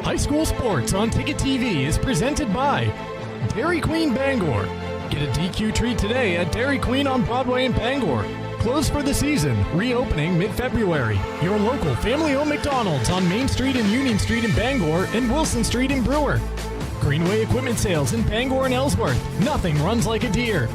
High school sports on Ticket TV is presented by Dairy Queen Bangor. Get a DQ treat today at Dairy Queen on Broadway in Bangor. Closed for the season, reopening mid-February. Your local family-owned McDonald's on Main Street and Union Street in Bangor and Wilson Street in Brewer. Greenway Equipment Sales in Bangor and Ellsworth. Nothing runs like a deer.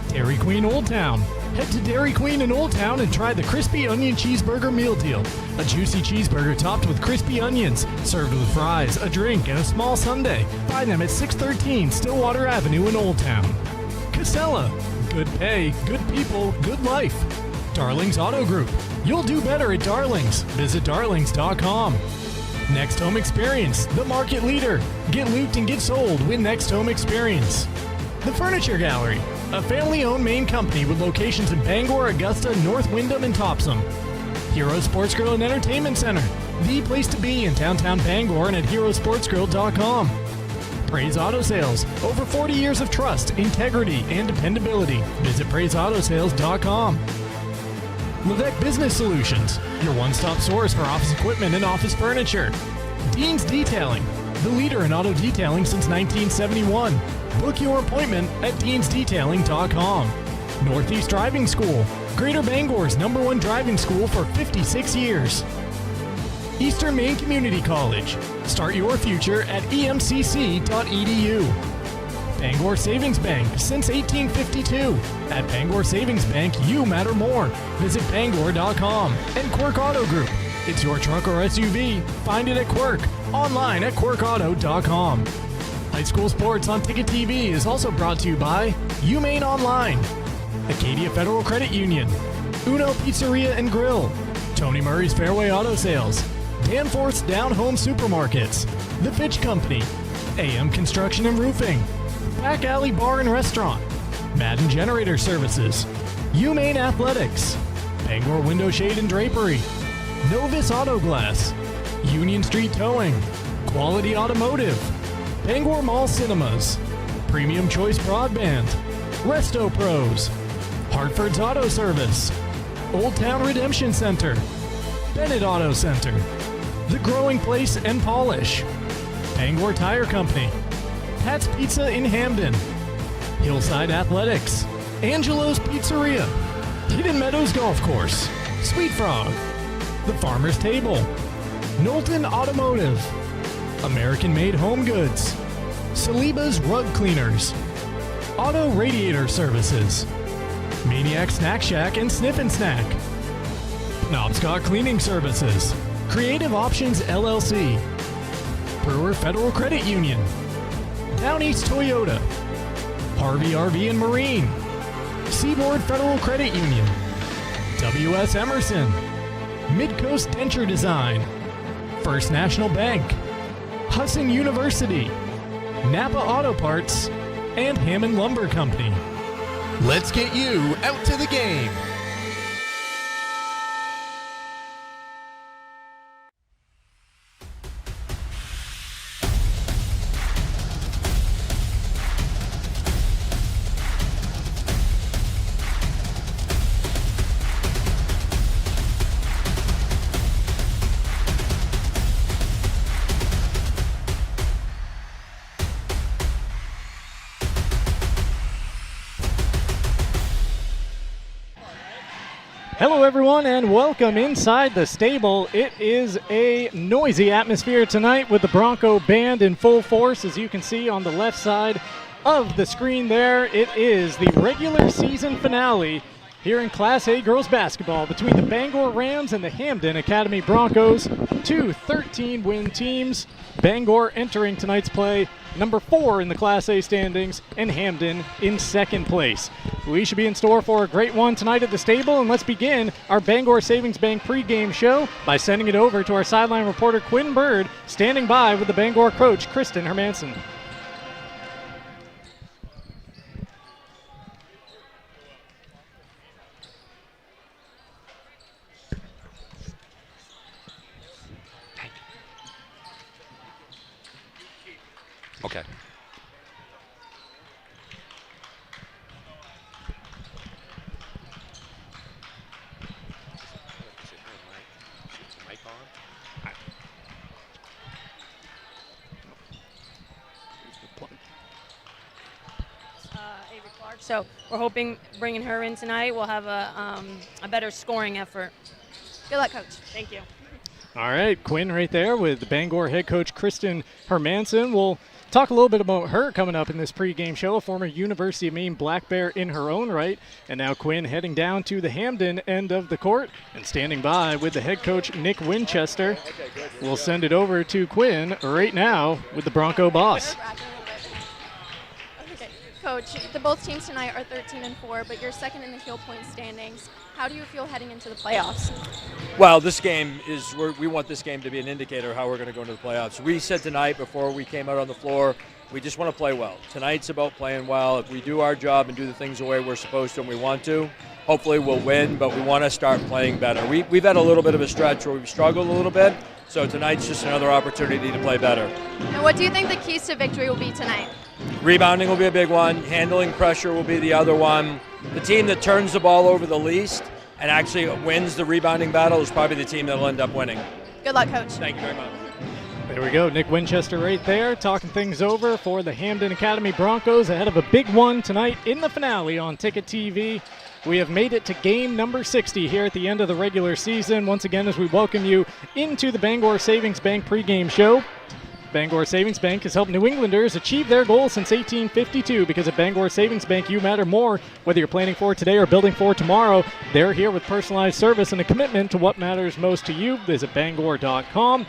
Dairy Queen Old Town. Head to Dairy Queen in Old Town and try the Crispy Onion Cheeseburger Meal Deal. A juicy cheeseburger topped with crispy onions, served with fries, a drink, and a small sundae. Find them at 613 Stillwater Avenue in Old Town. Casella. Good pay, good people, good life. Darlings Auto Group. You'll do better at Darlings. Visit darlings.com. Next Home Experience, the market leader. Get looped and get sold with Next Home Experience. The Furniture Gallery, a family-owned Maine company with locations in Bangor, Augusta, North Windham, and Topsom. Hero Sports Grill and Entertainment Center, the place to be in downtown Bangor and at herosportsgrill.com. Praise Auto Sales, over 40 years of trust, integrity, and dependability. Visit praiseautosales.com. Levesque Business Solutions, your one-stop source for office equipment and office furniture. Dean's Detailing, the leader in auto detailing since 1971. Book your appointment at deansdetailing.com. Northeast Driving School, Greater Bangor's #1 driving school for 56 years. Eastern Maine Community College, start your future at emcc.edu. Bangor Savings Bank, since 1852. At Bangor Savings Bank, you matter more. Visit bangor.com. And Quirk Auto Group, it's your truck or SUV. Find it at Quirk, online at quirkauto.com. High school sports on Ticket TV is also brought to you by Maine Online, Acadia Federal Credit Union, Uno Pizzeria and Grill, Tony Murray's Fairway Auto Sales, Danforth's Down Home Supermarkets, The Fitch Company, AM Construction and Roofing, Back Alley Bar and Restaurant, Madden Generator Services, Maine Athletics, Bangor Window Shade and Drapery, Novus Auto Glass, Union Street Towing, Quality Automotive, Bangor Mall Cinemas, Premium Choice Broadband, Resto Pros, Hartford's Auto Service, Old Town Redemption Center, Bennett Auto Center, The Growing Place and Polish, Bangor Tire Company, Pat's Pizza in Hampden, Hillside Athletics, Angelo's Pizzeria, Hidden Meadows Golf Course, Sweet Frog, The Farmer's Table, Knowlton Automotive, American Made Home Goods, Saliba's Rug Cleaners, Auto Radiator Services, Maniac Snack Shack and Sniff and Snack, Penobscot Cleaning Services, Creative Options LLC, Brewer Federal Credit Union, Down East Toyota, Harvey RV and Marine, Seaboard Federal Credit Union, W.S. Emerson, Midcoast Denture Design, First National Bank, Husson University, Napa Auto Parts, and Hammond Lumber Company. Let's get you out to the game. Hello everyone and welcome inside the stable. It is a noisy atmosphere tonight with the Bronco band in full force. As you can see on the left side of the screen there, it is the regular season finale here in Class A girls basketball between the Bangor Rams and the Hampden Academy Broncos. Two 13-win teams. Bangor entering tonight's play number 4 in the Class A standings, and Hampden in second place. We should be in store for a great one tonight at the stable, and let's begin our Bangor Savings Bank pregame show by sending it over to our sideline reporter Quinn Bird, standing by with the Bangor coach Kristen Hermanson. Okay. mark. So we're hoping bringing her in tonight will have a better scoring effort. Good luck, Coach. Thank you. All right, Quinn right there with Bangor head coach Kristen Hermanson. We'll talk a little bit about her coming up in this pregame show, a former University of Maine Black Bear in her own right. And now Quinn heading down to the Hampden end of the court and standing by with the head coach Nick Winchester. We'll send it over to Quinn right now with the Bronco boss. Okay. Coach, both teams tonight are 13-4, but you're second in the heel point standings. How do you feel heading into the playoffs? Well, this game is, we want this game to be an indicator of how we're going to go into the playoffs. We said tonight before we came out on the floor, we just want to play well. Tonight's about playing well. If we do our job and do the things the way we're supposed to and we want to, hopefully we'll win, but we want to start playing better. We've had a little bit of a stretch where we've struggled a little bit, so tonight's just another opportunity to play better. And what do you think the keys to victory will be tonight? Rebounding will be a big one. Handling pressure will be the other one. The team that turns the ball over the least and actually wins the rebounding battle is probably the team that will end up winning. Good luck, Coach. Thank you very much. There we go, Nick Winchester right there talking things over for the Hampden Academy Broncos ahead of a big one tonight in the finale on Ticket TV. We have made it to game number 60 here at the end of the regular season. Once again, as we welcome you into the Bangor Savings Bank pregame show. Bangor Savings Bank has helped New Englanders achieve their goals since 1852 because at Bangor Savings Bank, you matter more. Whether you're planning for today or building for tomorrow, they're here with personalized service and a commitment to what matters most to you. Visit Bangor.com.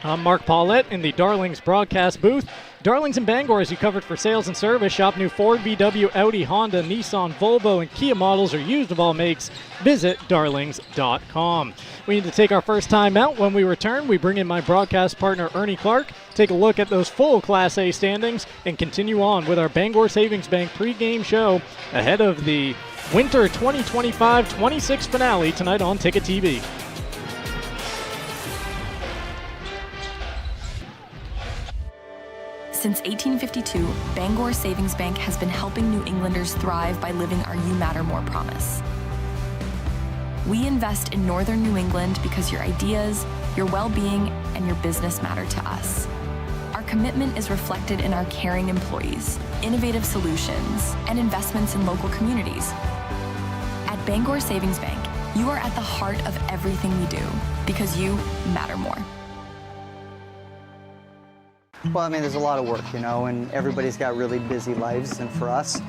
I'm Mark Paulette in the Darlings broadcast booth. Darlings and Bangor is you covered for sales and service. Shop new Ford, VW, Audi, Honda, Nissan, Volvo, and Kia models are used of all makes. Visit Darlings.com. We need to take our first time out. When we return, we bring in my broadcast partner, Ernie Clark, take a look at those full Class A standings, and continue on with our Bangor Savings Bank pregame show ahead of the Winter 2025-26 finale tonight on Ticket TV. Since 1852, Bangor Savings Bank has been helping New Englanders thrive by living our You Matter More promise. We invest in Northern New England because your ideas, your well-being, and your business matter to us. Our commitment is reflected in our caring employees, innovative solutions, and investments in local communities. At Bangor Savings Bank, you are at the heart of everything we do because you matter more. Well, I mean, there's a lot of work, you know, and everybody's got really busy lives. And for us,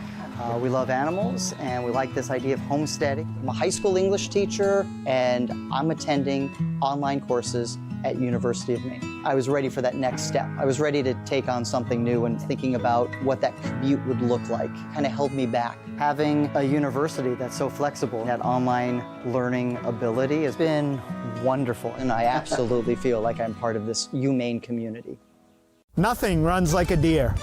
we love animals, and we like this idea of homesteading. I'm a high school English teacher, and I'm attending online courses at University of Maine. I was ready for that next step. I was ready to take on something new, and thinking about what that commute would look like kind of held me back. Having a university that's so flexible, that online learning ability has been wonderful, and I absolutely feel like I'm part of this UMaine community. Nothing runs like a Deere.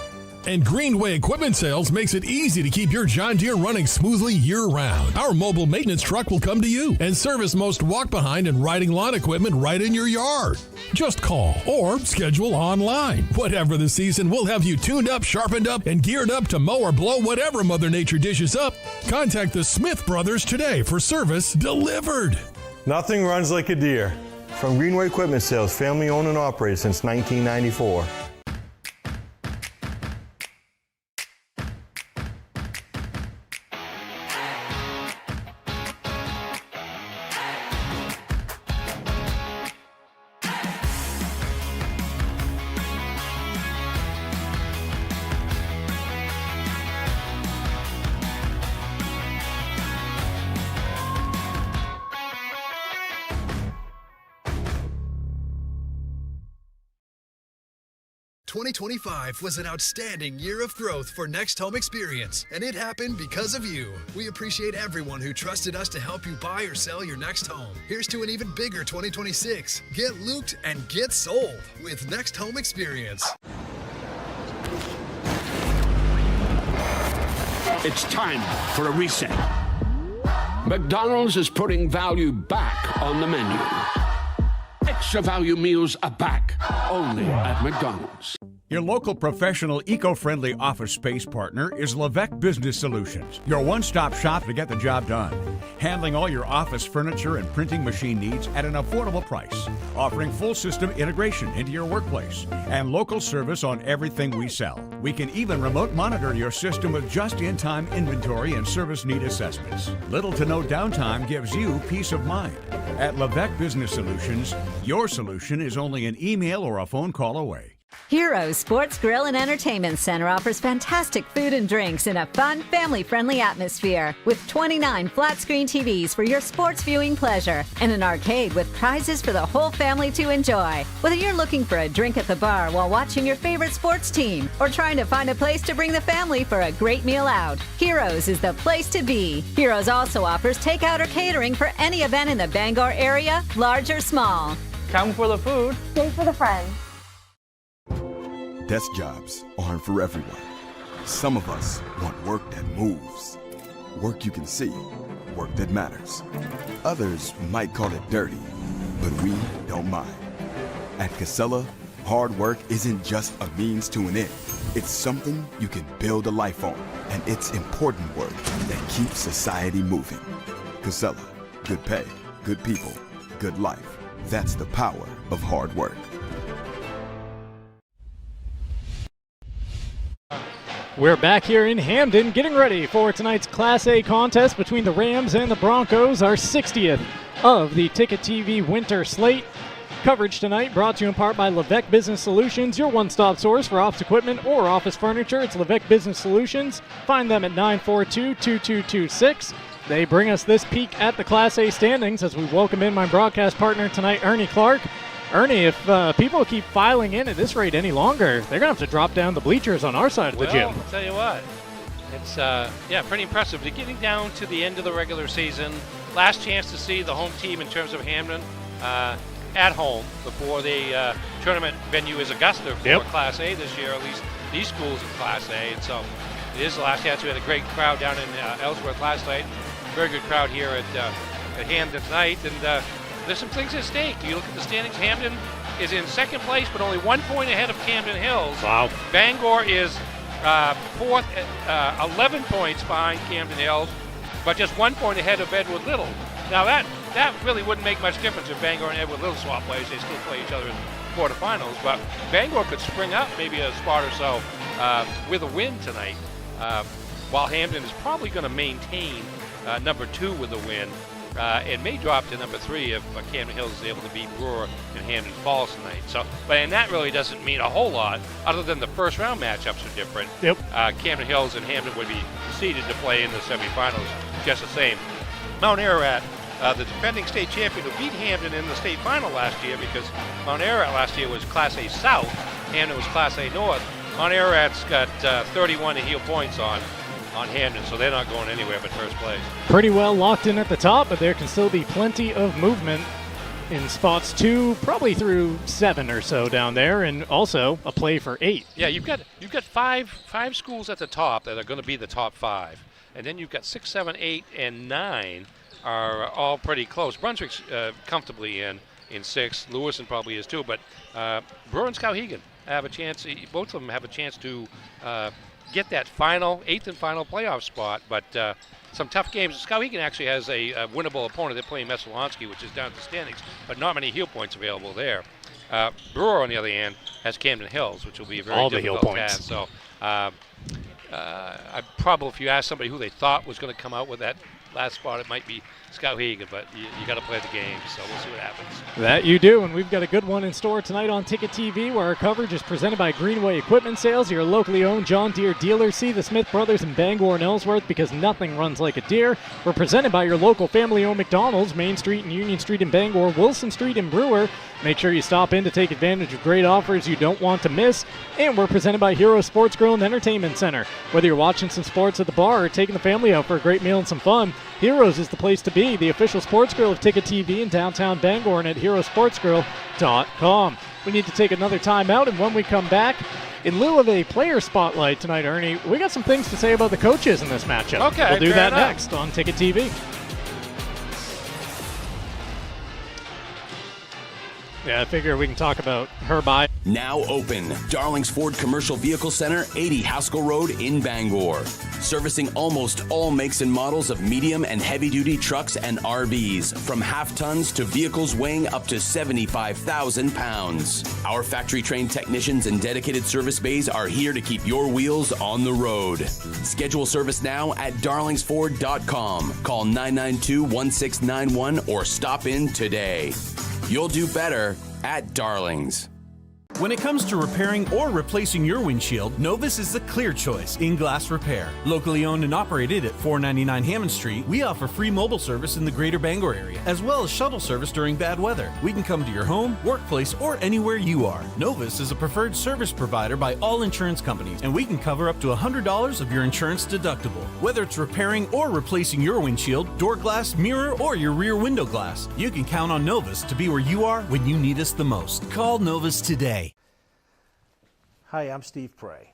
And Greenway Equipment Sales makes it easy to keep your John Deere running smoothly year-round. Our mobile maintenance truck will come to you and service most walk-behind and riding lawn equipment right in your yard. Just call or schedule online. Whatever the season, we'll have you tuned up, sharpened up, and geared up to mow or blow whatever Mother Nature dishes up. Contact the Smith Brothers today for service delivered. Nothing runs like a Deere. From Greenway Equipment Sales, family owned and operated since 1994. '25 was an outstanding year of growth for Next Home Experience, and it happened because of you. We appreciate everyone who trusted us to help you buy or sell your next home. Here's to an even bigger 2026. Get looped and get sold with Next Home Experience. It's time for a reset. McDonald's is putting value back on the menu. Extra value meals are back, only at McDonald's. Your local professional, eco-friendly office space partner is Levesque Business Solutions, your one-stop shop to get the job done. Handling all your office furniture and printing machine needs at an affordable price. Offering full system integration into your workplace and local service on everything we sell. We can even remote monitor your system with just-in-time inventory and service need assessments. Little to no downtime gives you peace of mind. At Levesque Business Solutions, your solution is only an email or a phone call away. Heroes Sports Grill and Entertainment Center offers fantastic food and drinks in a fun, family-friendly atmosphere with 29 flat-screen TVs for your sports viewing pleasure and an arcade with prizes for the whole family to enjoy. Whether you're looking for a drink at the bar while watching your favorite sports team or trying to find a place to bring the family for a great meal out, Heroes is the place to be. Heroes also offers takeout or catering for any event in the Bangor area, large or small. Come for the food. Stay for the friends. Desk jobs aren't for everyone. Some of us want work that moves, work you can see, work that matters. Others might call it dirty, but we don't mind. At Casella, hard work isn't just a means to an end. It's something you can build a life on, and it's important work that keeps society moving. Casella, good pay, good people, good life. That's the power of hard work. We're back here in Hampden getting ready for tonight's Class A contest between the Rams and the Broncos, our 60th of the Ticket TV winter slate. Coverage tonight brought to you in part by Levesque Business Solutions, your one-stop source for office equipment or office furniture. It's Levesque Business Solutions. Find them at 942-2226. They bring us this peek at the Class A standings as we welcome in my broadcast partner tonight, Ernie Clark. Ernie, if people keep filing in at this rate any longer, they're going to have to drop down the bleachers on our side of the gym. I'll tell you what, it's pretty impressive. They're getting down to the end of the regular season. Last chance to see the home team in terms of Hampden at home before the tournament venue is Augusta for Class A this year, at least these schools in Class A. And so it is the last chance. We had a great crowd down in Ellsworth last night. Very good crowd here at Hampden tonight. And there's some things at stake. You look at the standings, Hampden is in second place, but only 1 point ahead of Camden Hills. Wow. Bangor is fourth, 11 points behind Camden Hills, but just 1 point ahead of Edward Little. Now that really wouldn't make much difference if Bangor and Edward Little swap plays. They still play each other in quarterfinals, but Bangor could spring up maybe a spot or so with a win tonight, while Hampden is probably going to maintain number 2 with a win. It may drop to number 3 if Camden Hills is able to beat Brewer and Hampden Falls tonight. And that really doesn't mean a whole lot, other than the first round matchups are different. Yep. Camden Hills and Hampden would be seeded to play in the semifinals just the same. Mount Ararat, the defending state champion, who beat Hampden in the state final last year, because Mount Ararat last year was Class A South, Hampden was Class A North. Mount Ararat's got 31 to heel points on Hampden, so they're not going anywhere but first place. Pretty well locked in at the top, but there can still be plenty of movement in spots 2, probably through 7 or so down there, and also a play for 8. Yeah, you've got five schools at the top that are going to be the top 5, and then you've got 6, 7, 8, and 9 are all pretty close. Brunswick's comfortably in 6. Lewiston probably is too, but Brewer and Skowhegan have a chance. Both of them have a chance to get that 8th and final playoff spot, but some tough games. Skowhegan actually has a winnable opponent. They're playing Messalonsky, which is down to the standings, but not many heel points available there. Brewer, on the other hand, has Camden Hills, which will be a very difficult task. So I'd probably, if you ask somebody who they thought was going to come out with that last spot, it might be Skowhegan, but you got to play the game, so we'll see what happens. That you do, and we've got a good one in store tonight on Ticket TV, where our coverage is presented by Greenway Equipment Sales, your locally owned John Deere dealer. See the Smith Brothers in Bangor and Ellsworth, because nothing runs like a Deere. We're presented by your local family-owned McDonald's, Main Street and Union Street in Bangor, Wilson Street in Brewer. Make sure you stop in to take advantage of great offers you don't want to miss. And we're presented by Hero Sports Grill and Entertainment Center. Whether you're watching some sports at the bar or taking the family out for a great meal and some fun, Heroes is the place to be, the official sports grill of Ticket TV in downtown Bangor and at herosportsgrill.com. We need to take another time out, and when we come back, in lieu of a player spotlight tonight, Ernie, we got some things to say about the coaches in this matchup. Okay, we'll do that enough. next on Ticket TV. Yeah, I figure we can talk about her buy. Now open. Darling's Ford Commercial Vehicle Center, 80 Haskell Road in Bangor. Servicing almost all makes and models of medium and heavy-duty trucks and RVs, from half-tons to vehicles weighing up to 75,000 pounds. Our factory-trained technicians and dedicated service bays are here to keep your wheels on the road. Schedule service now at darlingsford.com. Call 992-1691 or stop in today. You'll do better at Darlings. When it comes to repairing or replacing your windshield, Novus is the clear choice in glass repair. Locally owned and operated at 499 Hammond Street, we offer free mobile service in the greater Bangor area, as well as shuttle service during bad weather. We can come to your home, workplace, or anywhere you are. Novus is a preferred service provider by all insurance companies, and we can cover up to $100 of your insurance deductible. Whether it's repairing or replacing your windshield, door glass, mirror, or your rear window glass, you can count on Novus to be where you are when you need us the most. Call Novus today. Hi, I'm Steve Prey.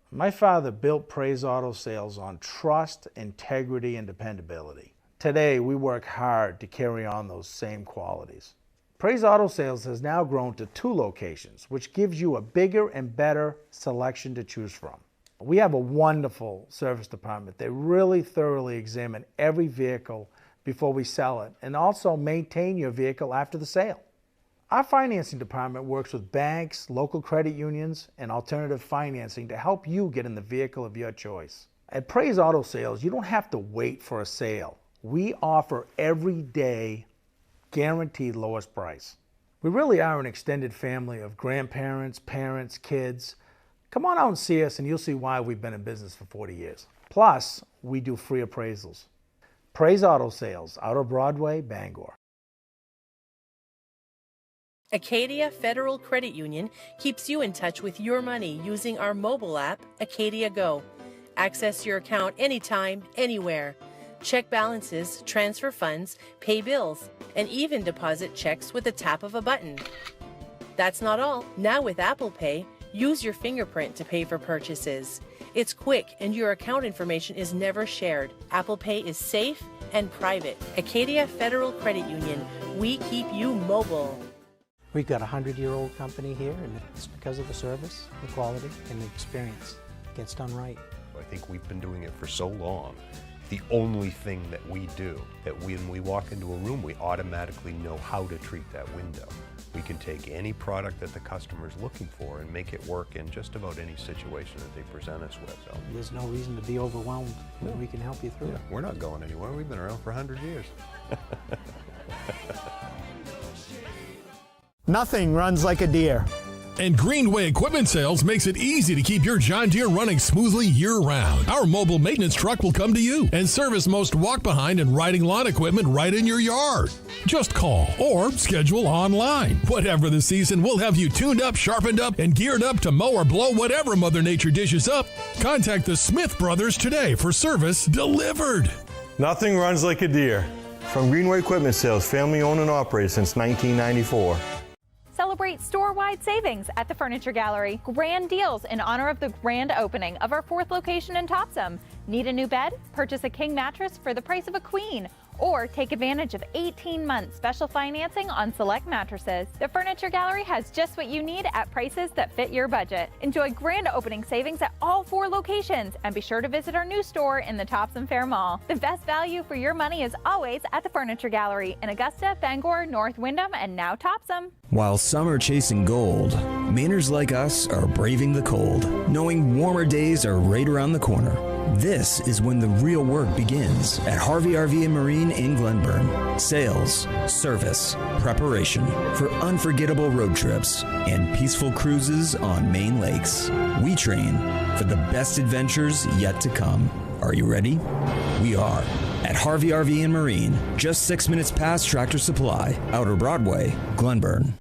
My father built Prey's Auto Sales on trust, integrity, and dependability. Today, we work hard to carry on those same qualities. Prey's Auto Sales has now grown to 2 locations, which gives you a bigger and better selection to choose from. We have a wonderful service department. They really thoroughly examine every vehicle before we sell it and also maintain your vehicle after the sale. Our financing department works with banks, local credit unions, and alternative financing to help you get in the vehicle of your choice. At Prey's Auto Sales, you don't have to wait for a sale. We offer every day guaranteed lowest price. We really are an extended family of grandparents, parents, kids. Come on out and see us and you'll see why we've been in business for 40 years. Plus, we do free appraisals. Prey's Auto Sales, out of Broadway, Bangor. Acadia Federal Credit Union keeps you in touch with your money using our mobile app, Acadia Go. Access your account anytime, anywhere. Check balances, transfer funds, pay bills, and even deposit checks with the tap of a button. That's not all. Now with Apple Pay, use your fingerprint to pay for purchases. It's quick and your account information is never shared. Apple Pay is safe and private. Acadia Federal Credit Union. We keep you mobile. We've got a 100-year-old company here, and it's because of the service, the quality, and the experience. It gets done right. I think we've been doing it for so long. The only thing that we do, that when we walk into a room, we automatically know how to treat that window. We can take any product that the customer's looking for and make it work in just about any situation that they present us with. So there's no reason to be overwhelmed. No. We can help you through it. We're not going anywhere. We've been around for 100 years. Nothing runs like a deer. And Greenway Equipment Sales makes it easy to keep your John Deere running smoothly year-round. Our mobile maintenance truck will come to you and service most walk-behind and riding lawn equipment right in your yard. Just call or schedule online. Whatever the season, we'll have you tuned up, sharpened up, and geared up to mow or blow whatever Mother Nature dishes up. Contact the Smith Brothers today for service delivered. Nothing runs like a deer. From Greenway Equipment Sales, family owned and operated since 1994. Celebrate store-wide savings at the Furniture Gallery. Grand deals in honor of the grand opening of our 4th location in Topsom. Need a new bed? Purchase a king mattress for the price of a queen. Or take advantage of 18-month special financing on select mattresses. The Furniture Gallery has just what you need at prices that fit your budget. Enjoy grand opening savings at all 4 locations, and be sure to visit our new store in the Topsom Fair Mall. The best value for your money is always at the Furniture Gallery in Augusta, Bangor, North Windham, and now Topsom. While some are chasing gold, Mainers like us are braving the cold, knowing warmer days are right around the corner. This is when the real work begins at Harvey RV and Marine in Glenburn. Sales, service, preparation for unforgettable road trips and peaceful cruises on Maine lakes. We train for the best adventures yet to come. Are you ready? We are. At Harvey RV and Marine, just 6 minutes past Tractor Supply, Outer Broadway, Glenburn.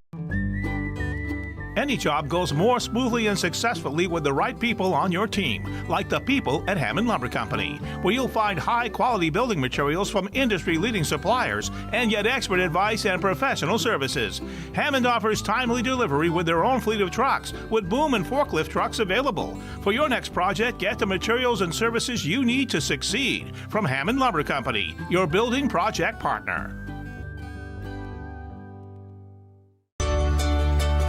Any job goes more smoothly and successfully with the right people on your team, like the people at Hammond Lumber Company, where you'll find high-quality building materials from industry-leading suppliers and get expert advice and professional services. Hammond offers timely delivery with their own fleet of trucks, with boom and forklift trucks available. For your next project, get the materials and services you need to succeed from Hammond Lumber Company, your building project partner.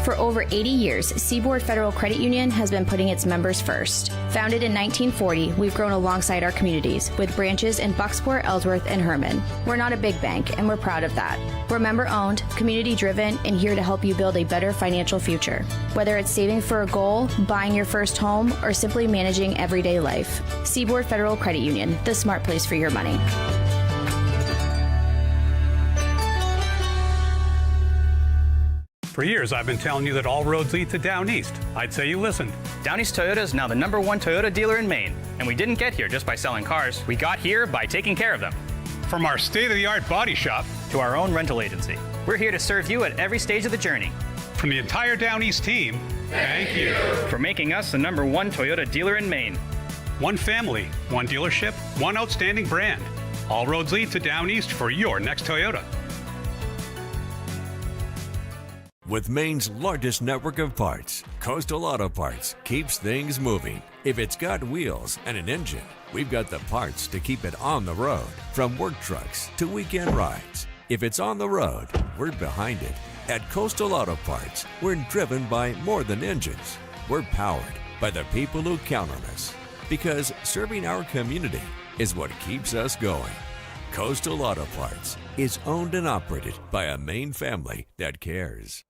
For over 80 years, Seaboard Federal Credit Union has been putting its members first. Founded in 1940, we've grown alongside our communities with branches in Bucksport, Ellsworth, and Herman. We're not a big bank, and we're proud of that. We're member-owned, community-driven, and here to help you build a better financial future. Whether it's saving for a goal, buying your first home, or simply managing everyday life. Seaboard Federal Credit Union, the smart place for your money. For years, I've been telling you that all roads lead to Down East. I'd say you listened. Down East Toyota is now the #1 Toyota dealer in Maine. And we didn't get here just by selling cars. We got here by taking care of them. From our state-of-the-art body shop to our own rental agency, we're here to serve you at every stage of the journey. From the entire Down East team, thank you for making us the #1 Toyota dealer in Maine. One family, one dealership, one outstanding brand. All roads lead to Down East for your next Toyota. With Maine's largest network of parts, Coastal Auto Parts keeps things moving. If it's got wheels and an engine, we've got the parts to keep it on the road, from work trucks to weekend rides. If it's on the road, we're behind it. At Coastal Auto Parts, we're driven by more than engines. We're powered by the people who count on us. Because serving our community is what keeps us going. Coastal Auto Parts is owned and operated by a Maine family that cares.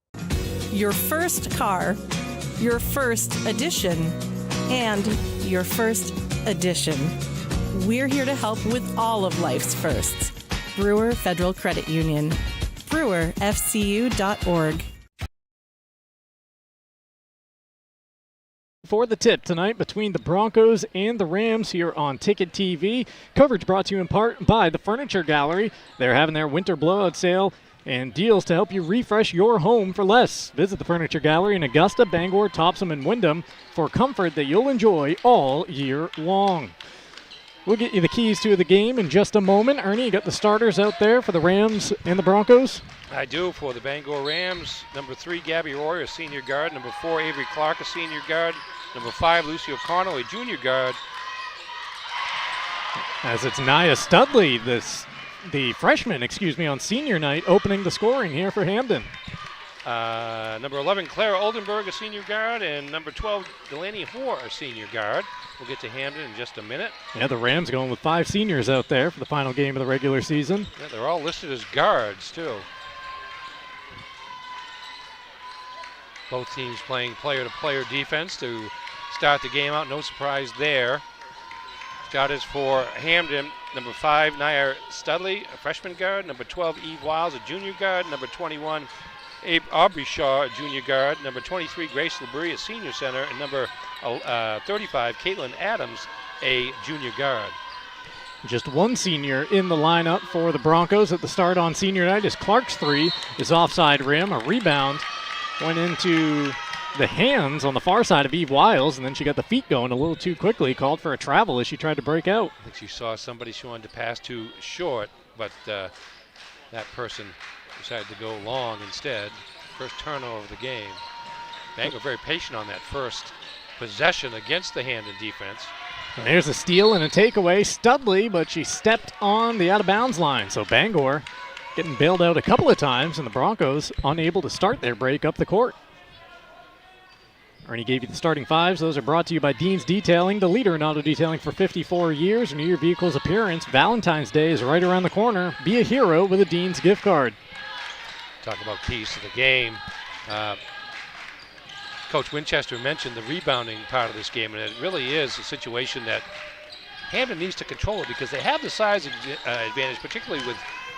Your first car, your first edition, and your first edition. We're here to help with all of life's firsts. Brewer Federal Credit Union. brewerfcu.org. For the tip tonight between the Broncos and the Rams here on Ticket TV. Coverage brought to you in part by the Furniture Gallery. They're having their winter blowout sale and deals to help you refresh your home for less. Visit the Furniture Gallery in Augusta, Bangor, Topsom, and Wyndham for comfort that you'll enjoy all year long. We'll get you the keys to the game in just a moment. Ernie, you got the starters out there for the Rams and the Broncos? I do. For the Bangor Rams, number 3, Gabby Roy, a senior guard. Number 4, Avery Clark, a senior guard. Number 5, Lucy O'Connell, a junior guard. As it's Nia Studley, the freshman, on senior night, opening the scoring here for Hampden. Number 11, Clara Oldenburg, a senior guard, and number 12, Delaney Hoare, a senior guard. We'll get to Hampden in just a minute. Yeah, the Rams going with 5 seniors out there for the final game of the regular season. Yeah, they're all listed as guards, too. Both teams playing player-to-player defense to start the game out. No surprise there. Starters for Hampden, number 5, Nia Studley, a freshman guard. Number 12, Eve Wiles, a junior guard. Number 21, Abe Aubry-Shaw, a junior guard. Number 23, Grace LeBrie, a senior center. And number 35, Caitlin Adams, a junior guard. Just one senior in the lineup for the Broncos at the start on senior night as Clark's 3 is offside rim. A rebound went into the hands on the far side of Eve Wiles, and then she got the feet going a little too quickly, called for a travel as she tried to break out. I think she saw somebody she wanted to pass too short, but that person decided to go long instead. First turnover of the game. Bangor very patient on that first possession against the Hampden defense. And there's a steal and a takeaway. Studley, but she stepped on the out-of-bounds line. So Bangor getting bailed out a couple of times, and the Broncos unable to start their break up the court. Ernie gave you the starting 5s. Those are brought to you by Dean's Detailing, the leader in auto detailing for 54 years. Renew your vehicle's appearance. Valentine's Day is right around the corner. Be a hero with a Dean's gift card. Talk about keys to the game. Coach Winchester mentioned the rebounding part of this game, and it really is a situation that Hampden needs to control it because they have the size advantage, particularly with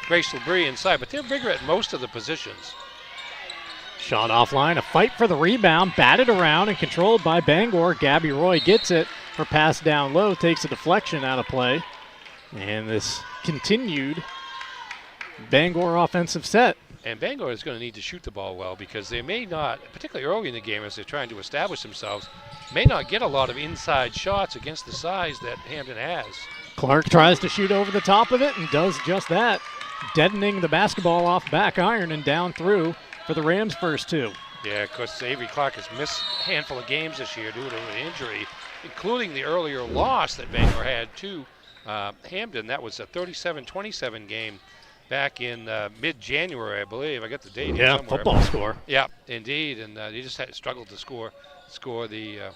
Grace LeBrie inside, but they're bigger at most of the positions. Shot offline, a fight for the rebound, batted around and controlled by Bangor. Gabby Roy gets it. Her pass down low takes a deflection out of play. And this continued Bangor offensive set. And Bangor is going to need to shoot the ball well because they may not, particularly early in the game as they're trying to establish themselves, may not get a lot of inside shots against the size that Hampden has. Clark tries to shoot over the top of it and does just that, deadening the basketball off back iron and down through for the Rams' first 2. Yeah, of course, Avery Clark has missed a handful of games this year due to an injury, including the earlier loss that Bangor had to Hampden. That was a 37-27 game back in mid-January, I believe. I got the date Yeah, somewhere. football score. Yeah, indeed, and he just struggled to score the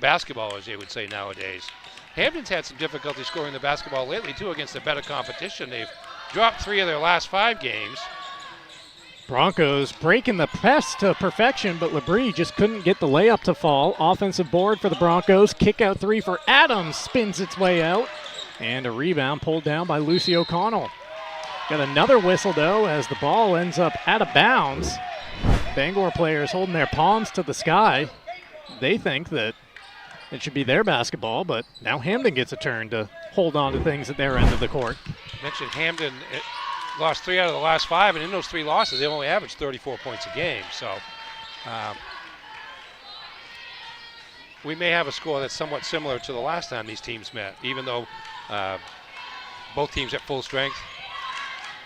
basketball, as they would say nowadays. Hampden's had some difficulty scoring the basketball lately, too, against the better competition. They've dropped 3 of their last 5 games. Broncos breaking the press to perfection, but Labrie just couldn't get the layup to fall. Offensive board for the Broncos. Kick out 3 for Adams. Spins its way out. And a rebound pulled down by Lucy O'Connell. Got another whistle, though, as the ball ends up out of bounds. Bangor players holding their palms to the sky. They think that it should be their basketball, but now Hampden gets a turn to hold on to things at their end of the court. I mentioned Hampden lost 3 out of the last 5, and in those 3 losses, they only averaged 34 points a game. So we may have a score that's somewhat similar to the last time these teams met, even though both teams at full strength.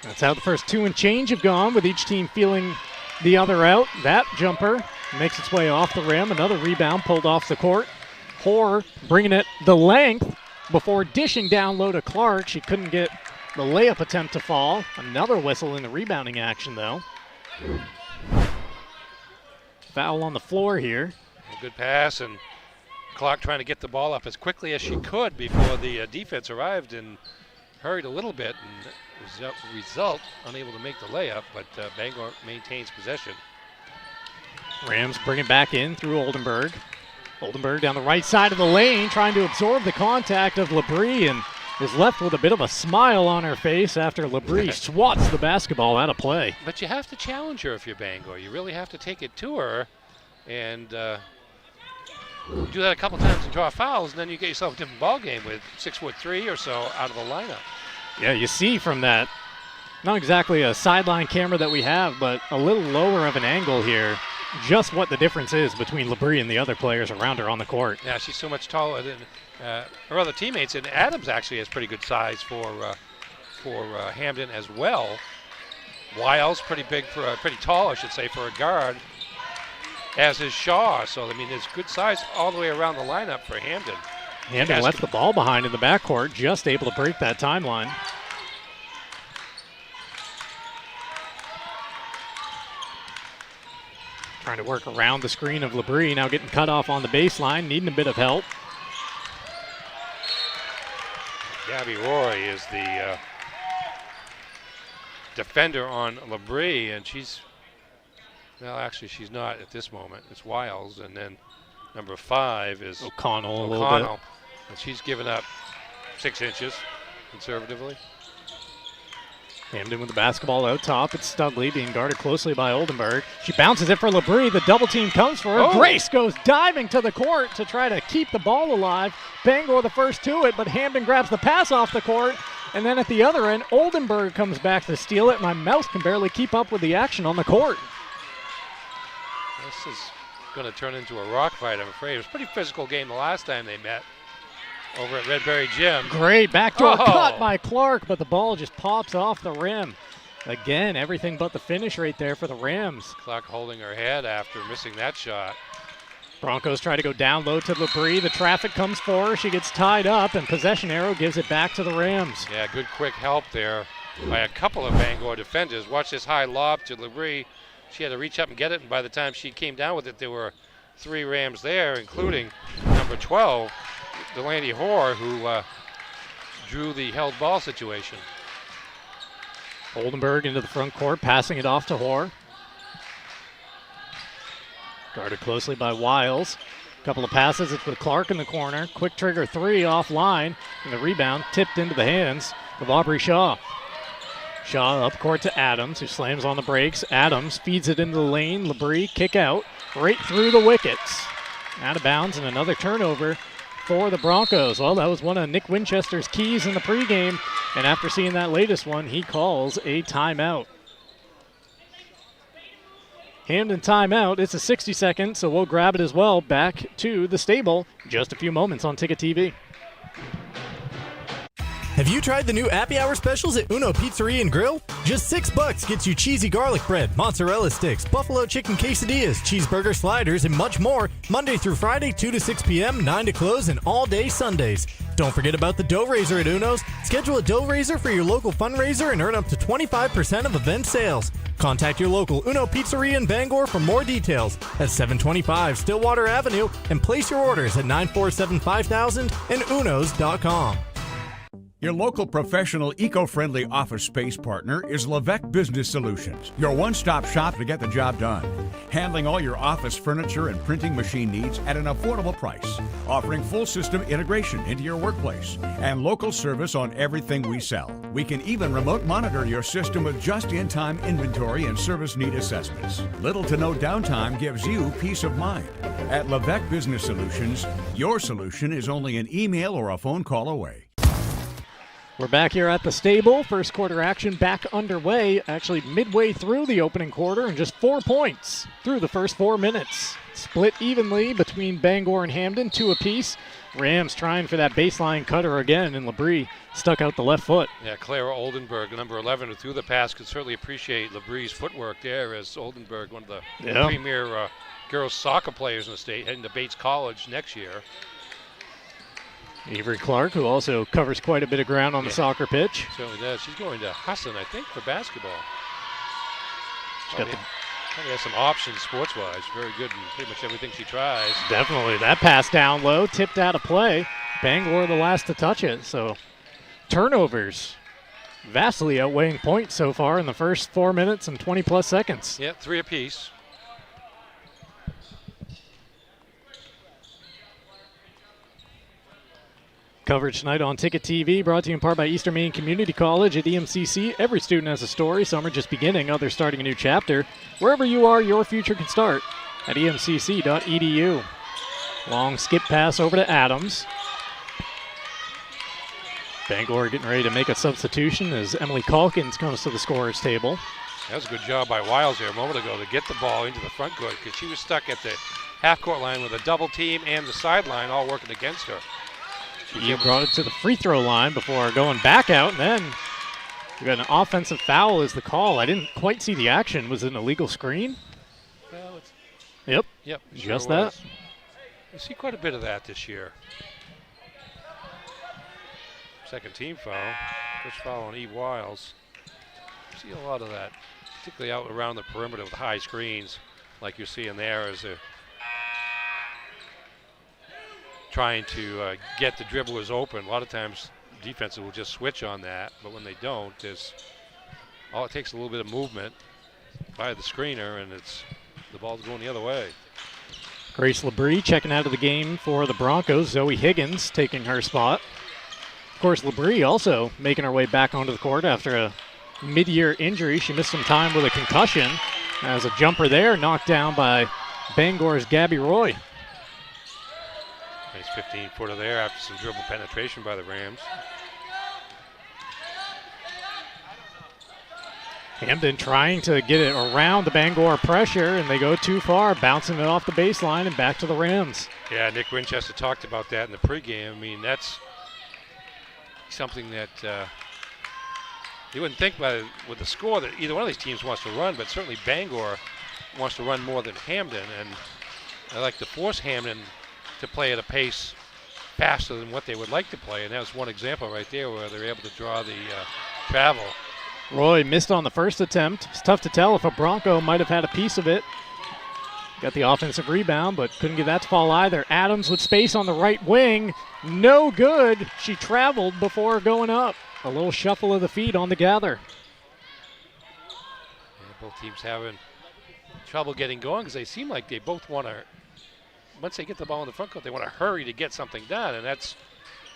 That's how the first 2 and change have gone, with each team feeling the other out. That jumper makes its way off the rim. Another rebound pulled off the court. Hoare bringing it the length before dishing down low to Clark. She couldn't get the layup attempt to fall. Another whistle in the rebounding action, though. Foul on the floor here. A good pass, and Clark trying to get the ball up as quickly as she could before the defense arrived and hurried a little bit, and result unable to make the layup, but Bangor maintains possession. Rams bring it back in through Oldenburg. Oldenburg down the right side of the lane, trying to absorb the contact of Labrie, and is left with a bit of a smile on her face after Labrie swats the basketball out of play. But you have to challenge her if you're Bangor. You really have to take it to her, and you do that a couple times and draw fouls, and then you get yourself a different ball game with 6'3" or so out of the lineup. Yeah, you see from that, not exactly a sideline camera that we have, but a little lower of an angle here, just what the difference is between Labrie and the other players around her on the court. Yeah, she's so much taller than her other teammates, and Adams actually has pretty good size for Hampden as well. Wiles pretty big pretty tall, I should say, for a guard, as is Shaw. So I mean, there's good size all the way around the lineup for Hampden. Hampden left the ball behind in the backcourt, just able to break that timeline. Trying to work around the screen of Labrie, now getting cut off on the baseline, needing a bit of help. Gabby Roy is the defender on Labrie, and well, actually she's not at this moment. It's Wiles, and then number 5 is O'Connell a little bit. And she's given up 6 inches conservatively. Hampden with the basketball out top. It's Studley being guarded closely by Oldenburg. She bounces it for Labrie. The double team comes for her. Oh. Grace goes diving to the court to try to keep the ball alive. Bangor the first to it, but Hampden grabs the pass off the court. And then at the other end, Oldenburg comes back to steal it. My mouse can barely keep up with the action on the court. This is going to turn into a rock fight, I'm afraid. It was a pretty physical game the last time they met over at Redberry Gym. Great backdoor cut by Clark, but the ball just pops off the rim. Again, everything but the finish right there for the Rams. Clark holding her head after missing that shot. Broncos try to go down low to Labrie. The traffic comes for her. She gets tied up, and possession arrow gives it back to the Rams. Yeah, good quick help there by a couple of Bangor defenders. Watch this high lob to Labrie. She had to reach up and get it, and by the time she came down with it, there were 3 Rams there, including number 12, Delaney Hoare, who drew the held ball situation. Oldenburg into the front court, passing it off to Hoare. Guarded closely by Wiles. Couple of passes, it's with Clark in the corner. Quick trigger 3 offline, and the rebound tipped into the hands of Aubrey Shaw. Shaw up court to Adams, who slams on the brakes. Adams feeds it into the lane. Labrie kick out, right through the wickets. Out of bounds, and another turnover for the Broncos. Well, that was one of Nick Winchester's keys in the pregame, and after seeing that latest one, he calls a timeout. Hampden timeout. It's a 60-second, so we'll grab it as well. Back to the stable just a few moments on Ticket TV. Have you tried the new Happy Hour specials at Uno Pizzeria and Grill? Just $6 gets you cheesy garlic bread, mozzarella sticks, buffalo chicken quesadillas, cheeseburger sliders, and much more. Monday through Friday, 2 to 6 p.m., 9 to close, and all day Sundays. Don't forget about the dough raiser at Uno's. Schedule a dough raiser for your local fundraiser and earn up to 25% of event sales. Contact your local Uno Pizzeria in Bangor for more details at 725 Stillwater Avenue and place your orders at 947-5000 and unos.com. Your local professional eco-friendly office space partner is Levesque Business Solutions, your one-stop shop to get the job done. Handling all your office furniture and printing machine needs at an affordable price. Offering full system integration into your workplace and local service on everything we sell. We can even remote monitor your system with just-in-time inventory and service need assessments. Little to no downtime gives you peace of mind. At Levesque Business Solutions, your solution is only an email or a phone call away. We're back here at the stable. First quarter action back underway. Actually midway through the opening quarter and just 4 points through the first 4 minutes. Split evenly between Bangor and Hampden, 2 apiece. Rams trying for that baseline cutter again, and Labrie stuck out the left foot. Yeah, Clara Oldenburg, number 11, who threw the pass, could certainly appreciate Labrie's footwork there, as Oldenburg, one of the premier girls soccer players in the state, heading to Bates College next year. Avery Clark, who also covers quite a bit of ground on the soccer pitch. Certainly does. She's going to Husson, I think, for basketball. She has some options sports-wise. Very good in pretty much everything she tries. Definitely. That pass down low, tipped out of play. Bangor the last to touch it. So turnovers vastly outweighing points so far in the first 4 minutes and 20-plus seconds. Yeah, 3 apiece. Coverage tonight on Ticket TV, brought to you in part by Eastern Maine Community College at EMCC. Every student has a story. Some are just beginning, others starting a new chapter. Wherever you are, your future can start at emcc.edu. Long skip pass over to Adams. Bangor getting ready to make a substitution as Emily Calkins comes to the scorer's table. That was a good job by Wiles there a moment ago to get the ball into the front court, because she was stuck at the half-court line with a double team and the sideline all working against her. He brought it to the free throw line before going back out, and then we got an offensive foul as the call. I didn't quite see the action. Was it an illegal screen? Well, Yep. Sure Just that. You see quite a bit of that this year. Second team foul. First foul on Eve Wiles. You see a lot of that, particularly out around the perimeter with high screens, like you're seeing there as they're trying to get the dribblers open. A lot of times defenses will just switch on that, but when they don't, it takes a little bit of movement by the screener, and the ball's going the other way. Grace Labrie checking out of the game for the Broncos. Zoe Higgins taking her spot. Of course, Labrie also making her way back onto the court after a mid-year injury. She missed some time with a concussion. As a jumper there, knocked down by Bangor's Gabby Roy. Nice 15-footer there after some dribble penetration by the Rams. Hampden trying to get it around the Bangor pressure, and they go too far, bouncing it off the baseline and back to the Rams. Yeah, Nick Winchester talked about that in the pregame. I mean, that's something that you wouldn't think with the score that either one of these teams wants to run, but certainly Bangor wants to run more than Hampden, and I like to force Hampden to play at a pace faster than what they would like to play, and that was one example right there where they're able to draw the travel. Roy missed on the first attempt. It's tough to tell if a Bronco might have had a piece of it. Got the offensive rebound, but couldn't get that to fall either. Adams with space on the right wing. No good. She traveled before going up. A little shuffle of the feet on the gather. Yeah, both teams having trouble getting going because they seem like they both want to, once they get the ball in the front court, they want to hurry to get something done, and that's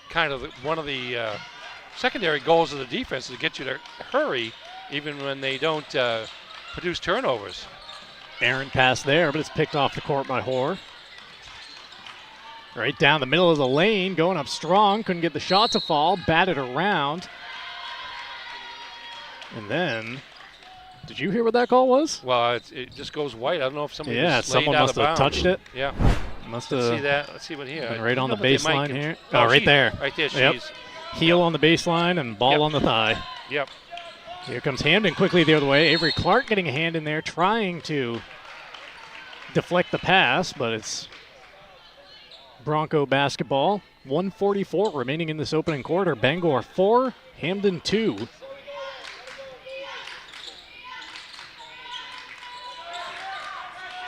kind of one of the secondary goals of the defense, is to get you to hurry even when they don't produce turnovers. Aaron pass there, but it's picked off the court by Hoare. Right down the middle of the lane, going up strong, couldn't get the shot to fall, batted around. And then, did you hear what that call was? Well, it just goes white. I don't know if somebody someone must have touched it. Yeah. Must Let's have. see that. Let's see what here. Right on the baseline here. Oh, right there. Right there. Yep. Heel on the baseline and ball on the thigh. Yep. Here comes Hampden quickly the other way. Avery Clark getting a hand in there, trying to deflect the pass, but it's Bronco basketball. 1:44 remaining in this opening quarter. Bangor 4, Hampden 2.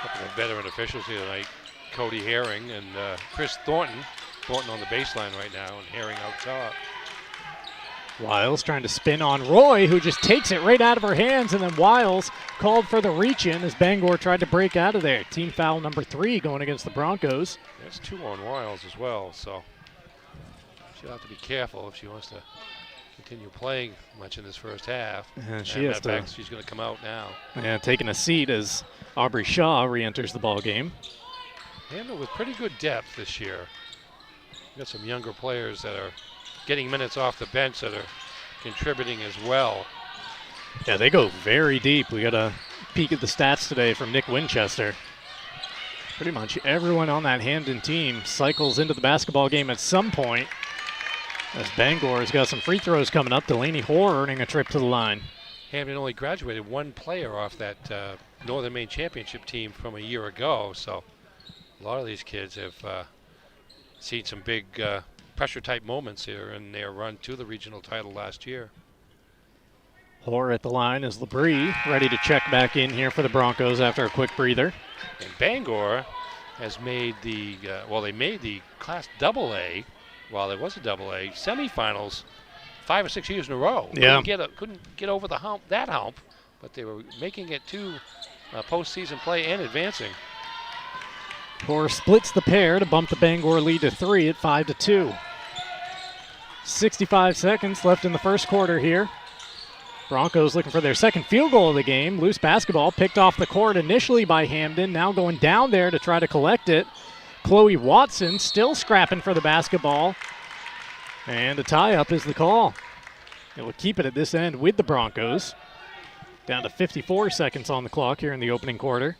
Couple of veteran officials here tonight. Cody Herring and Chris Thornton. Thornton on the baseline right now and Herring out top. Wiles trying to spin on Roy, who just takes it right out of her hands, and then Wiles called for the reach-in as Bangor tried to break out of there. Team foul number 3 going against the Broncos. That's 2 on Wiles as well, so she'll have to be careful if she wants to continue playing much in this first half. And she has to. She's going to come out now. Yeah, taking a seat as Aubrey Shaw re-enters the ball game. Hampden with pretty good depth this year. We've got some younger players that are getting minutes off the bench that are contributing as well. Yeah, they go very deep. We got a peek at the stats today from Nick Winchester. Pretty much everyone on that Hampden team cycles into the basketball game at some point. As Bangor's got some free throws coming up. Delaney Hoare earning a trip to the line. Hampden only graduated 1 player off that Northern Maine Championship team from a year ago, so a lot of these kids have seen some big pressure type moments here in their run to the regional title last year. Hoare at the line is Labrie ready to check back in here for the Broncos after a quick breather. And Bangor has made the, they made the Class AA, while there was a AA, semifinals 5 or 6 years in a row. Yeah. Couldn't get over the hump, but they were making it to postseason play and advancing. Hoare splits the pair to bump the Bangor lead to 3 at 5-2. 65 seconds left in the first quarter here. Broncos looking for their second field goal of the game. Loose basketball picked off the court initially by Hampden, now going down there to try to collect it. Chloe Watson still scrapping for the basketball. And a tie-up is the call. It will keep it at this end with the Broncos. Down to 54 seconds on the clock here in the opening quarter.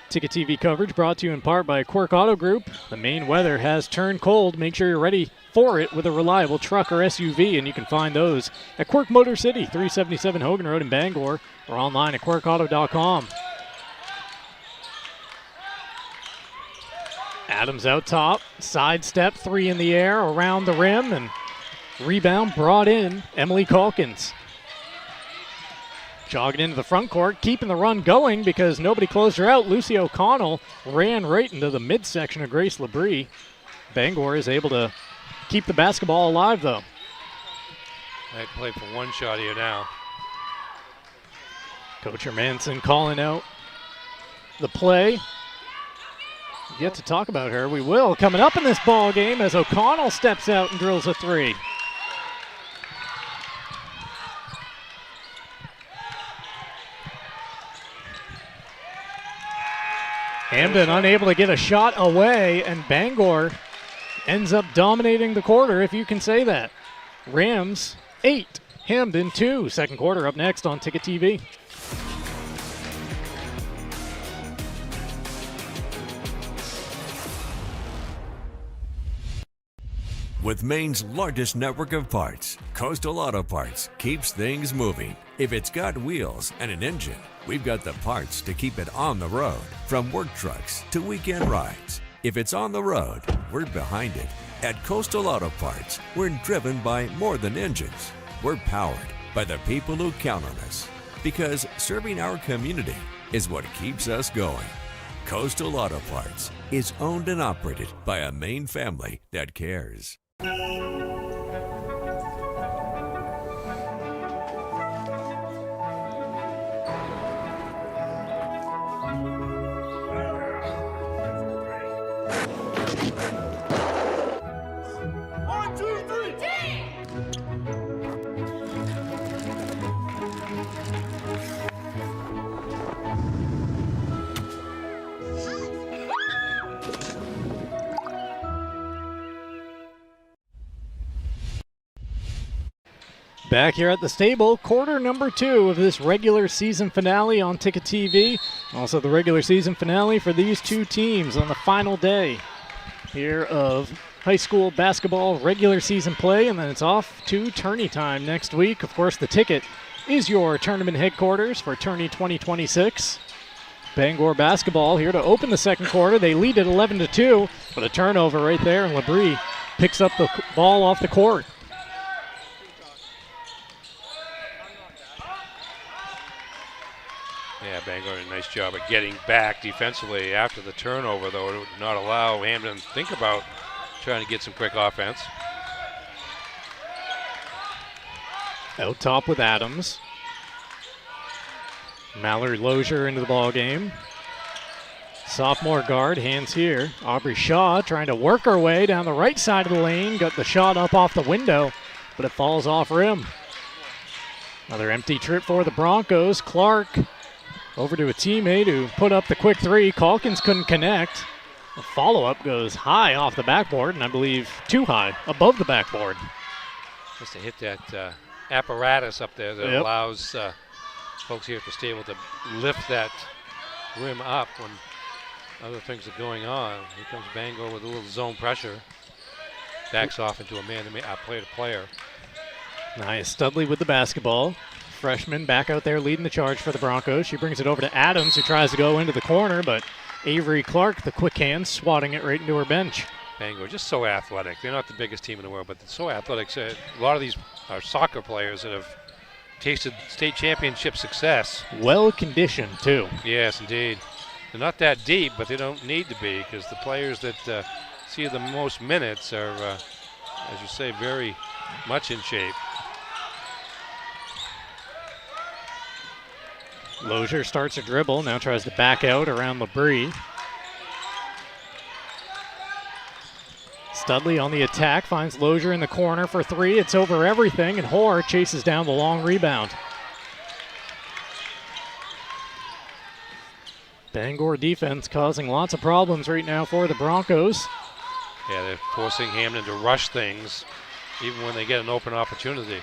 Ticket TV coverage brought to you in part by Quirk Auto Group. The Maine weather has turned cold. Make sure you're ready for it with a reliable truck or SUV, and you can find those at Quirk Motor City, 377 Hogan Road in Bangor, or online at quirkauto.com. Adams out top, sidestep, 3 in the air, around the rim, and rebound brought in, Emily Calkins. Jogging into the front court, keeping the run going because nobody closed her out. Lucy O'Connell ran right into the midsection of Grace Labrie. Bangor is able to keep the basketball alive, though. I play for one shot here now. Coach Hermanson calling out the play. Yet to talk about her. We will. Coming up in this ball game as O'Connell steps out and drills a 3. Hampden unable to get a shot away, and Bangor ends up dominating the quarter, if you can say that. Rams 8, Hampden 2. Second quarter up next on Ticket TV. With Maine's largest network of parts, Coastal Auto Parts keeps things moving. If it's got wheels and an engine, we've got the parts to keep it on the road. From work trucks to weekend rides. If it's on the road, we're behind it. At Coastal Auto Parts, we're driven by more than engines. We're powered by the people who count on us. Because serving our community is what keeps us going. Coastal Auto Parts is owned and operated by a Maine family that cares. Back here at the stable, quarter number 2 of this regular season finale on Ticket TV. Also the regular season finale for these two teams on the final day here of high school basketball regular season play, and then it's off to tourney time next week. Of course, the Ticket is your tournament headquarters for tourney 2026. Bangor basketball here to open the second quarter. They lead at 11-2, but a turnover right there, and Labrie picks up the ball off the court. Yeah, Bangor did a nice job at getting back defensively after the turnover, though. It would not allow Hampden to think about trying to get some quick offense. Out top with Adams. Mallory Lozier into the ball game. Sophomore guard, hands here. Aubrey Shaw trying to work her way down the right side of the lane. Got the shot up off the window, but it falls off rim. Another empty trip for the Broncos. Clark over to a teammate who put up the quick three. Calkins couldn't connect. The follow-up goes high off the backboard, and I believe too high, above the backboard. Just to hit that apparatus up there that allows folks here at the stable to lift that rim up when other things are going on. Here comes Bangor with a little zone pressure. Backs off into a player-to-player. Nice. Studley with the basketball. Freshman back out there leading the charge for the Broncos. She brings it over to Adams, who tries to go into the corner, but Avery Clark, the quick hand, swatting it right into her bench. Bangor just so athletic. They're not the biggest team in the world, but they're so athletic. A lot of these are soccer players that have tasted state championship success. Well conditioned, too. Yes, indeed. They're not that deep, but they don't need to be, because the players that see the most minutes are, as you say, very much in shape. Lozier starts a dribble, now tries to back out around Labrie. Studley on the attack, finds Lozier in the corner for three. It's over everything, and Hoare chases down the long rebound. Bangor defense causing lots of problems right now for the Broncos. Yeah, they're forcing Hampden to rush things, even when they get an open opportunity.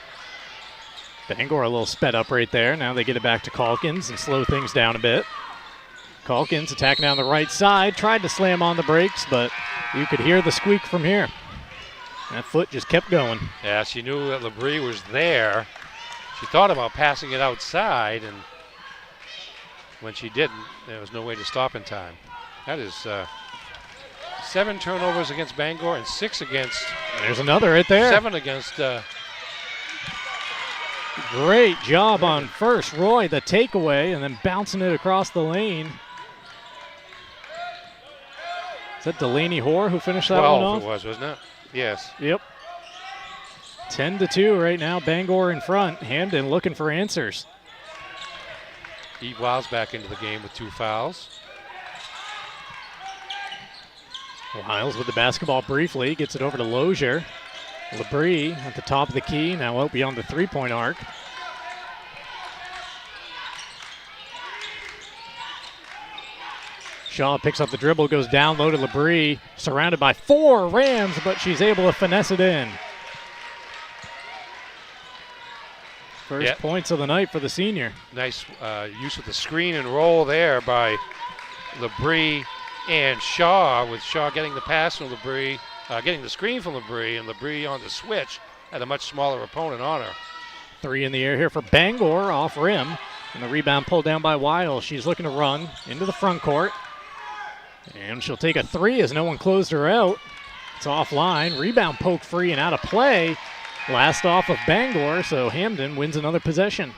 Bangor a little sped up right there. Now they get it back to Calkins and slow things down a bit. Calkins attacking down the right side. Tried to slam on the brakes, but you could hear the squeak from here. That foot just kept going. Yeah, she knew that Labrie was there. She thought about passing it outside, and when she didn't, there was no way to stop in time. That is 7 turnovers against Bangor and 6 against... There's another right there. 7 against... Great job on first. Roy, the takeaway, and then bouncing it across the lane. Is that Delaney Hoare who finished that one off? It was, wasn't it? Yes. Yep. 10-2 right now. Bangor in front. Hampden looking for answers. Eve Wiles back into the game with 2 fouls. Wiles with the basketball briefly. Gets it over to Lozier. Labrie at the top of the key, now out beyond the three-point arc. Shaw picks up the dribble, goes down low to Labrie, surrounded by 4 Rams, but she's able to finesse it in. First points of the night for the senior. Nice use of the screen and roll there by Labrie and Shaw, with Shaw getting the pass from Labrie. Getting the screen from Labrie, and Labrie on the switch had a much smaller opponent on her. 3 in the air here for Bangor, off rim, and the rebound pulled down by Wiles. She's looking to run into the front court, and she'll take a 3 as no one closed her out. It's offline, rebound poked free and out of play. Last off of Bangor, so Hampden wins another possession.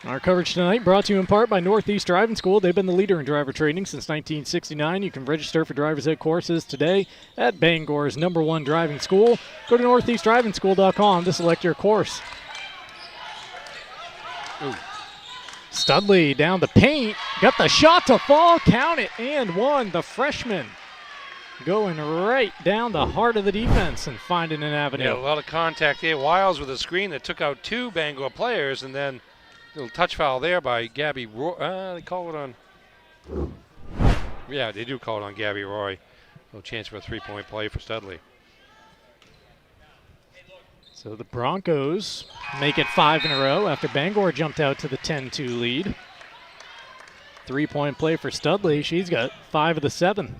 Our coverage tonight brought to you in part by Northeast Driving School. They've been the leader in driver training since 1969. You can register for driver's ed courses today at Bangor's #1 driving school. Go to northeastdrivingschool.com to select your course. Ooh. Studley down the paint. Got the shot to fall. Count it and one. The freshman going right down the heart of the defense and finding an avenue. Yeah, a lot of contact there. Wiles with a screen that took out 2 Bangor players, and then little touch foul there by Gabby Roy. They call it on. Yeah, they do call it on Gabby Roy. No chance for a 3-point play for Studley. So the Broncos make it 5 in a row after Bangor jumped out to the 10-2 lead. 3-point play for Studley. She's got 5 of the 7.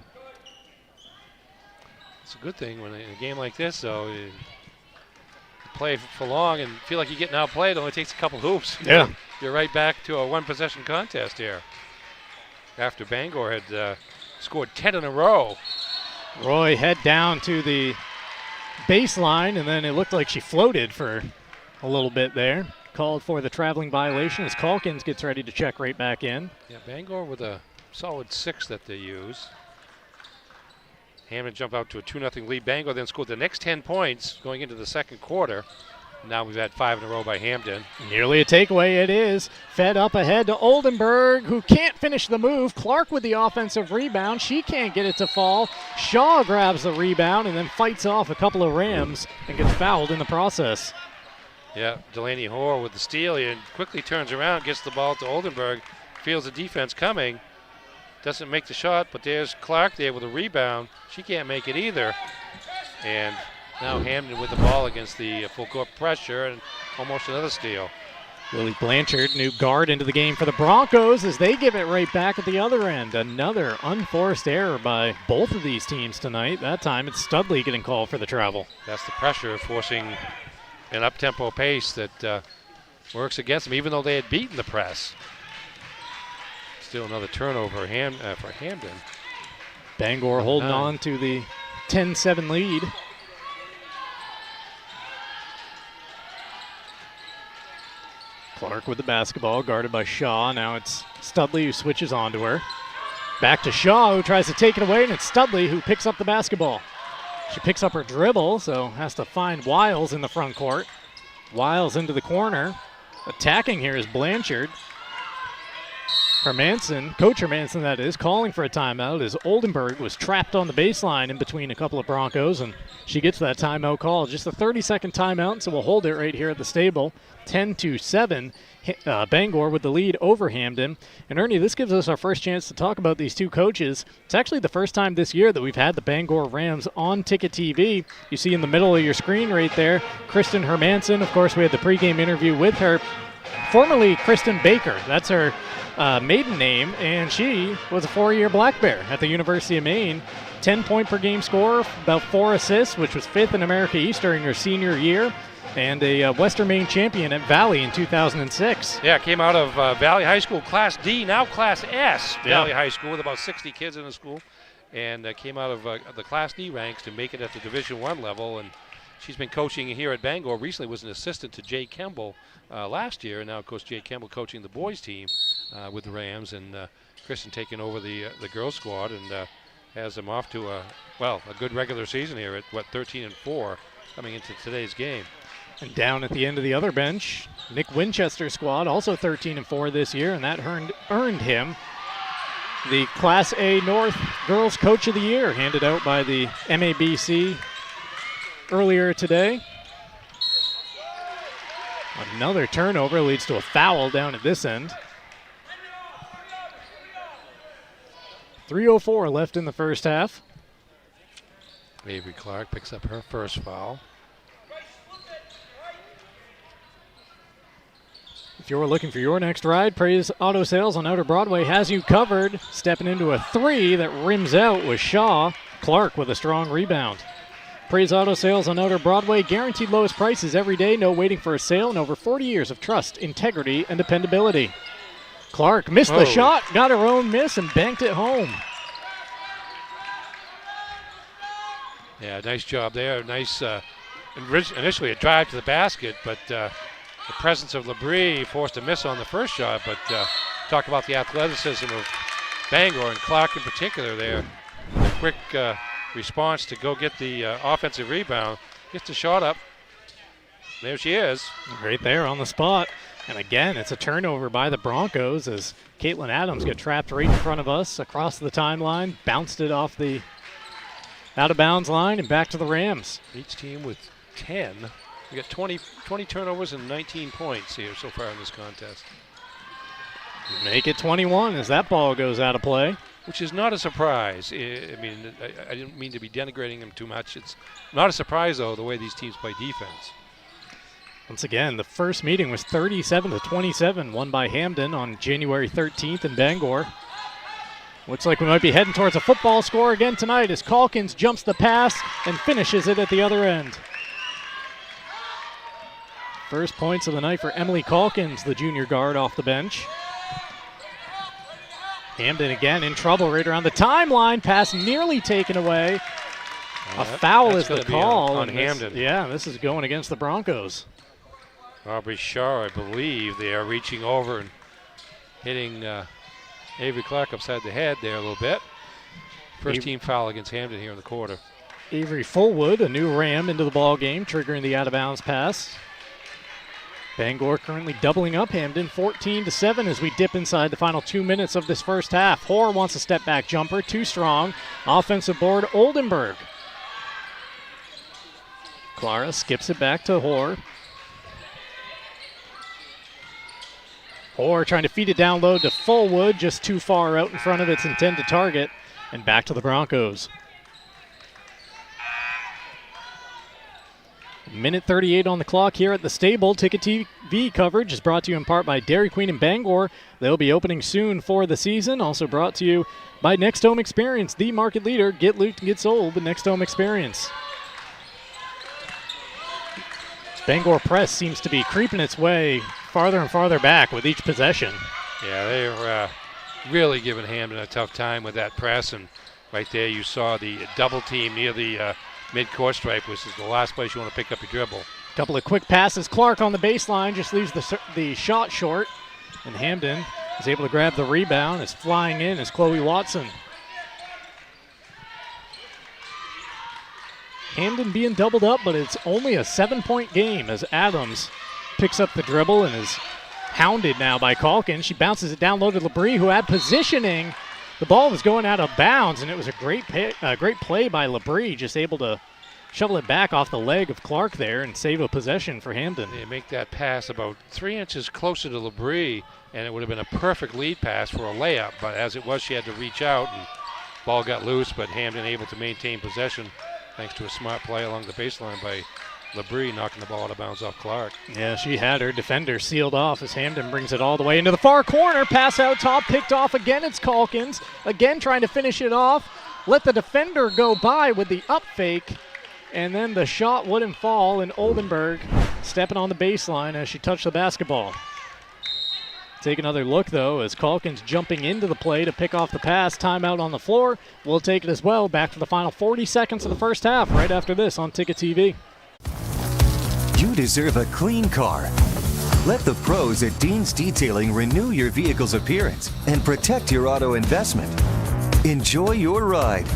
It's a good thing when in a game like this, though. play for long and feel like you're getting outplayed. It only takes a couple hoops. Yeah. You're right back to a one-possession contest here. After Bangor had scored 10 in a row. Roy head down to the baseline, and then it looked like she floated for a little bit there. Called for the traveling violation as Calkins gets ready to check right back in. Yeah, Bangor with a solid 6 that they use. Hampden jumped out to a 2-0 lead. Bangor then scored the next 10 points going into the second quarter. Now we've had 5 in a row by Hampden. Nearly a takeaway it is. Fed up ahead to Oldenburg, who can't finish the move. Clark with the offensive rebound. She can't get it to fall. Shaw grabs the rebound and then fights off a couple of Rams and gets fouled in the process. Yeah, Delaney Hoare with the steal and quickly turns around, gets the ball to Oldenburg, feels the defense coming. Doesn't make the shot, but there's Clark there with a rebound. She can't make it either. And now Hampden with the ball against the full court pressure and almost another steal. Lily Blanchard, new guard into the game for the Broncos as they give it right back at the other end. Another unforced error by both of these teams tonight. That time it's Studley getting called for the travel. That's the pressure forcing an up-tempo pace that works against them, even though they had beaten the press. Still another turnover for Hampden. Bangor holding on to the 10-7 lead. Clark with the basketball, guarded by Shaw. Now it's Studley who switches onto her. Back to Shaw, who tries to take it away, and it's Studley who picks up the basketball. She picks up her dribble, so has to find Wiles in the front court. Wiles into the corner. Attacking here is Blanchard. Hermanson, Coach Hermanson that is, calling for a timeout as Oldenburg was trapped on the baseline in between a couple of Broncos, and she gets that timeout call. Just a 30-second timeout, so we'll hold it right here at the stable. 10-7, Bangor with the lead over Hampden. And Ernie, this gives us our first chance to talk about these two coaches. It's actually the first time this year that we've had the Bangor Rams on Ticket TV. You see in the middle of your screen right there, Kristen Hermanson. Of course, we had the pregame interview with her. Formerly Kristen Baker, that's her maiden name, and she was a 4-year Black Bear at the University of Maine. 10-point per game scorer, about 4 assists, which was 5th in America East during her senior year, and a Western Maine champion at Valley in 2006. Yeah, came out of Valley High School, Class D, now Class S, Valley High School, with about 60 kids in the school, and came out of the Class D ranks to make it at the Division I level, and she's been coaching here at Bangor. Recently was an assistant to Jay Kemble last year, and now, of course, Jay Kemble coaching the boys team with the Rams, and Kristen taking over the girls squad and has them off to a good regular season here at, 13-4 coming into today's game. And down at the end of the other bench, Nick Winchester's squad, also 13-4 this year, and that earned him the Class A North Girls Coach of the Year, handed out by the MABC earlier today. Another turnover leads to a foul down at this end. 3:04 left in the first half. Avery Clark picks up her first foul. If you're looking for your next ride, Praise Auto Sales on Outer Broadway has you covered. Stepping into a 3 that rims out with Shaw. Clark with a strong rebound. Praise Auto Sales on Outer Broadway, guaranteed lowest prices every day, no waiting for a sale, and over 40 years of trust, integrity, and dependability. Clark missed the shot, got her own miss, and banked it home. Yeah, nice job there. Nice, initially a drive to the basket, but the presence of Labrie forced a miss on the first shot, but talk about the athleticism of Bangor and Clark in particular there. A quick response to go get the offensive rebound. Gets the shot up. There she is. Right there on the spot. And again, it's a turnover by the Broncos as Caitlin Adams got trapped right in front of us across the timeline, bounced it off the out-of-bounds line and back to the Rams. Each team with 10. We got 20 turnovers and 19 points here so far in this contest. Make it 21 as that ball goes out of play. Which is not a surprise. I mean, I didn't mean to be denigrating them too much. It's not a surprise, though, the way these teams play defense. Once again, the first meeting was 37-27, won by Hampden on January 13th in Bangor. Looks like we might be heading towards a football score again tonight as Calkins jumps the pass and finishes it at the other end. First points of the night for Emily Calkins, the junior guard off the bench. Hampden again in trouble right around the timeline. Pass nearly taken away. A foul is the call. On Hampden. This is going against the Broncos. Aubrey Shaw, I believe, they are reaching over and hitting Avery Clark upside the head there a little bit. First team foul against Hampden here in the quarter. Avery Fullwood, a new Ram into the ball game, triggering the out-of-bounds pass. Bangor currently doubling up Hampden 14-7 as we dip inside the final 2 minutes of this first half. Hoare wants a step-back jumper, too strong. Offensive board, Oldenburg. Clara skips it back to Hoare. Hoare trying to feed it down low to Fullwood, just too far out in front of its intended target. And back to the Broncos. Minute 38 on the clock here at the Stable. Ticket TV coverage is brought to you in part by Dairy Queen in Bangor. They'll be opening soon for the season. Also brought to you by Next Home Experience, the market leader. Get loot and get sold, the Next Home Experience. Bangor press seems to be creeping its way farther and farther back with each possession. Yeah, they're really giving Hampden a tough time with that press. And right there you saw the double team near the mid-court stripe, which is the last place you want to pick up your dribble. Couple of quick passes. Clark on the baseline just leaves the shot short. And Hampden is able to grab the rebound. Is flying in is Chloe Watson. Hampden being doubled up, but it's only a 7-point game as Adams picks up the dribble and is hounded now by Calkins. She bounces it down low to Labrie, who had positioning. The ball was going out of bounds, and it was a great play by Labrie, just able to shovel it back off the leg of Clark there and save a possession for Hampden. They make that pass about 3 inches closer to Labrie, and it would have been a perfect lead pass for a layup, but as it was, she had to reach out, and ball got loose, but Hampden able to maintain possession thanks to a smart play along the baseline by Labrie, knocking the ball out of bounds off Clark. Yeah, she had her defender sealed off as Hampden brings it all the way into the far corner. Pass out top, picked off again. It's Calkins. Again trying to finish it off. Let the defender go by with the up fake. And then the shot wouldn't fall, and Oldenburg stepping on the baseline as she touched the basketball. Take another look, though, as Calkins jumping into the play to pick off the pass. Timeout on the floor. We'll take it as well. Back to the final 40 seconds of the first half right after this on Ticket TV. You deserve a clean car. Let the pros at Dean's Detailing renew your vehicle's appearance and protect your auto investment. Enjoy your ride.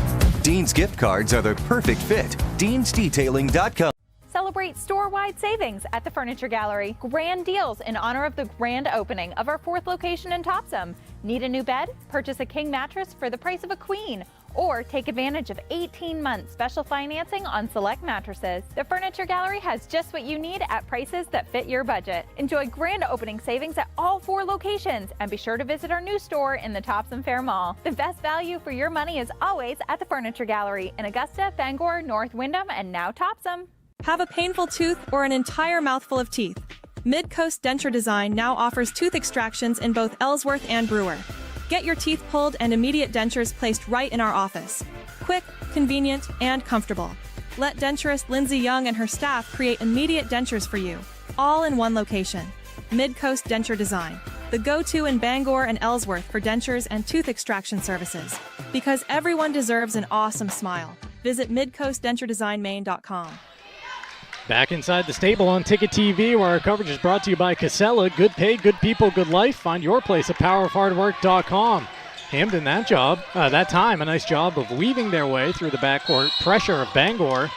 Dean's gift cards are the perfect fit. Dean'sDetailing.com. Celebrate store-wide savings at the Furniture Gallery. Grand deals in honor of the grand opening of our 4th location in Topsom. Need a new bed? Purchase a king mattress for the price of a queen. Or take advantage of 18-month special financing on select mattresses. The Furniture Gallery has just what you need at prices that fit your budget. Enjoy grand opening savings at all 4 locations, and be sure to visit our new store in the Topsom Fair Mall. The best value for your money is always at the Furniture Gallery in Augusta, Bangor, North Windham, and now Topsom. Have a painful tooth or an entire mouthful of teeth? Midcoast Denture Design now offers tooth extractions in both Ellsworth and Brewer. Get your teeth pulled and immediate dentures placed right in our office. Quick, convenient, and comfortable. Let denturist Lindsay Young and her staff create immediate dentures for you, all in one location. Midcoast Denture Design, the go-to in Bangor and Ellsworth for dentures and tooth extraction services. Because everyone deserves an awesome smile. Visit midcoastdenturedesignmaine.com. Back inside the Stable on Ticket TV, where our coverage is brought to you by Casella. Good pay, good people, good life. Find your place at powerofhardwork.com. Hampden, that time, a nice job of weaving their way through the backcourt pressure of Bangor.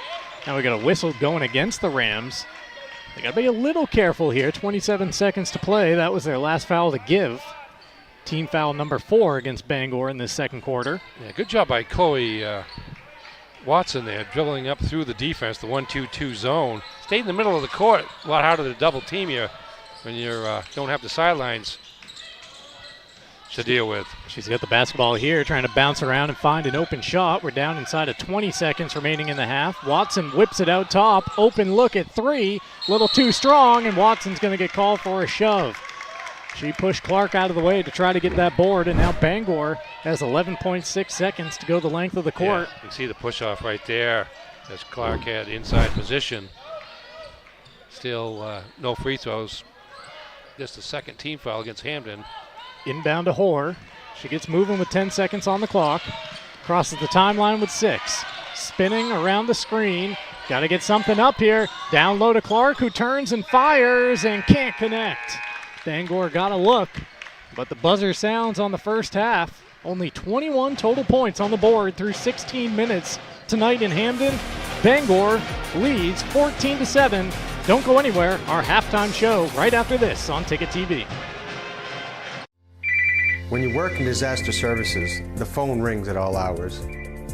Now we got a whistle going against the Rams. They got to be a little careful here. 27 seconds to play. That was their last foul to give. Team foul number 4 against Bangor in this second quarter. Yeah, good job by Chloe Watson there, dribbling up through the defense, the 1-2-2 zone. Stayed in the middle of the court. A lot harder to double team you when you don't have the sidelines to deal with. She's got the basketball here, trying to bounce around and find an open shot. We're down inside of 20 seconds remaining in the half. Watson whips it out top. Open look at 3. A little too strong, and Watson's going to get called for a shove. She pushed Clark out of the way to try to get that board, and now Bangor has 11.6 seconds to go the length of the court. Yeah, you can see the push-off right there as Clark had inside position. Still no free throws. Just the second team foul against Hampden. Inbound to Hoare. She gets moving with 10 seconds on the clock. Crosses the timeline with 6. Spinning around the screen. Got to get something up here. Down low to Clark, who turns and fires and can't connect. Bangor got a look, but the buzzer sounds on the first half. Only 21 total points on the board through 16 minutes tonight in Hampden. Bangor leads 14-7. Don't go anywhere. Our halftime show right after this on Ticket TV. When you work in disaster services, the phone rings at all hours.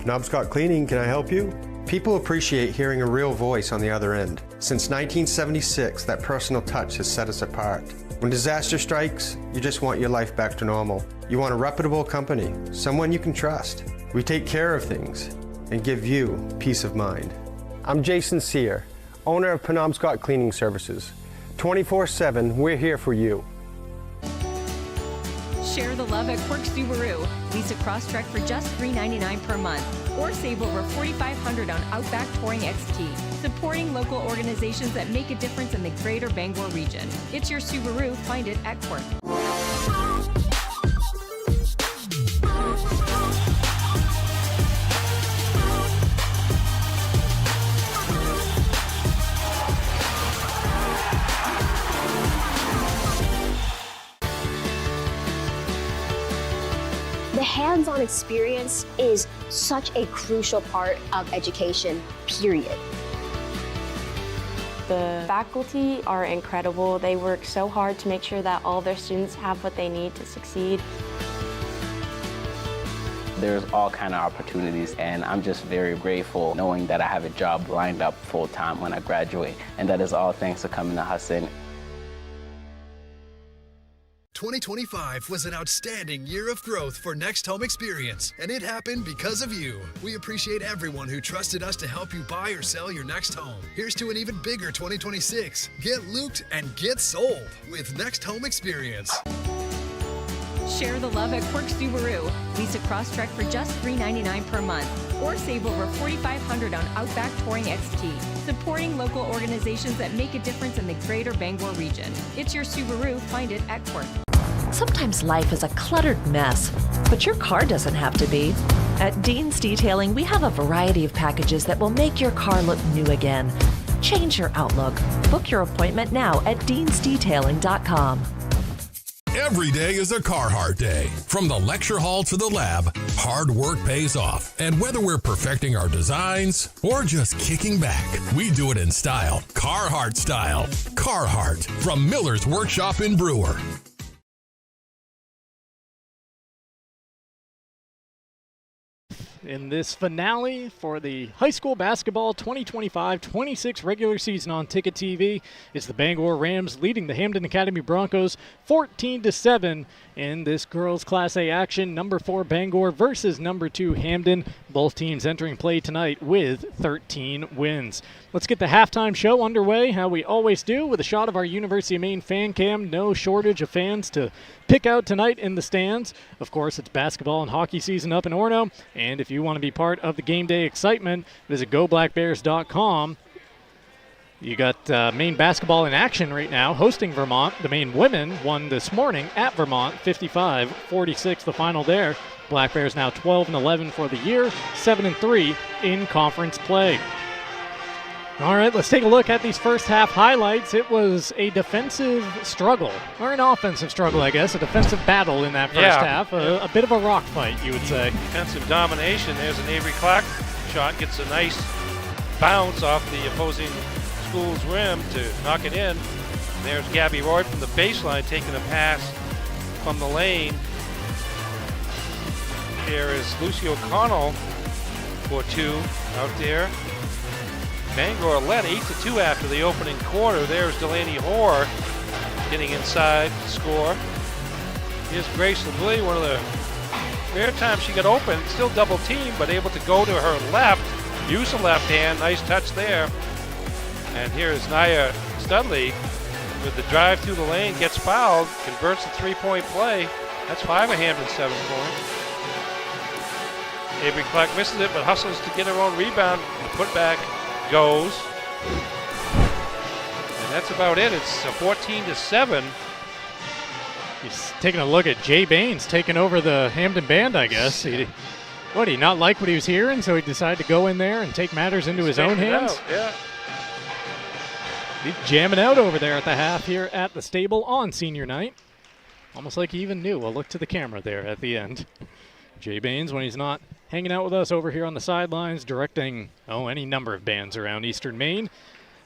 Penobscot Cleaning, can I help you? People appreciate hearing a real voice on the other end. Since 1976, that personal touch has set us apart. When disaster strikes, you just want your life back to normal. You want a reputable company, someone you can trust. We take care of things and give you peace of mind. I'm Jason Sear, owner of Penobscot Cleaning Services. 24/7, we're here for you. Share the love at Quirk Subaru. Lease a Crosstrek for just $399 per month, or save over $4,500 on Outback Touring XT. Supporting local organizations that make a difference in the greater Bangor region. It's your Subaru. Find it at Quirk. The hands-on experience is such a crucial part of education, period. The faculty are incredible. They work so hard to make sure that all their students have what they need to succeed. There's all kind of opportunities, and I'm just very grateful knowing that I have a job lined up full-time when I graduate, and that is all thanks to coming to Hudson. 2025 was an outstanding year of growth for Next Home Experience, and it happened because of you. We appreciate everyone who trusted us to help you buy or sell your next home. Here's to an even bigger 2026. Get looped and get sold with Next Home Experience. Share the love at Quirk Subaru. Lease a Crosstrek for just $399 per month, or save over $4,500 on Outback Touring XT. Supporting local organizations that make a difference in the greater Bangor region. It's your Subaru. Find it at Quirk. Sometimes life is a cluttered mess, but your car doesn't have to be. At Dean's Detailing, we have a variety of packages that will make your car look new again. Change your outlook. Book your appointment now at deansdetailing.com. Every day is a Carhartt day. From the lecture hall to the lab, hard work pays off. And whether we're perfecting our designs or just kicking back, we do it in style. Carhartt style. Carhartt from Miller's Workshop in Brewer. In this finale for the high school basketball 2025-26 regular season on Ticket TV, it's the Bangor Rams leading the Hampden Academy Broncos 14-7 in this girls Class A action. Number 4 Bangor versus number 2 Hampden. Both teams entering play tonight with 13 wins. Let's get the halftime show underway, how we always do, with a shot of our University of Maine fan cam. No shortage of fans to pick out tonight in the stands. Of course, it's basketball and hockey season up in Orono, and if you want to be part of the game day excitement, visit goblackbears.com. You got Maine basketball in action right now, hosting Vermont. The Maine women won this morning at Vermont, 55-46 the final there. Black Bears now 12-11 for the year, 7-3 in conference play. All right, let's take a look at these first half highlights. It was a defensive struggle, or an offensive struggle, I guess, a defensive battle in that first half. A bit of a rock fight, you would say. Defensive domination. There's an Avery Clark shot, gets a nice bounce off the opposing school's rim to knock it in. And there's Gabby Roy from the baseline taking a pass from the lane. There is Lucy O'Connell for 2 out there. Bangor led 8-2 after the opening quarter. There's Delaney Hoare getting inside to score. Here's Grace Lee, one of the rare times she got open, still double teamed, but able to go to her left, use the left hand, nice touch there. And here is Nia Studley with the drive through the lane, gets fouled, converts the three-point play. That's 5 of Hampden's 7 points. Avery Clark misses it, but hustles to get her own rebound. The putback goes. And And that's about it. It's 14-7. He's taking a look at Jay Baines taking over the Hampden band, I guess. Did he not like what he was hearing, so he decided to go in there and take matters into his own hands? Yeah. He's jamming out over there at the half here at the stable on senior night. Almost like he even knew. We'll look to the camera there at the end. Jay Baines, when he's not hanging out with us over here on the sidelines, directing any number of bands around Eastern Maine.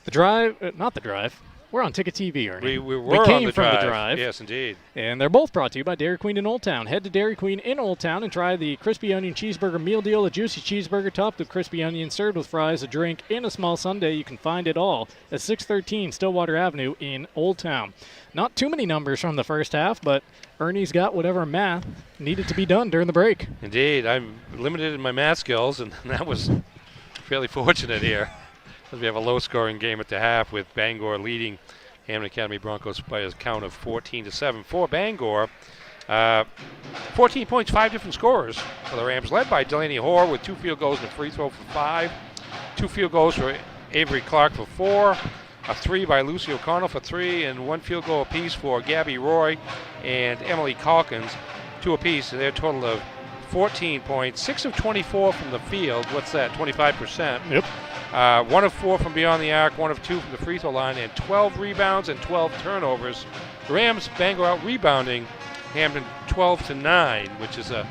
The Drive, not The Drive. We're on Ticket TV, Ernie. We came on the from drive. The Drive. Yes, indeed. And they're both brought to you by Dairy Queen in Old Town. Head to Dairy Queen in Old Town and try the crispy onion cheeseburger meal deal, a juicy cheeseburger topped with crispy onions, served with fries, a drink, and a small sundae. You can find it all at 613 Stillwater Avenue in Old Town. Not too many numbers from the first half, but Ernie's got whatever math needed to be done during the break. Indeed. I'm limited in my math skills, and that was fairly fortunate here. As we have a low-scoring game at the half with Bangor leading Hampden Academy Broncos by a count of 14-7. For Bangor, 14 points, 5 different scorers for the Rams, led by Delaney Hoare with 2 field goals and a free throw for 5. 2 field goals for Avery Clark for 4. A 3 by Lucy O'Connell for 3, and 1 field goal apiece for Gabby Roy and Emily Calkins, 2 apiece. So their total of 14 points, 6 of 24 from the field. What's that, 25%? Yep. 1 of 4 from beyond the arc, 1 of 2 from the free throw line, and 12 rebounds and 12 turnovers. The Rams, Bangor out rebounding Hampden 12-9, which is a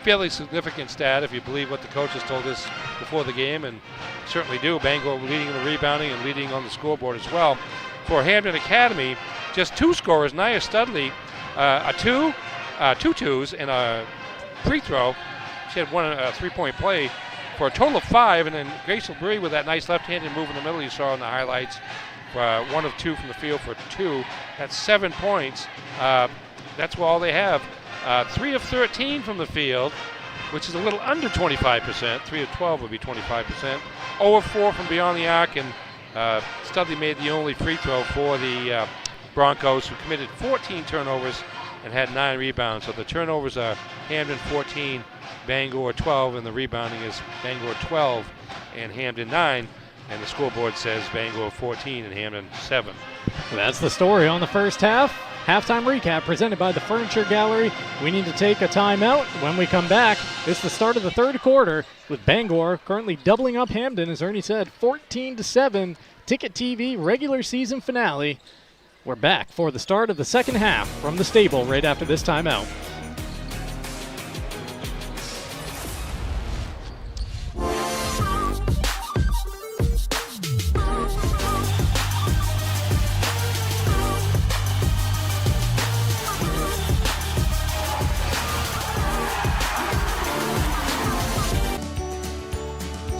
fairly significant stat if you believe what the coaches told us before the game, and certainly do. Bangor leading in the rebounding and leading on the scoreboard as well. For Hampden Academy, just 2 scorers. Nia Studley, two twos and a free throw. She had 1 3-point play for a total of 5, and then Grace LeBrie with that nice left-handed move in the middle you saw in the highlights. 1 of 2 from the field for 2. That's 7 points. That's all they have. 3 of 13 from the field, which is a little under 25%. 3 of 12 would be 25%. 0 of 4 from beyond the arc, and Studley made the only free throw for the Broncos, who committed 14 turnovers and had 9 rebounds. So the turnovers are Hampden 14, Bangor 12, and the rebounding is Bangor 12 and Hampden 9. And the scoreboard says Bangor 14 and Hampden 7. That's the story on the first half. Halftime recap presented by the Furniture Gallery. We need to take a timeout. When we come back, it's the start of the third quarter with Bangor currently doubling up Hampden, as Ernie said, 14-7. Ticket TV regular season finale. We're back for the start of the second half from the stable right after this timeout.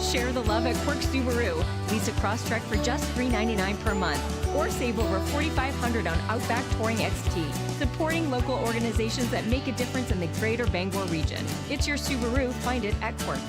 Share the love at Quirks Subaru. Lease a Crosstrek for just $399 per month, or save over $4,500 on Outback Touring XT. Supporting local organizations that make a difference in the greater Bangor region. It's your Subaru. Find it at Quirk.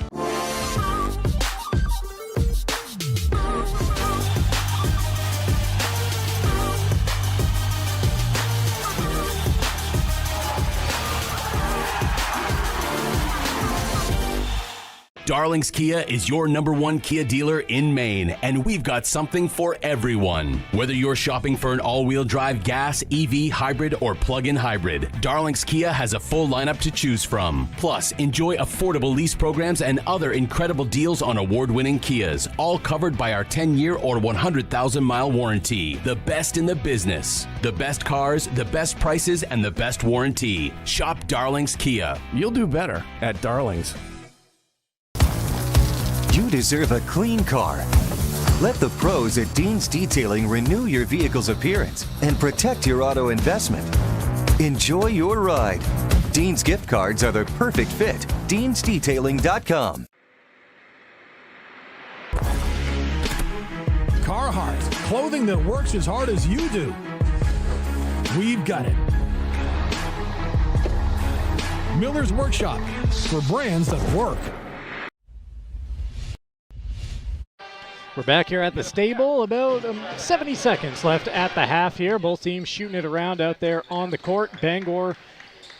Darling's Kia is your #1 Kia dealer in Maine, and we've got something for everyone. Whether you're shopping for an all-wheel drive gas, EV, hybrid, or plug-in hybrid, Darling's Kia has a full lineup to choose from. Plus, enjoy affordable lease programs and other incredible deals on award-winning Kias, all covered by our 10-year or 100,000-mile warranty. The best in the business. The best cars, the best prices, and the best warranty. Shop Darling's Kia. You'll do better at Darling's. You deserve a clean car. Let the pros at Dean's Detailing renew your vehicle's appearance and protect your auto investment. Enjoy your ride. Dean's gift cards are the perfect fit. Dean'sDetailing.com. Carhartt, clothing that works as hard as you do. We've got it. Miller's Workshop, for brands that work. We're back here at the stable. About 70 seconds left at the half here. Both teams shooting it around out there on the court. Bangor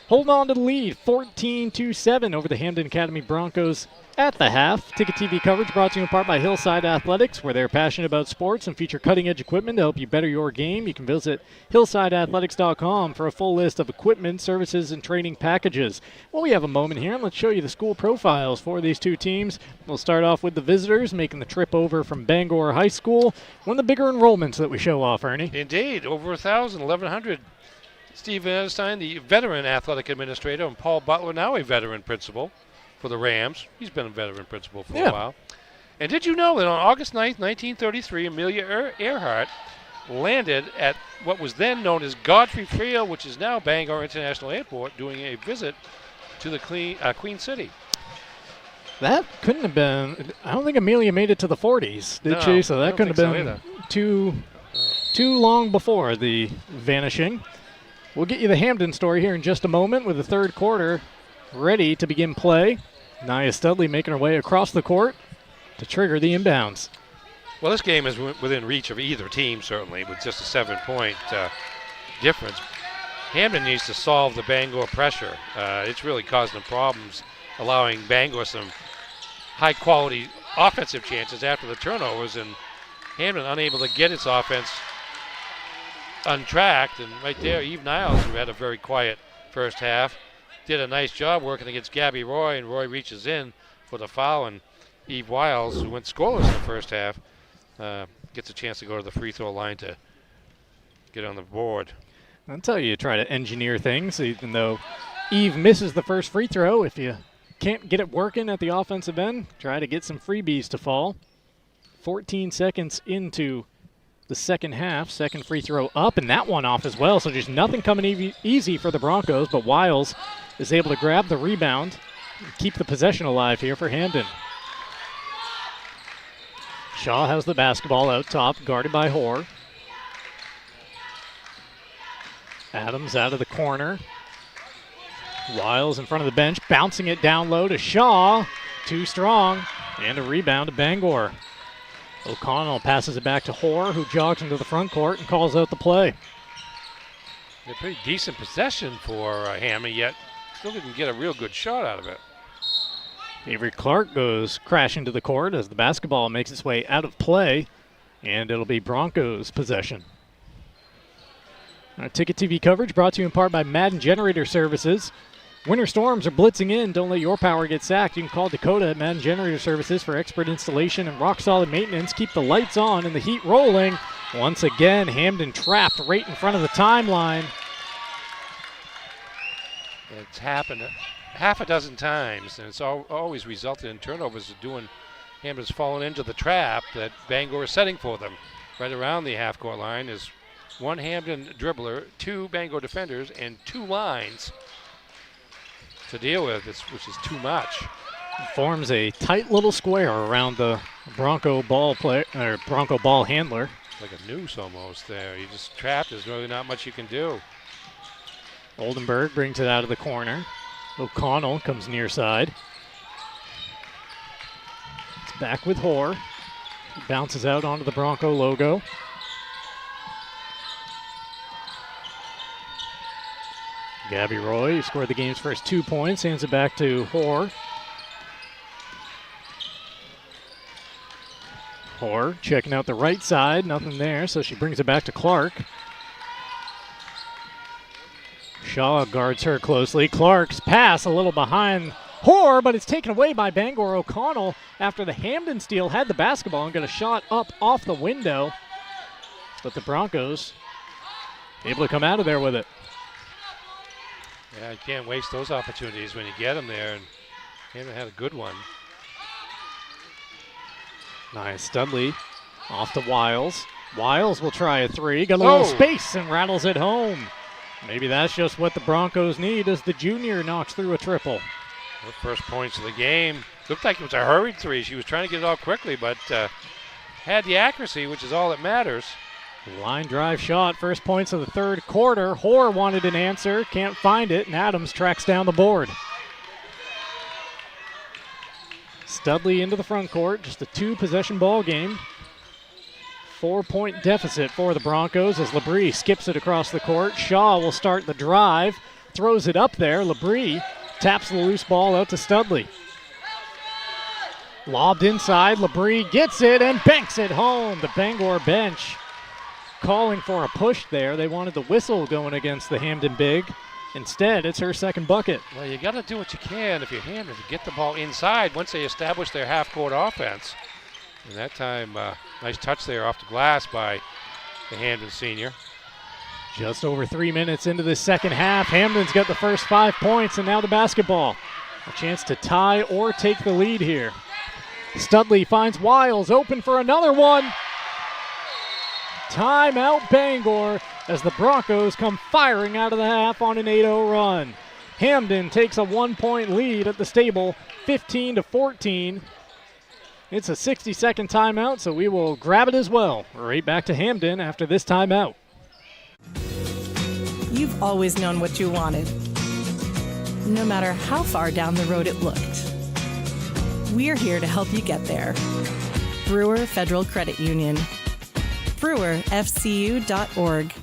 hold on to the lead, 14-7 over the Hampden Academy Broncos at the half. Ticket TV coverage brought to you in part by Hillside Athletics, where they're passionate about sports and feature cutting-edge equipment to help you better your game. You can visit hillsideathletics.com for a full list of equipment, services, and training packages. Well, we have a moment here, and let's show you the school profiles for these two teams. We'll start off with the visitors, making the trip over from Bangor High School. One of the bigger enrollments that we show off, Ernie. Indeed, over 1,100. Steve Van Stein, the veteran athletic administrator, and Paul Butler, now a veteran principal for the Rams. He's been a veteran principal for a while. And did you know that on August 9th, 1933, Amelia Earhart landed at what was then known as Godfrey Field, which is now Bangor International Airport, doing a visit to the Queen City. That couldn't have been, I don't think Amelia made it to the 40s, did she? So that couldn't have been too long before the vanishing. We'll get you the Hampden story here in just a moment with the third quarter ready to begin play. Nia Studley making her way across the court to trigger the inbounds. Well, this game is within reach of either team, certainly, with just a 7-point difference. Hampden needs to solve the Bangor pressure. It's really causing them problems, allowing Bangor some high-quality offensive chances after the turnovers, and Hampden unable to get its offense untracked. And right there, Eve Niles, who had a very quiet first half, did a nice job working against Gabby Roy, and Roy reaches in for the foul, and Eve Wiles, who went scoreless in the first half, gets a chance to go to the free throw line to get on the board. That's how you try to engineer things, even though Eve misses the first free throw. If you can't get it working at the offensive end, try to get some freebies to fall. 14 seconds into the second half, second free throw up, and that one off as well. So just nothing coming easy for the Broncos, but Wiles is able to grab the rebound and keep the possession alive here for Hampden. Shaw has the basketball out top, guarded by Hoare. Adams out of the corner. Wiles in front of the bench, bouncing it down low to Shaw. Too strong, and a rebound to Bangor. O'Connell passes it back to Hoare, who jogs into the front court and calls out the play. A pretty decent possession for Hammy, yet still didn't get a real good shot out of it. Avery Clark goes crashing to the court as the basketball makes its way out of play, and it'll be Broncos possession. Our Ticket TV coverage brought to you in part by Madden Generator Services. Winter storms are blitzing in. Don't let your power get sacked. You can call Dakota at Madden Generator Services for expert installation and rock-solid maintenance. Keep the lights on and the heat rolling. Once again, Hampden trapped right in front of the timeline. It's happened half a dozen times, and it's always resulted in turnovers. Hampden's fallen into the trap that Bangor is setting for them. Right around the half-court line is one Hampden dribbler, two Bangor defenders, and two lines to deal with, which is too much. Forms a tight little square around the Bronco ball handler. Like a noose almost there. You just trapped. There's really not much you can do. Oldenburg brings it out of the corner. O'Connell comes near side. It's back with Hoare. He bounces out onto the Bronco logo. Gabby Roy, who scored the game's first 2 points, hands it back to Hoare. Hoare checking out the right side, nothing there, so she brings it back to Clark. Shaw guards her closely. Clark's pass a little behind Hoare, but it's taken away by Bangor. O'Connell, after the Hampden steal, had the basketball and got a shot up off the window. But the Broncos able to come out of there with it. Yeah, you can't waste those opportunities when you get them there, and Hampden had a good one. Nice. Studley off to Wiles. Wiles will try a three. Got a little space and rattles it home. Maybe that's just what the Broncos need as the junior knocks through a triple. Her first points of the game. Looked like it was a hurried three. She was trying to get it off quickly, but had the accuracy, which is all that matters. Line drive shot, first points of the third quarter. Hoare wanted an answer, can't find it, and Adams tracks down the board. Studley into the front court, just a 2-possession ball game. 4-point deficit for the Broncos as Labrie skips it across the court. Shaw will start the drive, throws it up there. Labrie taps the loose ball out to Studley. Lobbed inside, Labrie gets it and banks it home. The Bangor bench calling for a push there. They wanted the whistle going against the Hampden big. Instead, it's her second bucket. Well, you got to do what you can if you're Hampden to get the ball inside once they establish their half-court offense. And that time, nice touch there off the glass by the Hampden senior. Just over 3 minutes into the second half, Hampden's got the first 5 points, and now the basketball. A chance to tie or take the lead here. Studley finds Wiles open for another one. Timeout Bangor as the Broncos come firing out of the half on an 8-0 run. Hampden takes a 1-point lead at the stable, 15-14. It's a 60-second timeout, so we will grab it as well. Right back to Hampden after this timeout. You've always known what you wanted, no matter how far down the road it looked. We're here to help you get there. Brewer Federal Credit Union. brewerfcu.org.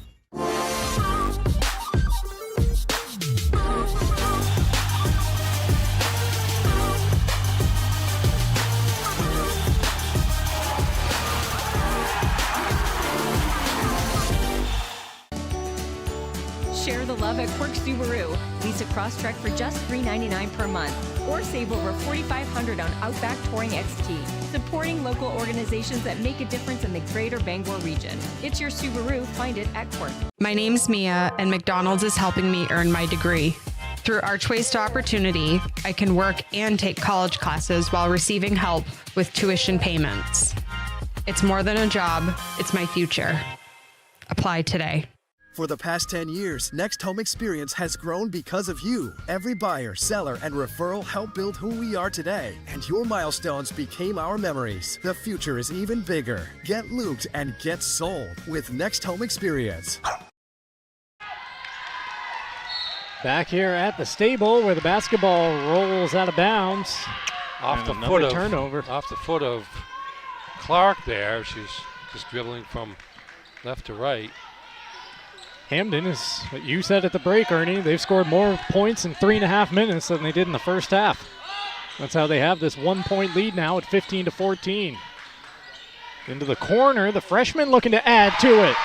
Share the love at Quirks Subaru. Lease a Crosstrek for just $399 per month. Or save over $4,500 on Outback Touring XT. Supporting local organizations that make a difference in the greater Bangor region. It's your Subaru. Find it at Quirk. My name's Mia, and McDonald's is helping me earn my degree. Through Archways to Opportunity, I can work and take college classes while receiving help with tuition payments. It's more than a job, it's my future. Apply today. For the past 10 years, Next Home Experience has grown because of you. Every buyer, seller, and referral helped build who we are today. And your milestones became our memories. The future is even bigger. Get looped and get sold with Next Home Experience. Back here at the stable where the basketball rolls out of bounds. Off the foot of Clark there. She's just dribbling from left to right. Hampden is what you said at the break, Ernie. They've scored more points in 3.5 minutes than they did in the first half. That's how they have this 1-point lead now at 15-14. Into the corner, the freshman looking to add to it.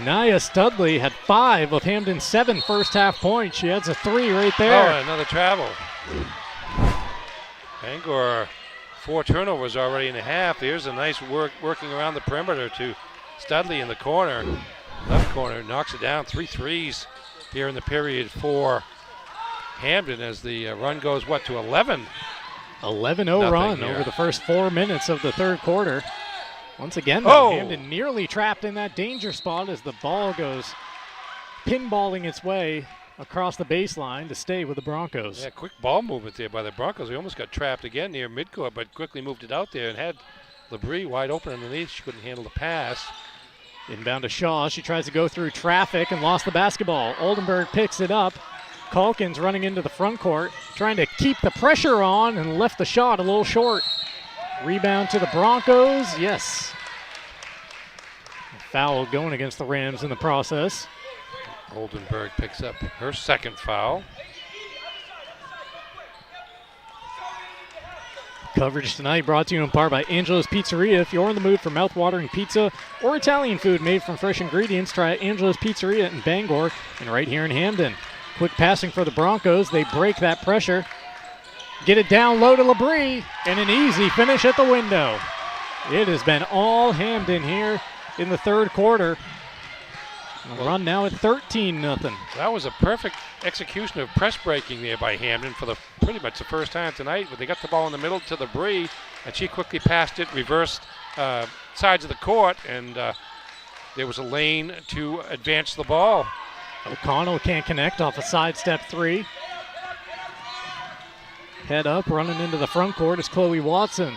Nia Studley had 5 of Hampden's 7 first half points. She adds a 3 right there. Oh, another travel. Bangor, 4 turnovers already in the half. Here's a nice working around the perimeter to Studley in the corner. Left corner, knocks it down. 3 threes here in the period for Hampden as the run goes, to 11? 11-0 run here over the first 4 minutes of the third quarter. Once again, though, Hampden nearly trapped in that danger spot as the ball goes pinballing its way across the baseline to stay with the Broncos. Yeah, quick ball movement there by the Broncos. They almost got trapped again near midcourt, but quickly moved it out there and had Labrie wide open underneath. She couldn't handle the pass. Inbound to Shaw. She tries to go through traffic and lost the basketball. Oldenburg picks it up. Calkins running into the front court, trying to keep the pressure on and left the shot a little short. Rebound to the Broncos. Yes. Foul going against the Rams in the process. Oldenburg picks up her second foul. Coverage tonight brought to you in part by Angelo's Pizzeria. If you're in the mood for mouth-watering pizza or Italian food made from fresh ingredients, try Angelo's Pizzeria in Bangor and right here in Hampden. Quick passing for the Broncos. They break that pressure. Get it down low to Labrie, and an easy finish at the window. It has been all Hampden here in the third quarter. A run now at 13-0. That was a perfect execution of press breaking there by Hampden for pretty much the first time tonight. But they got the ball in the middle to Labrie, and she quickly passed it, reversed sides of the court, and there was a lane to advance the ball. O'Connell can't connect off a sidestep 3. Head up, running into the front court is Chloe Watson.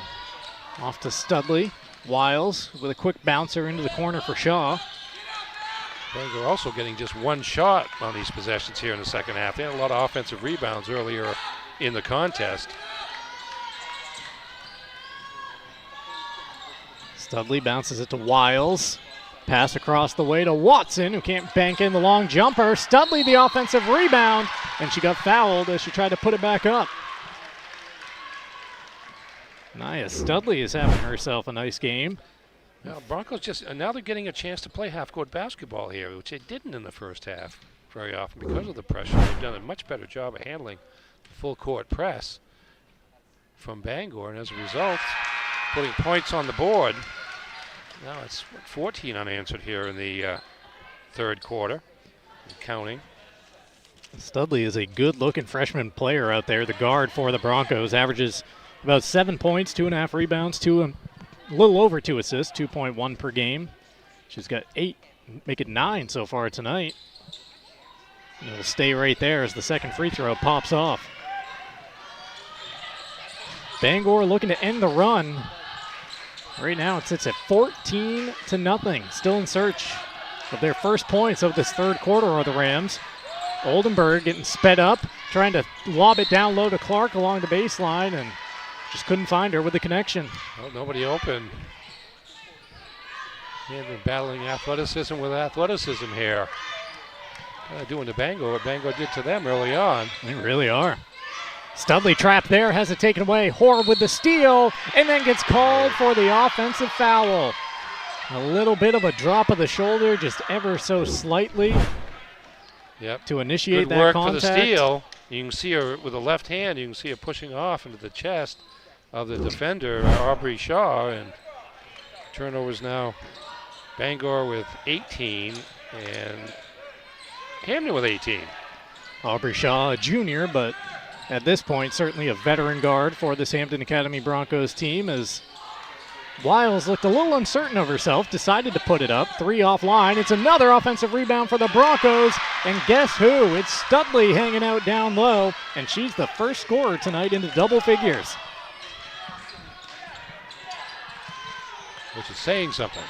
Off to Studley. Wiles with a quick bouncer into the corner for Shaw. Bangor also getting just 1 shot on these possessions here in the second half. They had a lot of offensive rebounds earlier in the contest. Studley bounces it to Wiles. Pass across the way to Watson, who can't bank in the long jumper. Studley, the offensive rebound, and she got fouled as she tried to put it back up. Nia Studley is having herself a nice game. Now, Broncos now they're getting a chance to play half-court basketball here, which they didn't in the first half very often because of the pressure. They've done a much better job of handling the full-court press from Bangor, and as a result, putting points on the board. Now it's 14 unanswered here in the third quarter, and counting. Studley is a good-looking freshman player out there, the guard for the Broncos. Averages about 7 points, 2.5 rebounds, a little over 2 assists, 2.1 per game. She's got 8, make it 9 so far tonight. And it'll stay right there as the second free throw pops off. Bangor looking to end the run. Right now it sits at 14-0. Still in search of their first points of this third quarter are the Rams. Oldenburg getting sped up, trying to lob it down low to Clark along the baseline, and just couldn't find her with the connection. Well, nobody open. They've been battling athleticism with athleticism here. Doing to Bangor what Bangor did to them early on. They really are. Studley trapped there, has it taken away. Hoare with the steal, and then gets called for the offensive foul. A little bit of a drop of the shoulder, just ever so slightly. Yep. To initiate Good that work contact. for the steal. You can see her with the left hand, you can see her pushing off into the chest of the defender, Aubrey Shaw, and turnovers now. Bangor with 18, and Hampden with 18. Aubrey Shaw, a junior, but at this point, certainly a veteran guard for this Hampden Academy Broncos team, as Wiles looked a little uncertain of herself, decided to put it up. 3 offline. It's another offensive rebound for the Broncos, and guess who? It's Studley hanging out down low, and she's the first scorer tonight into double figures. Which is saying something.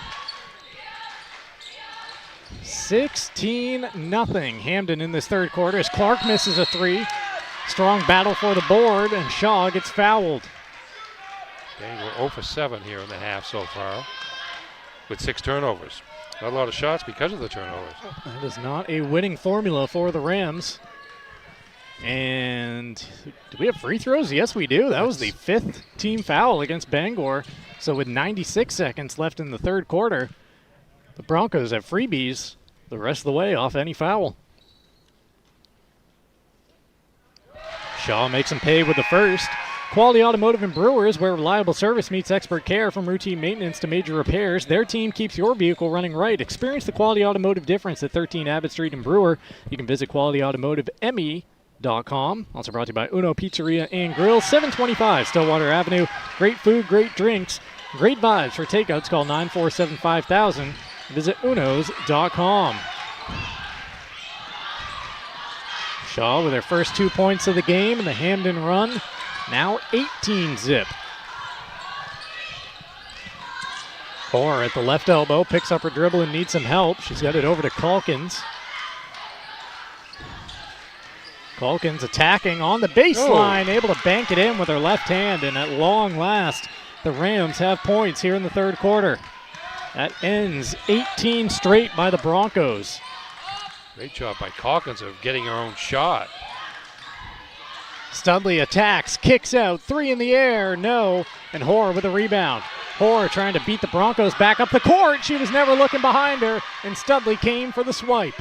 16-0 Hampden in this third quarter as Clark misses a 3. Strong battle for the board, and Shaw gets fouled. Bangor 0 for 7 here in the half so far with 6 turnovers. Not a lot of shots because of the turnovers. That is not a winning formula for the Rams. And do we have free throws? Yes, we do. That was the 5th team foul against Bangor. So with 96 seconds left in the third quarter, the Broncos have freebies the rest of the way off any foul. Shaw makes them pay with the first. Quality Automotive and Brewers, where reliable service meets expert care, from routine maintenance to major repairs. Their team keeps your vehicle running right. Experience the Quality Automotive difference at 13 Abbott Street in Brewer. You can visit qualityautomotiveme.com. Also brought to you by Uno Pizzeria and Grill, 725 Stillwater Avenue. Great food, great drinks, great vibes. For takeouts, call 947-5000. Visit unos.com. Shaw with her first 2 points of the game in the Hampden run. Now 18-zip. Hoare at the left elbow, picks up her dribble and needs some help. She's got it over to Calkins. Calkins attacking on the baseline, able to bank it in with her left hand, and at long last, the Rams have points here in the third quarter. That ends 18 straight by the Broncos. Great job by Calkins of getting her own shot. Studley attacks, kicks out, 3 in the air, no, and Hoare with a rebound. Hoare trying to beat the Broncos back up the court. She was never looking behind her, and Studley came for the swipe.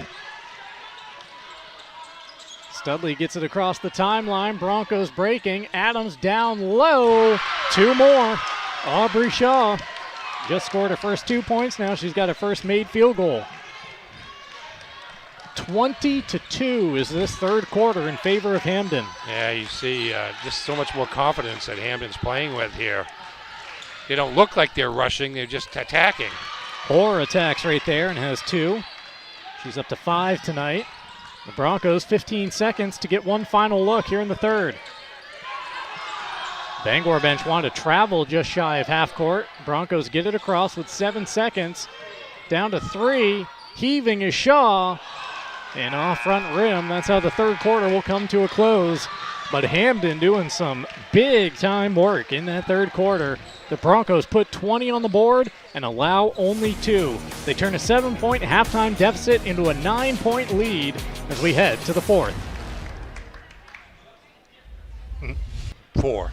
Studley gets it across the timeline. Broncos breaking. Adams down low. 2 more. Aubrey Shaw just scored her first 2 points. Now she's got her first made field goal. 20-2 is this third quarter in favor of Hampden. Yeah, you see just so much more confidence that Hampden's playing with here. They don't look like they're rushing, they're just attacking. Hoare attacks right there and has 2. She's up to 5 tonight. The Broncos 15 seconds to get one final look here in the third. Bangor bench wanted to travel just shy of half court. Broncos get it across with 7 seconds. Down to 3. Heaving is Shaw. and off front rim. That's how the third quarter will come to a close. But Hampden doing some big time work in that third quarter. The Broncos put 20 on the board and allow only 2. They turn a 7-point halftime deficit into a 9-point lead as we head to the fourth. 4.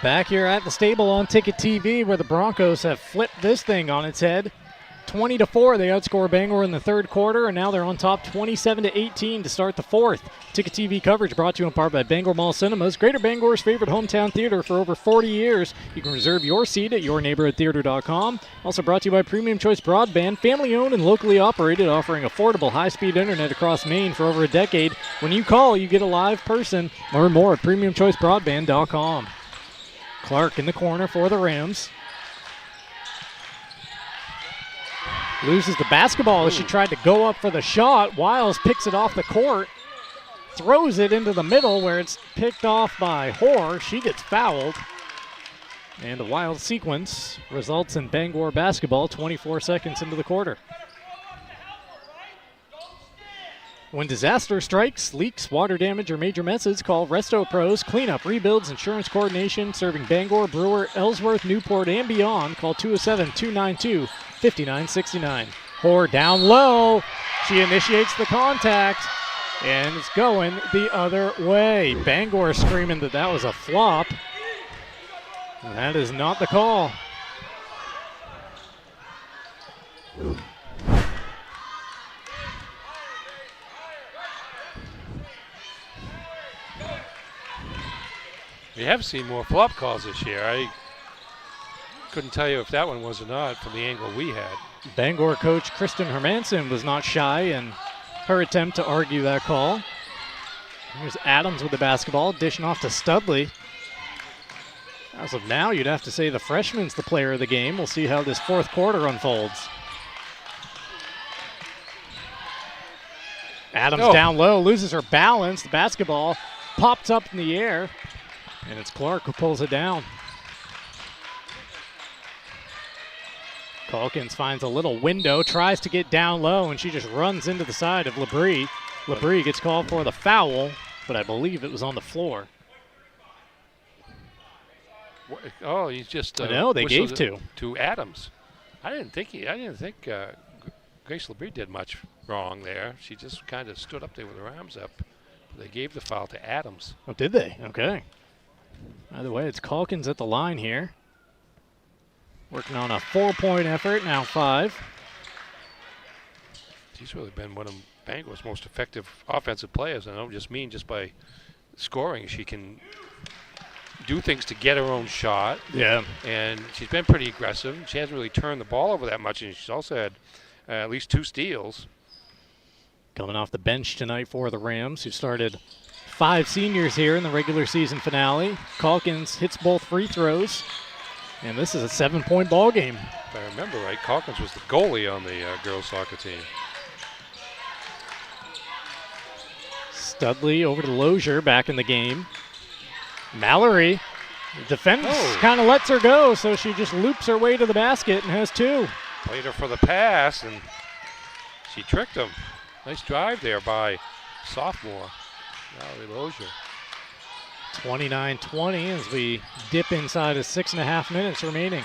Back here at the stable on Ticket TV, where the Broncos have flipped this thing on its head. 20-4, they outscore Bangor in the third quarter, and now they're on top 27-18 to start the fourth. Ticket TV coverage brought to you in part by Bangor Mall Cinemas, Greater Bangor's favorite hometown theater for over 40 years. You can reserve your seat at yourneighborhoodtheater.com. Also brought to you by Premium Choice Broadband, family-owned and locally operated, offering affordable high-speed internet across Maine for over a decade. When you call, you get a live person. Learn more at premiumchoicebroadband.com. Clark in the corner for the Rams. Loses the basketball as she tried to go up for the shot. Wiles picks it off the court, throws it into the middle where it's picked off by Hoare. She gets fouled. And a wild sequence results in Bangor basketball 24 seconds into the quarter. When disaster strikes, leaks, water damage, or major messes, call Resto Pros. Cleanup, rebuilds, insurance coordination, serving Bangor, Brewer, Ellsworth, Newport, and beyond. Call 207-292-5969. Hoare down low. She initiates the contact, and it's going the other way. Bangor screaming that that was a flop. That is not the call. We have seen more flop calls this year. I couldn't tell you if that one was or not from the angle we had. Bangor coach Kristen Hermanson was not shy in her attempt to argue that call. Here's Adams with the basketball, dishing off to Studley. As of now, you'd have to say the freshman's the player of the game. We'll see how this fourth quarter unfolds. Adams down low, loses her balance. The basketball pops up in the air. And it's Clark who pulls it down. Calkins finds a little window, tries to get down low, and she just runs into the side of Labrie. Labrie gets called for the foul, but I believe it was on the floor. Oh, he's just no, they gave to Adams. I didn't think Grace Labrie did much wrong there. She just kind of stood up there with her arms up. They gave the foul to Adams. Oh, did they? Okay. Either way, it's Calkins at the line here. Working on a 4-point effort, now 5. She's really been one of Bangor's most effective offensive players. I don't just mean just by scoring. She can do things to get her own shot. Yeah. And she's been pretty aggressive. She hasn't really turned the ball over that much, and she's also had at least 2 steals. Coming off the bench tonight for the Rams, who started 5 seniors here in the regular season finale. Calkins hits both free throws, and this is a 7-point ball game. If I remember right, Calkins was the goalie on the girls soccer team. Studley over to Lozier, back in the game. Mallory, the defense kind of lets her go, so she just loops her way to the basket and has 2. Played her for the pass, and she tricked him. Nice drive there by sophomore Mallory Lozier. 29-20 as we dip inside of 6.5 minutes remaining.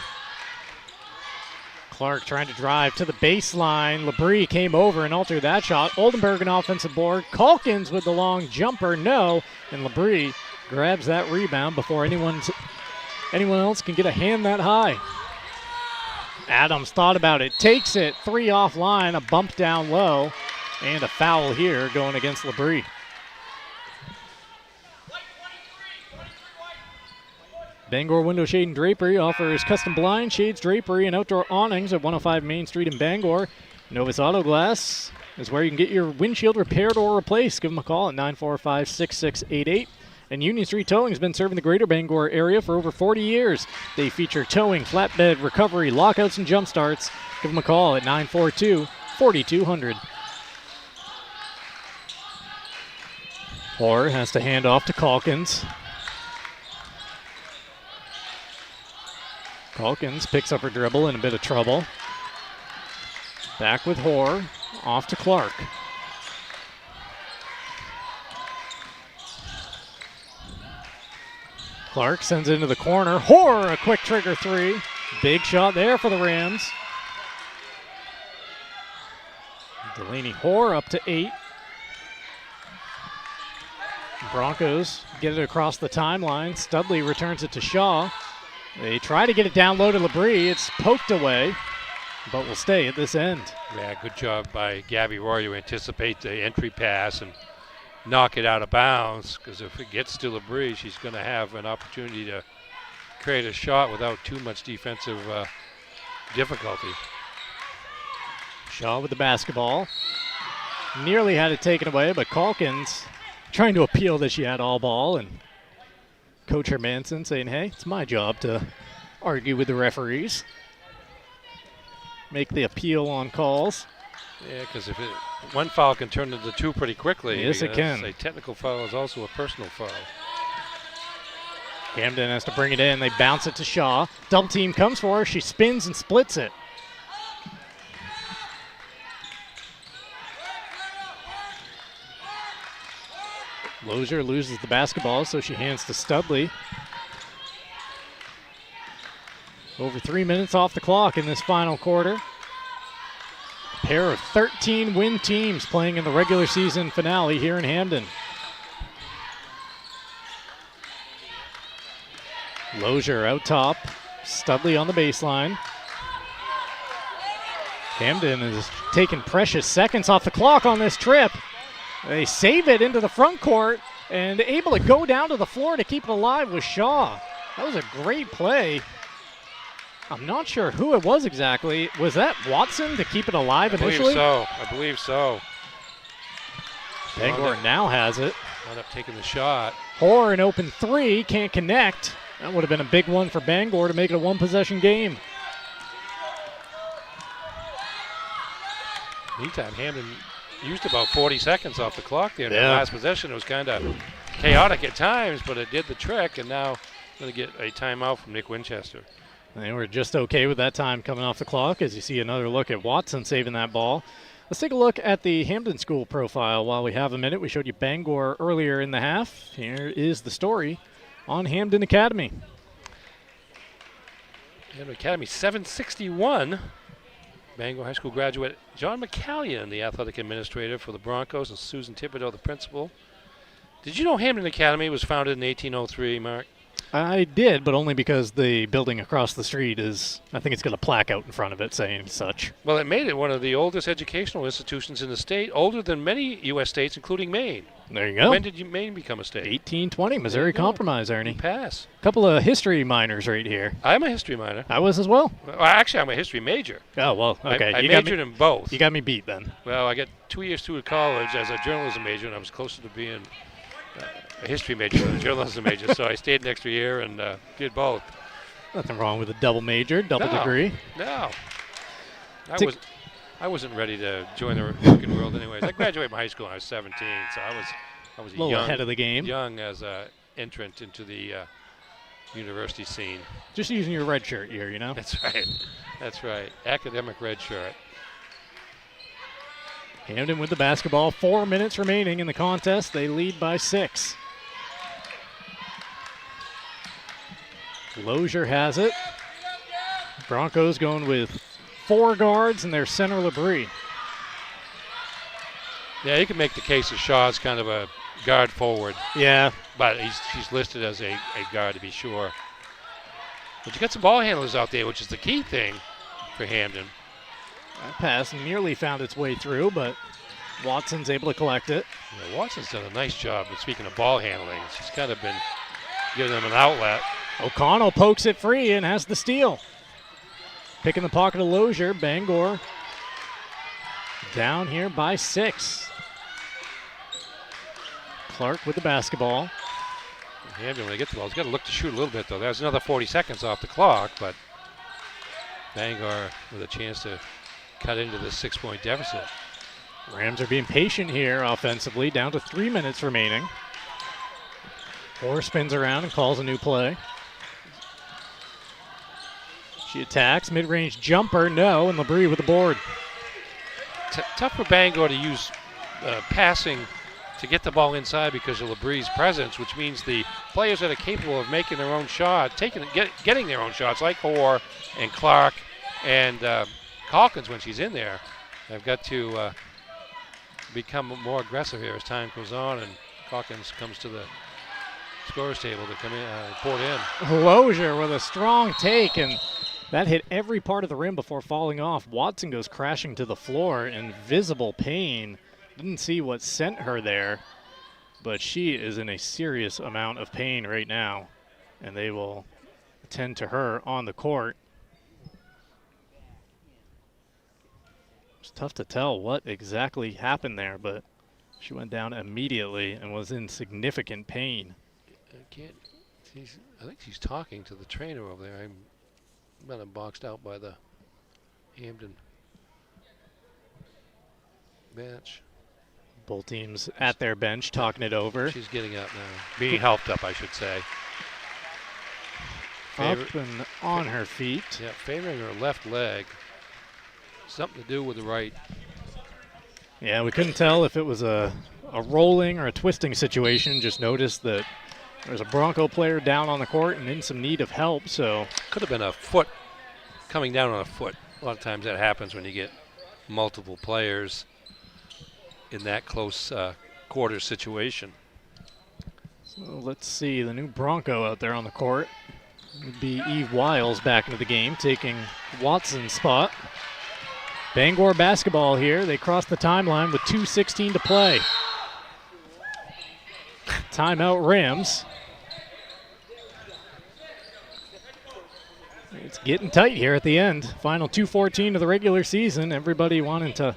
Clark trying to drive to the baseline. Labrie came over and altered that shot. Oldenburg an offensive board. Calkins with the long jumper, no. And Labrie grabs that rebound before anyone else can get a hand that high. Adams thought about it, takes it, 3 offline, a bump down low, and a foul here going against Labrie. Bangor Window Shade and Drapery offers custom blinds, shades, drapery, and outdoor awnings at 105 Main Street in Bangor. Novus Auto Glass is where you can get your windshield repaired or replaced. Give them a call at 945-6688. And Union Street Towing has been serving the greater Bangor area for over 40 years. They feature towing, flatbed, recovery, lockouts, and jump starts. Give them a call at 942-4200. Hoare has to hand off to Calkins. Calkins picks up her dribble in a bit of trouble. Back with Hoare, off to Clark. Clark sends it into the corner. Hoare, a quick trigger 3. Big shot there for the Rams. Delaney Hoare up to 8. Broncos get it across the timeline. Studley returns it to Shaw. They try to get it down low to Labrie. It's poked away, but will stay at this end. Yeah, good job by Gabby Roy to anticipate the entry pass and knock it out of bounds, because if it gets to Labrie, she's going to have an opportunity to create a shot without too much defensive difficulty. Shaw with the basketball. Nearly had it taken away, but Calkins trying to appeal that she had all ball, and Coach Hermanson saying, hey, it's my job to argue with the referees. Make the appeal on calls. Yeah, because if one foul can turn into 2 pretty quickly. Yes, it can. A technical foul is also a personal foul. Hampden has to bring it in. They bounce it to Shaw. Double team comes for her. She spins and splits it. Lozier loses the basketball, so she hands to Studley. Over 3 minutes off the clock in this final quarter. A pair of 13-win teams playing in the regular season finale here in Hampden. Lozier out top. Studley on the baseline. Hampden is taking precious seconds off the clock on this trip. They save it into the front court and able to go down to the floor to keep it alive with Shaw. That was a great play. I'm not sure who it was exactly. Was that Watson to keep it alive initially? I believe so. Bangor now has it. Wound up taking the shot. Hoare an open 3, can't connect. That would have been a big one for Bangor to make it a one-possession game. Meantime, Hampden used about 40 seconds off the clock there in the last possession. It was kind of chaotic at times, but it did the trick, and now going to get a timeout from Nick Winchester. They were just okay with that time coming off the clock as you see another look at Watson saving that ball. Let's take a look at the Hampden School profile while we have a minute. We showed you Bangor earlier in the half. Here is the story on Hampden Academy. Hampden Academy 761. Bangor High School graduate John McCallion, the athletic administrator for the Broncos, and Susan Thibodeau, the principal. Did you know Hampden Academy was founded in 1803, Mark? I did, but only because the building across the street is, I think it's got a plaque out in front of it saying such. Well, it made it one of the oldest educational institutions in the state, older than many U.S. states, including Maine. There you go. When did Maine become a state? 1820, Missouri Compromise, Ernie. Pass. A couple of history minors right here. I'm a history minor. I was as well. Well, actually, I'm a history major. Oh, well, okay. I majored in both. You got me beat then. Well, I got 2 years through college as a journalism major, and I was closer to being a history major than a journalism major, so I stayed an extra year and did both. Nothing wrong with a double major, double degree. No. I wasn't ready to join the working world anyways. I graduated from high school when I was 17, so I was a little ahead of the game. Young as an entrant into the university scene. Just using your red shirt year, you know? That's right. That's right. Academic red shirt. Hampden with the basketball. 4 minutes remaining in the contest. They lead by 6. Lozier has it. Broncos going with 4 guards and their center Labrie. Yeah, you can make the case that Shaw's kind of a guard forward. Yeah. But she's listed as a guard to be sure. But you got some ball handlers out there, which is the key thing for Hampden. That pass nearly found its way through, but Watson's able to collect it. Yeah, Watson's done a nice job. And speaking of ball handling, she's kind of been giving them an outlet. O'Connell pokes it free and has the steal. Pick in the pocket of Lozier. Bangor down here by 6. Clark with the basketball. Hampden, when they get the ball, he's got to look to shoot a little bit, though. There's another 40 seconds off the clock, but Bangor with a chance to cut into the 6-point deficit. Rams are being patient here offensively, down to 3 minutes remaining. Orr spins around and calls a new play. She attacks, mid-range jumper, no, and LeBrie with the board. Tough for Bangor to use passing to get the ball inside because of LeBrie's presence, which means the players that are capable of making their own shot, getting their own shots, like Orr and Clark and Calkins when she's in there, have got to become more aggressive here as time goes on, and Calkins comes to the scorer's table to come in, report in. Lozier with a strong take, and that hit every part of the rim before falling off. Watson goes crashing to the floor in visible pain. Didn't see what sent her there, but she is in a serious amount of pain right now, and they will attend to her on the court. It's tough to tell what exactly happened there, but she went down immediately and was in significant pain. I think she's talking to the trainer over there. I'm kind of boxed out by the Hampden bench. Both teams at their bench talking it over. She's getting up now. Being helped up, I should say. Up and on her feet. Yeah, favoring her left leg. Something to do with the right. Yeah, we couldn't tell if it was a rolling or a twisting situation. Just noticed that there's a Bronco player down on the court and in some need of help. So could have been a foot coming down on a foot. A lot of times that happens when you get multiple players in that close quarter situation. So let's see, the new Bronco out there on the court would be Eve Wiles back into the game, taking Watson's spot. Bangor basketball here. They cross the timeline with 2:16 to play. Timeout Rams. It's getting tight here at the end. Final 2:14 of the regular season. Everybody wanting to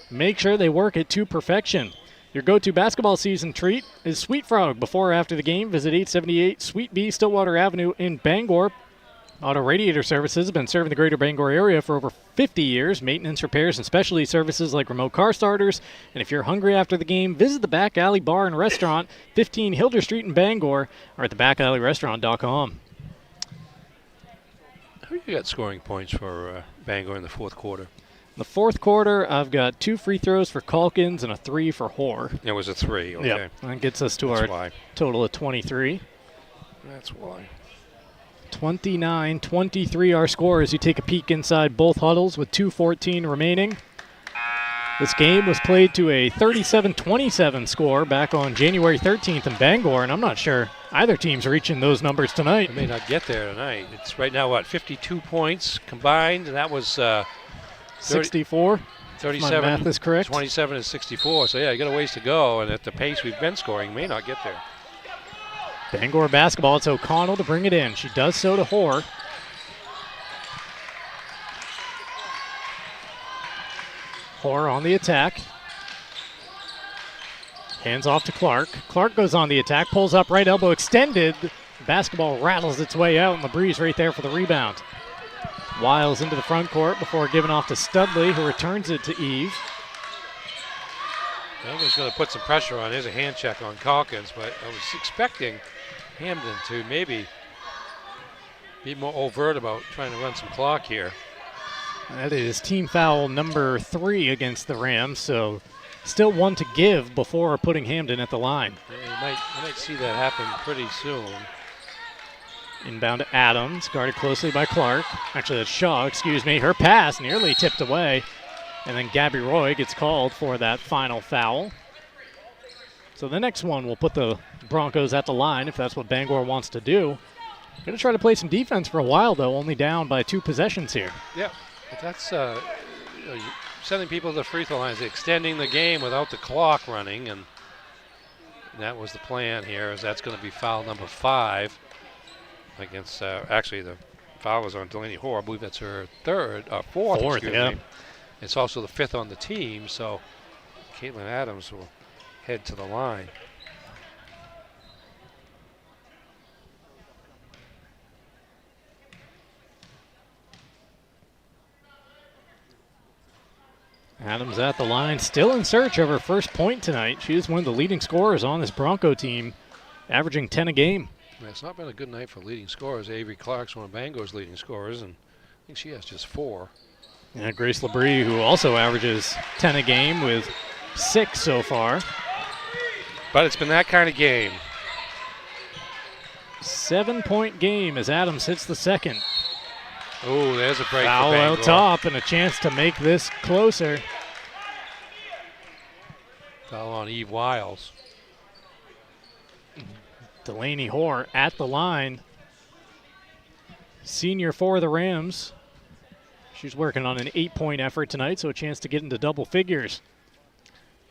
make sure they work it to perfection. Your go-to basketball season treat is Sweet Frog. Before or after the game, visit 878 Sweet Bee, Stillwater Avenue in Bangor. Auto Radiator Services have been serving the greater Bangor area for over 50 years. Maintenance, repairs, and specialty services like remote car starters. And if you're hungry after the game, visit the Back Alley Bar and Restaurant, 15 Hilder Street in Bangor, or at thebackalley.restaurant.com. Who you got scoring points for Bangor in the fourth quarter? In the fourth quarter, I've got 2 free throws for Calkins and a 3 for Hoare. It was a 3, okay. Yeah, that gets us to our total of 23. That's why. 29-23 our score as you take a peek inside both huddles with 2:14 remaining. This game was played to a 37-27 score back on January 13th in Bangor, and I'm not sure either team's reaching those numbers tonight. They may not get there tonight. It's right now, 52 points combined, and that was 64. 37. My math is correct. 27 and 64. So, yeah, you got a ways to go, and at the pace we've been scoring, may not get there. Bangor basketball, it's O'Connell to bring it in. She does so to Hoare. Hoare on the attack. Hands off to Clark. Clark goes on the attack, pulls up right elbow extended. Basketball rattles its way out, and LeBrie's right there for the rebound. Wiles into the front court before giving off to Studley, who returns it to Eve. Bangor's going to put some pressure on. Here's a hand check on Calkins, but I was expecting Hampden to maybe be more overt about trying to run some clock here. That is team foul number 3 against the Rams, so still one to give before putting Hampden at the line. Yeah, you might see that happen pretty soon. Inbound to Adams, guarded closely by Clark. Actually, that's Shaw, excuse me. Her pass nearly tipped away. And then Gabby Roy gets called for that final foul. So the next one will put the Broncos at the line if that's what Bangor wants to do. Going to try to play some defense for a while, though, only down by 2 possessions here. Yep. But that's sending people to the free throw lines, extending the game without the clock running, and that was the plan here. Is that's going to be foul number 5 against. Actually, the foul was on Delaney Hoare. I believe that's her fourth. Excuse yeah. me. It's also the 5th on the team, so Caitlin Adams will head to the line. Adams at the line, still in search of her first point tonight. She is one of the leading scorers on this Bronco team, averaging 10 a game. Yeah, it's not been a good night for leading scorers. Avery Clark's one of Bangor's leading scorers, and I think she has just 4. And Grace Labrie, who also averages 10 a game with 6 so far. But it's been that kind of game. 7-point game as Adams hits the second. Oh, there's a break Foul for out Bangor. top and a chance to make this closer. Foul on Eve Wiles. Delaney Hoare at the line. Senior for the Rams. She's working on an 8-point effort tonight, so a chance to get into double figures.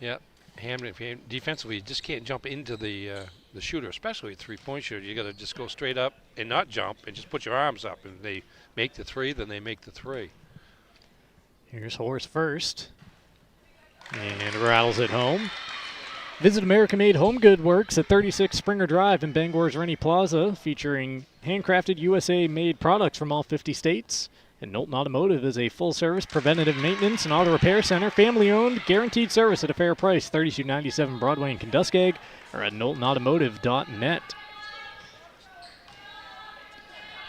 Yep. Hampden, defensively, you just can't jump into the shooter, especially a 3-point shooter. You got to just go straight up and not jump and just put your arms up. And they make the 3, then they make the 3. Here's Hoare's first. And rattles it home. Visit American-made Home Good Works at 36 Springer Drive in Bangor's Rennie Plaza, featuring handcrafted USA-made products from all 50 states. And Knowlton Automotive is a full-service preventative maintenance and auto repair center, family-owned, guaranteed service at a fair price. 3297 Broadway in Kentuskeg, or at knowltonautomotive.net.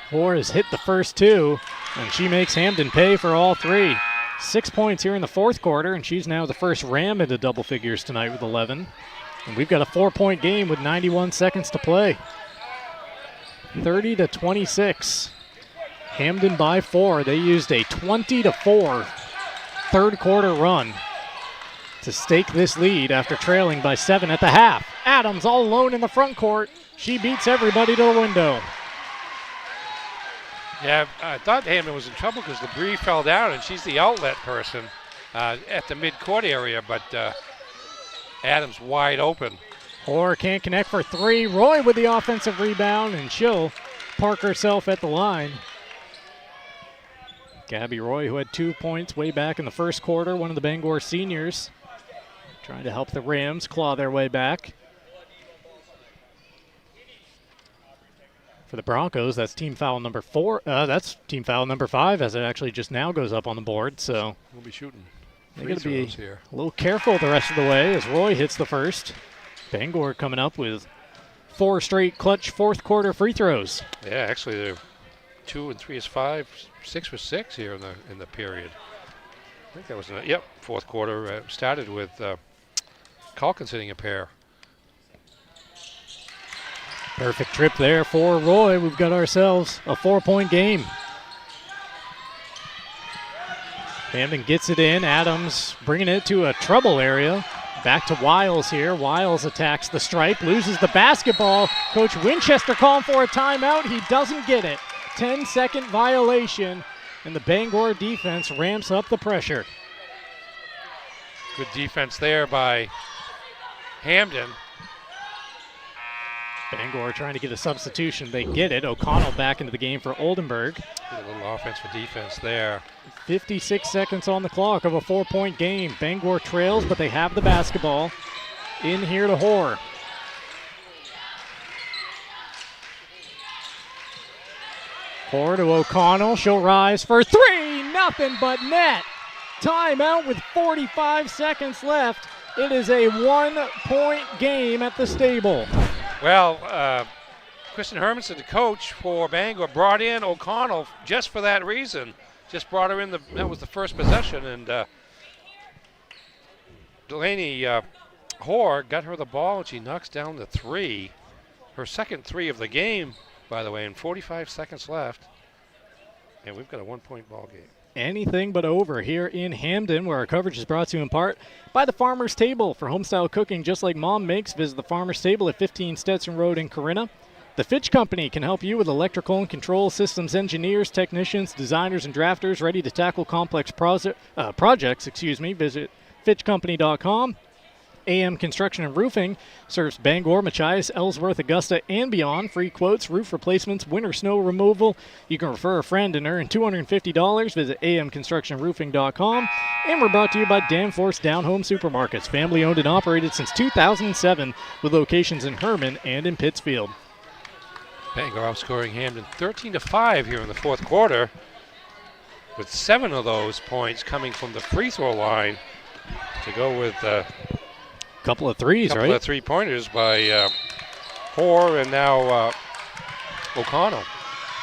Hoare has hit the first 2, and she makes Hampden pay for all 3. 6 points here in the fourth quarter, and she's now the first Ram into double figures tonight with 11. And we've got a 4-point game with 91 seconds to play. 30-26. Hampden by 4. They used a 20-4 third quarter run to stake this lead after trailing by 7 at the half. Adams all alone in the front court. She beats everybody to the window. Yeah, I thought Hampden was in trouble because Labrie fell down, and she's the outlet person at the midcourt area, but Adams wide open. Hoare can't connect for 3. Roy with the offensive rebound, and she'll park herself at the line. Gabby Roy, who had 2 points way back in the first quarter, one of the Bangor seniors, trying to help the Rams claw their way back. For the Broncos, that's team foul number 4. That's team foul number 5, as it actually just now goes up on the board. So we'll be shooting. They're going to be here a little careful the rest of the way as Roy hits the first. Bangor coming up with 4 straight clutch fourth quarter free throws. Yeah, actually, they're 2 and 3 is 5, 6 was 6 here in the period. I think that was fourth quarter started with Calkins hitting a pair. Perfect trip there for Roy. We've got ourselves a 4-point game. Hampden gets it in. Adams bringing it to a trouble area. Back to Wiles here. Wiles attacks the stripe, loses the basketball. Coach Winchester calling for a timeout. He doesn't get it. 10-second violation, and the Bangor defense ramps up the pressure. Good defense there by Hampden. Bangor trying to get a substitution. They get it. O'Connell back into the game for Oldenburg. A little offense for defense there. 56 seconds on the clock of a 4-point game. Bangor trails, but they have the basketball. In here to Hoare. Hoare to O'Connell. She'll rise for 3. Nothing but net. Timeout with 45 seconds left. It is a 1-point game at the stable. Well, Kristen Hermanson, the coach for Bangor, brought in O'Connell just for that reason. Just brought her in. That was the first possession, and Delaney Hoare got her the ball, and she knocks down the 3. Her second 3 of the game, by the way, and 45 seconds left. And we've got a 1-point ball game. Anything but over here in Hampden, where our coverage is brought to you in part by the Farmer's Table. For homestyle cooking just like Mom makes, visit the Farmer's Table at 15 Stetson Road in Corinna. The Fitch Company can help you with electrical and control systems engineers, technicians, designers, and drafters ready to tackle complex projects. Visit fitchcompany.com. AM Construction and Roofing serves Bangor, Machias, Ellsworth, Augusta, and beyond. Free quotes, roof replacements, winter snow removal. You can refer a friend and earn $250. Visit amconstructionroofing.com. And we're brought to you by Danforth Down Home Supermarkets, family owned and operated since 2007 with locations in Herman and in Pittsfield. Bangor outscoring Hampden 13-5 here in the fourth quarter, with 7 of those points coming from the free throw line to go with couple of threes, right? Couple of three-pointers by Hoare and now O'Connell.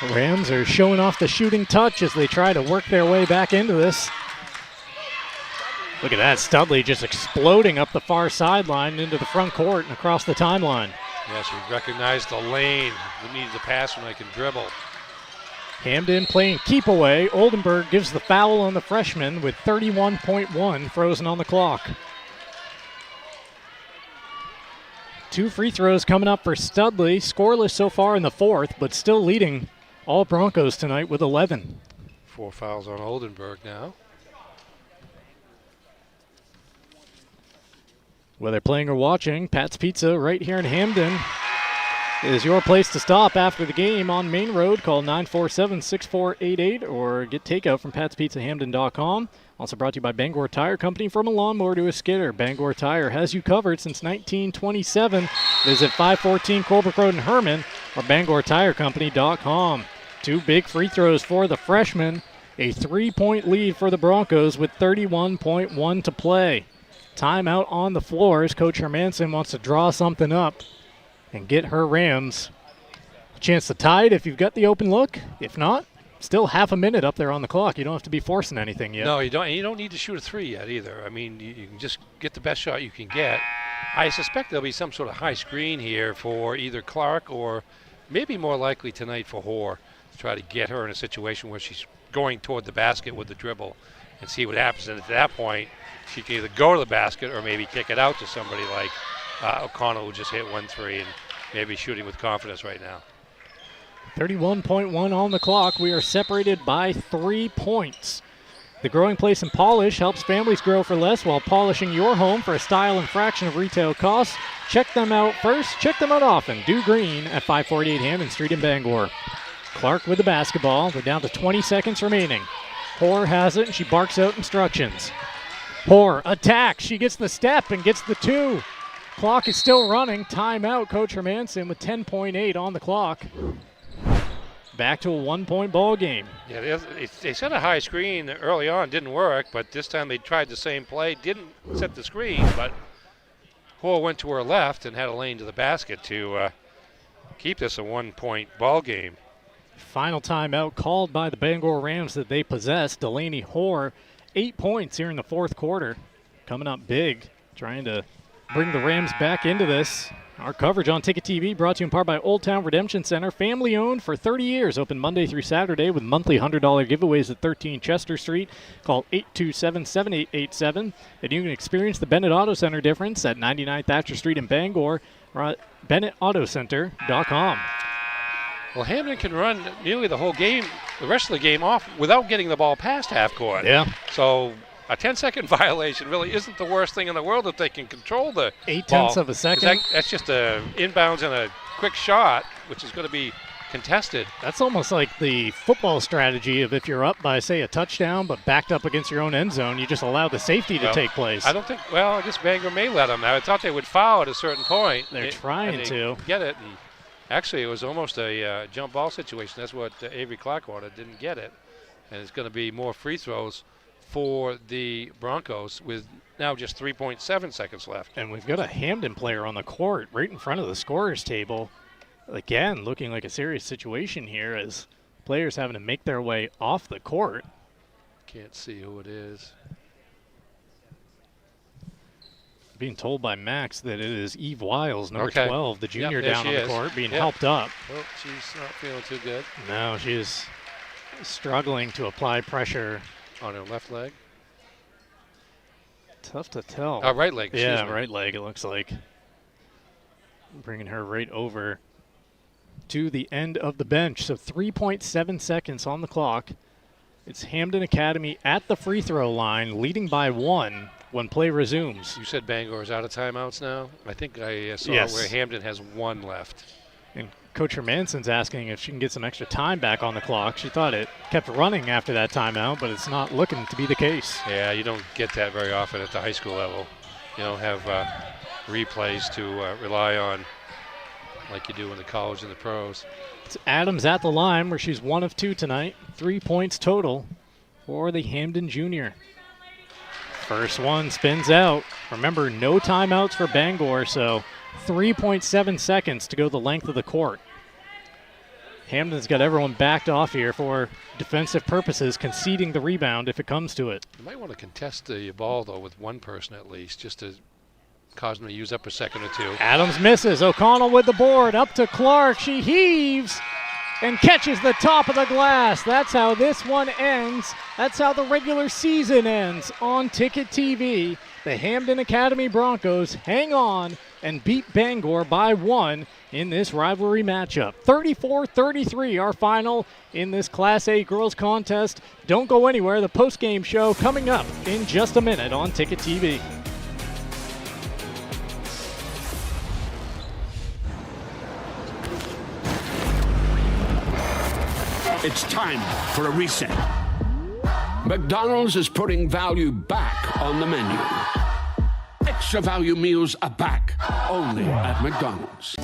The Rams are showing off the shooting touch as they try to work their way back into this. Look at that, Studley just exploding up the far sideline into the front court and across the timeline. Yes, we recognize the lane. We needed to pass when I can dribble. Hampden playing keep away. Oldenburg gives the foul on the freshman with 31.1 frozen on the clock. 2 free throws coming up for Studley. Scoreless so far in the fourth, but still leading all Broncos tonight with 11. 4 fouls on Oldenburg now. Whether playing or watching, Pat's Pizza right here in Hampden is your place to stop after the game on Maine Road. Call 947-6488 or get takeout from patspizzahamden.com. Also brought to you by Bangor Tire Company. From a lawnmower to a skidder, Bangor Tire has you covered since 1927. Visit 514 Colebrook Road in Herman or BangorTireCompany.com. 2 big free throws for the freshman. A 3-point lead for the Broncos with 31.1 to play. Timeout on the floor as Coach Hermanson wants to draw something up and get her Rams a chance to tie it if you've got the open look. If not, still half a minute up there on the clock. You don't have to be forcing anything yet. No, you don't. And you don't need to shoot a 3 yet either. I mean, you can just get the best shot you can get. I suspect there'll be some sort of high screen here for either Clark or maybe more likely tonight for Hoare to try to get her in a situation where she's going toward the basket with the dribble and see what happens. And at that point, she can either go to the basket or maybe kick it out to somebody like O'Connell, who just hit 1 3 and maybe shooting with confidence right now. 31.1 on the clock. We are separated by 3 points. The Growing Place and Polish helps families grow for less while polishing your home for a style and fraction of retail costs. Check them out first. Check them out often. Do Green at 548 Hampden Street in Bangor. Clark with the basketball. We're down to 20 seconds remaining. Hoare has it, and she barks out instructions. Hoare attacks. She gets the step and gets the 2. Clock is still running. Timeout. Coach Hermanson with 10.8 on the clock. Back to a 1-point ball game. Yeah, they set a high screen early on, didn't work, but this time they tried the same play, didn't set the screen, but Hoare went to her left and had a lane to the basket to keep this a 1-point ball game. Final timeout called by the Bangor Rams that they possess. Delaney Hoare, 8 points here in the fourth quarter. Coming up big, trying to bring the Rams back into this. Our coverage on Ticket TV brought to you in part by Old Town Redemption Center. Family owned for 30 years. Open Monday through Saturday with monthly $100 giveaways at 13 Chester Street. Call 827-7887. And you can experience the Bennett Auto Center difference at 99 Thatcher Street in Bangor or at BennettAutoCenter.com. Well, Hampden can run nearly the whole game, the rest of the game off without getting the ball past half court. Yeah. So a 10-second violation really isn't the worst thing in the world if they can control the 0.8 ball. of a second. That's just a inbounds and a quick shot, which is going to be contested. That's almost like the football strategy of if you're up by, say, a touchdown but backed up against your own end zone, you just allow the safety to take place. I don't think, I guess Bangor may let them. I thought they would foul at a certain point. They're trying to. Get it. And actually, it was almost a jump ball situation. That's what Avery Clark wanted. Didn't get it. And it's going to be more free throws for the Broncos with now just 3.7 seconds left. And we've got a Hampden player on the court right in front of the scorer's table. Again, looking like a serious situation here as players having to make their way off the court. Can't see who it is. Being told by Max that it is Eve Wiles, number 12, the junior down on the court, being helped up. Well, she's not feeling too good. No, she is struggling to apply pressure. On her left leg? Tough to tell. Right leg, yeah, right leg, it looks like. Bringing her right over to the end of the bench. So 3.7 seconds on the clock. It's Hampden Academy at the free throw line, leading by 1 when play resumes. You said Bangor is out of timeouts now? I think I saw where Hampden has 1 left. And Coach Hermanson's asking if she can get some extra time back on the clock. She thought it kept running after that timeout, but it's not looking to be the case. Yeah, you don't get that very often at the high school level. You don't have replays to rely on like you do in the college and the pros. It's Adams at the line where she's 1 of 2 tonight. 3 points total for the Hampden junior. First one spins out. Remember, no timeouts for Bangor, so 3.7 seconds to go the length of the court. Hampden's got everyone backed off here for defensive purposes, conceding the rebound if it comes to it. You might want to contest the ball, though, with one person at least, just to cause them to use up a second or two. Adams misses. O'Connell with the board. Up to Clark. She heaves and catches the top of the glass. That's how this one ends. That's how the regular season ends on Ticket TV. The Hampden Academy Broncos hang on and beat Bangor by 1 in this rivalry matchup. 34-33 our final in this Class A girls contest. Don't go anywhere. The postgame show coming up in just a minute on Ticket TV. It's time for a reset. McDonald's is putting value back on the menu. Extra value meals are back, only at McDonald's.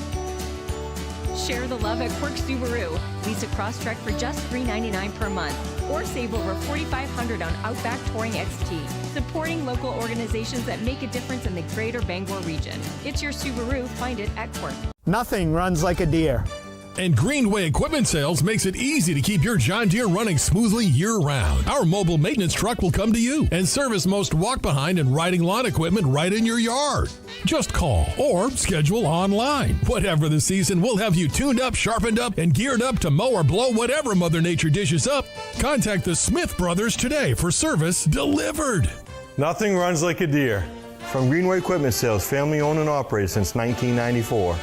Share the love at Quirks Subaru. Lease a Crosstrek for just $399 per month, or save over $4,500 on Outback Touring XT. Supporting local organizations that make a difference in the greater Bangor region. It's your Subaru. Find it at Quirk. Nothing runs like a deer. And Greenway Equipment Sales makes it easy to keep your John Deere running smoothly year-round. Our mobile maintenance truck will come to you and service most walk-behind and riding lawn equipment right in your yard. Just call or schedule online. Whatever the season, we'll have you tuned up, sharpened up, and geared up to mow or blow whatever Mother Nature dishes up. Contact the Smith Brothers today for service delivered. Nothing runs like a deer. From Greenway Equipment Sales, family owned and operated since 1994.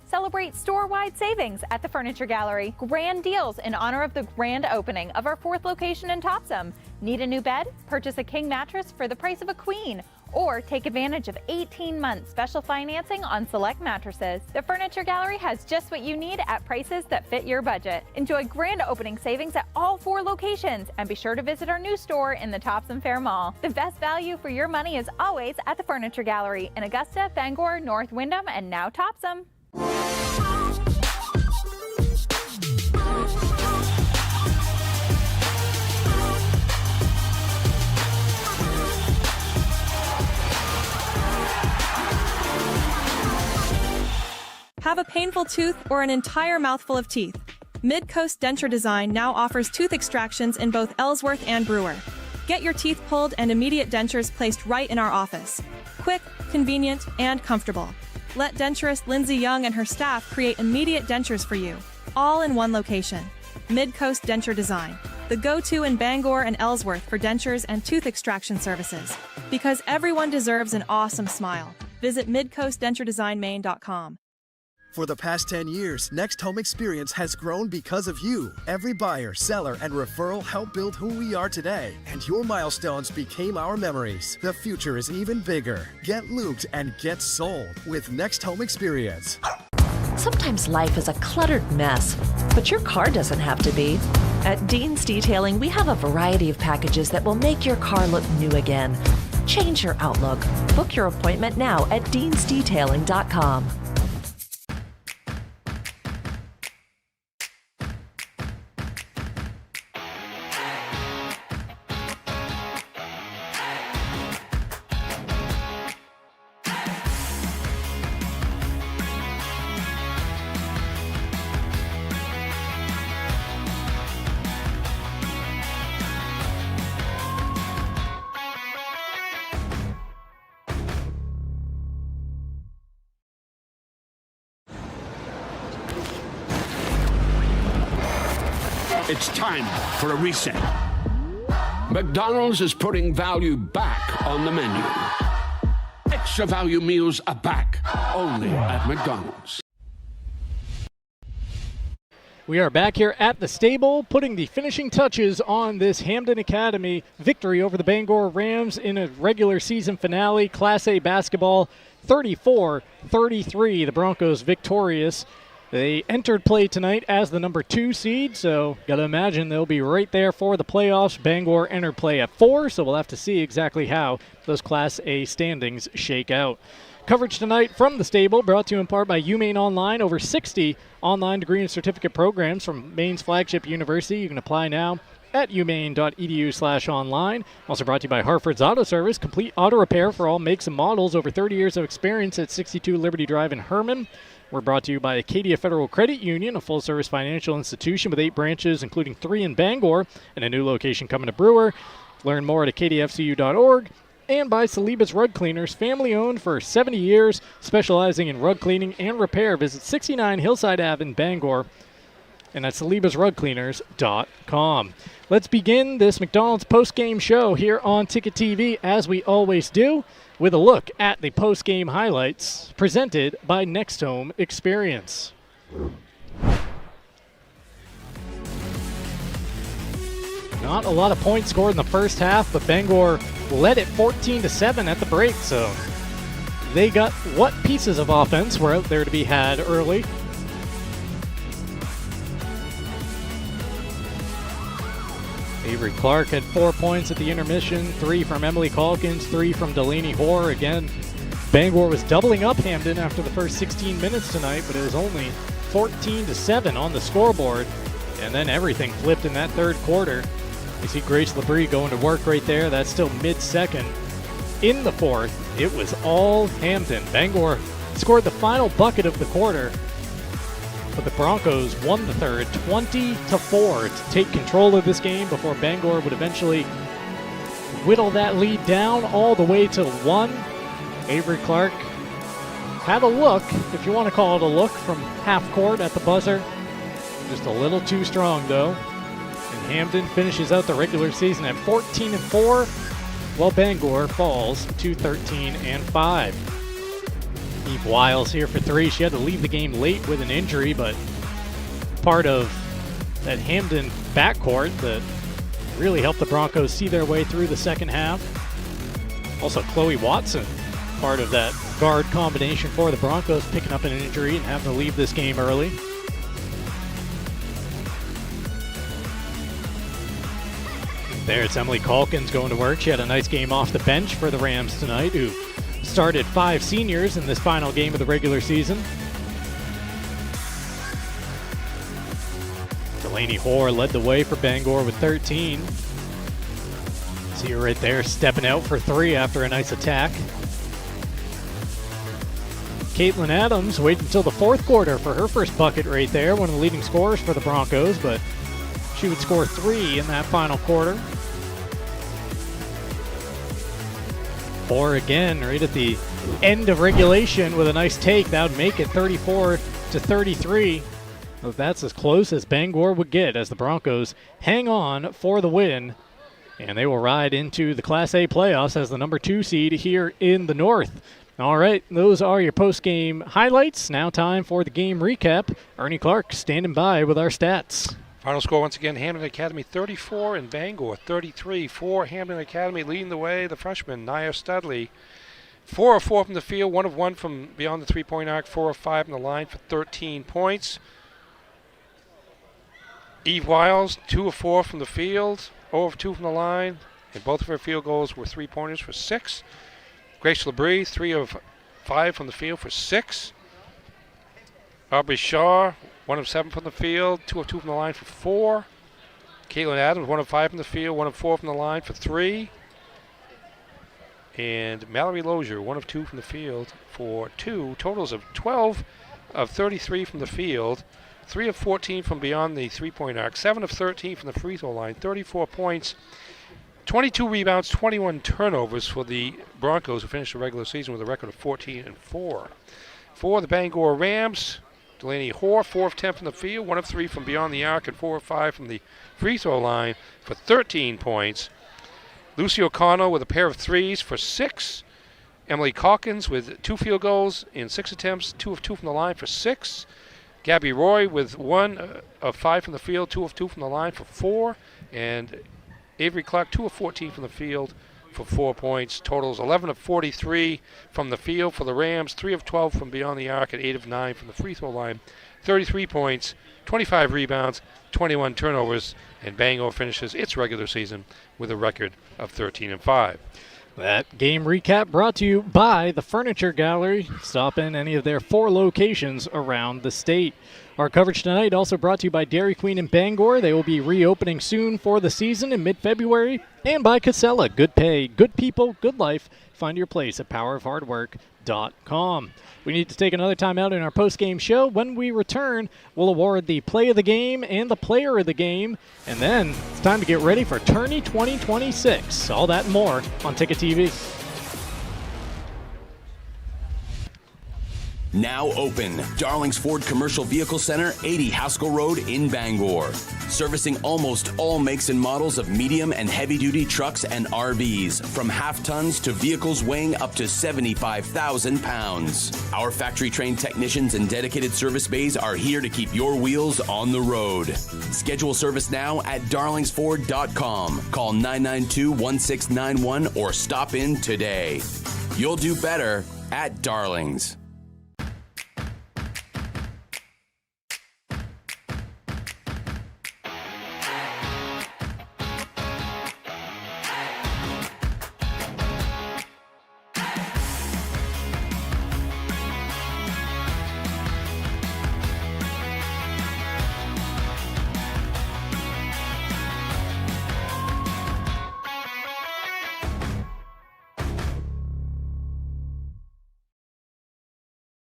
Celebrate store-wide savings at the Furniture Gallery. Grand deals in honor of the grand opening of our 4th location in Topsom. Need a new bed? Purchase a king mattress for the price of a queen. Or take advantage of 18-month special financing on select mattresses. The Furniture Gallery has just what you need at prices that fit your budget. Enjoy grand opening savings at all 4 locations, and be sure to visit our new store in the Topsom Fair Mall. The best value for your money is always at the Furniture Gallery in Augusta, Bangor, North Windham, and now Topsom. Have a painful tooth or an entire mouthful of teeth? Mid-Coast Denture Design now offers tooth extractions in both Ellsworth and Brewer. Get your teeth pulled and immediate dentures placed right in our office. Quick, convenient, and comfortable. Let denturist Lindsay Young and her staff create immediate dentures for you, all in one location. Mid-Coast Denture Design, the go-to in Bangor and Ellsworth for dentures and tooth extraction services. Because everyone deserves an awesome smile. Visit midcoastdenturedesignmaine.com. For the past 10 years, Next Home Experience has grown because of you. Every buyer, seller, and referral helped build who we are today. And your milestones became our memories. The future is even bigger. Get looped and get sold with Next Home Experience. Sometimes life is a cluttered mess, but your car doesn't have to be. At Dean's Detailing, we have a variety of packages that will make your car look new again. Change your outlook. Book your appointment now at deansdetailing.com. It's time for a reset. McDonald's is putting value back on the menu. Extra value meals are back, only at McDonald's. We are back here at the stable, putting the finishing touches on this Hampden Academy victory over the Bangor Rams in a regular season finale. Class A basketball, 34-33. The Broncos victorious. They entered play tonight as the number 2 seed, so got to imagine they'll be right there for the playoffs. Bangor entered play at 4, so we'll have to see exactly how those Class A standings shake out. Coverage tonight from the stable brought to you in part by Maine Online. Over 60 online degree and certificate programs from Maine's flagship university. You can apply now at umaine.edu/online. Also brought to you by Hartford's Auto Service. Complete auto repair for all makes and models. Over 30 years of experience at 62 Liberty Drive in Herman. We're brought to you by Acadia Federal Credit Union, a full-service financial institution with 8 branches, including 3 in Bangor, and a new location coming to Brewer. Learn more at acadiafcu.org. And by Saliba's Rug Cleaners, family-owned for 70 years, specializing in rug cleaning and repair. Visit 69 Hillside Ave in Bangor and at salibasrugcleaners.com. Let's begin this McDonald's post-game show here on Ticket TV, as we always do, with a look at the post-game highlights presented by Next Home Experience. Not a lot of points scored in the first half, but Bangor led it 14-7 at the break, so they got what pieces of offense were out there to be had early. Avery Clark had 4 points at the intermission, 3 from Emily Calkins, 3 from Delaney Hoare. Again, Bangor was doubling up Hampden after the first 16 minutes tonight, but it was only 14-7 on the scoreboard, and then everything flipped in that third quarter. You see Grace Labrie going to work right there. That's still mid-second. In the fourth, it was all Hampden. Bangor scored the final bucket of the quarter, but the Broncos won the third 20-4 to take control of this game before Bangor would eventually whittle that lead down all the way to 1. Avery Clark had a look, if you want to call it a look, from half court at the buzzer. Just a little too strong, though. And Hampden finishes out the regular season at 14-4, while Bangor falls to 13-5. Eve Wiles here for 3. She had to leave the game late with an injury, but part of that Hampden backcourt that really helped the Broncos see their way through the second half. Also, Chloe Watson, part of that guard combination for the Broncos, picking up an injury and having to leave this game early. There, it's Emily Calkins going to work. She had a nice game off the bench for the Rams tonight, who started 5 seniors in this final game of the regular season. Delaney Hoare led the way for Bangor with 13. See her right there stepping out for 3 after a nice attack. Caitlin Adams waited until the fourth quarter for her first bucket right there, one of the leading scorers for the Broncos, but she would score 3 in that final quarter. Hoare again right at the end of regulation with a nice take. That would make it 34-33. Well, that's as close as Bangor would get as the Broncos hang on for the win. And they will ride into the Class A playoffs as the number 2 seed here in the North. All right, those are your post-game highlights. Now time for the game recap. Ernie Clark standing by with our stats. Final score once again, Hampden Academy 34 and Bangor 33. For Hampden Academy leading the way, the freshman, Nia Studley. 4 of 4 from the field, 1 of 1 from beyond the three-point arc, 4 of 5 from the line for 13 points. Eve Wiles, 2 of 4 from the field, 0 of 2 from the line, and both of her field goals were 3-pointers for 6. Grace Labrie, 3 of 5 from the field for 6. Aubrey Shaw, 1 of 7 from the field, 2 of 2 from the line for 4. Caitlin Adams, 1 of 5 from the field, 1 of 4 from the line for 3. And Mallory Lozier, 1 of 2 from the field for 2. Totals of 12 of 33 from the field, 3 of 14 from beyond the three-point arc, 7 of 13 from the free throw line, 34 points, 22 rebounds, 21 turnovers for the Broncos, who finished the regular season with a record of 14-4. For the Bangor Rams, Delaney Hoare, 4 of 10 from the field, 1 of 3 from beyond the arc, and 4 of 5 from the free throw line for 13 points. Lucy O'Connell with a pair of 3s for 6. Emily Calkins with 2 field goals in 6 attempts, 2 of 2 from the line for 6. Gabby Roy with 1 of 5 from the field, 2 of 2 from the line for 4. And Avery Clark, 2 of 14 from the field for 4 points. Totals 11 of 43 from the field for the Rams, 3 of 12 from beyond the arc, and 8 of 9 from the free throw line. 33 points, 25 rebounds, 21 turnovers, and Bangor finishes its regular season with a record of 13-5. That game recap brought to you by the Furniture Gallery. Stop in any of their 4 locations around the state. Our coverage tonight also brought to you by Dairy Queen in Bangor. They will be reopening soon for the season in mid-February. And by Casella. Good pay, good people, good life. Find your place at powerofhardwork.com. We need to take another time out in our post-game show. When we return, we'll award the play of the game and the player of the game. And then it's time to get ready for Tourney 2026. All that and more on Ticket TV. Now open. Darling's Ford Commercial Vehicle Center, 80 Haskell Road in Bangor. Servicing almost all makes and models of medium and heavy-duty trucks and RVs, from half-tons to vehicles weighing up to 75,000 pounds. Our factory-trained technicians and dedicated service bays are here to keep your wheels on the road. Schedule service now at darlingsford.com. Call 992-1691 or stop in today. You'll do better at Darlings.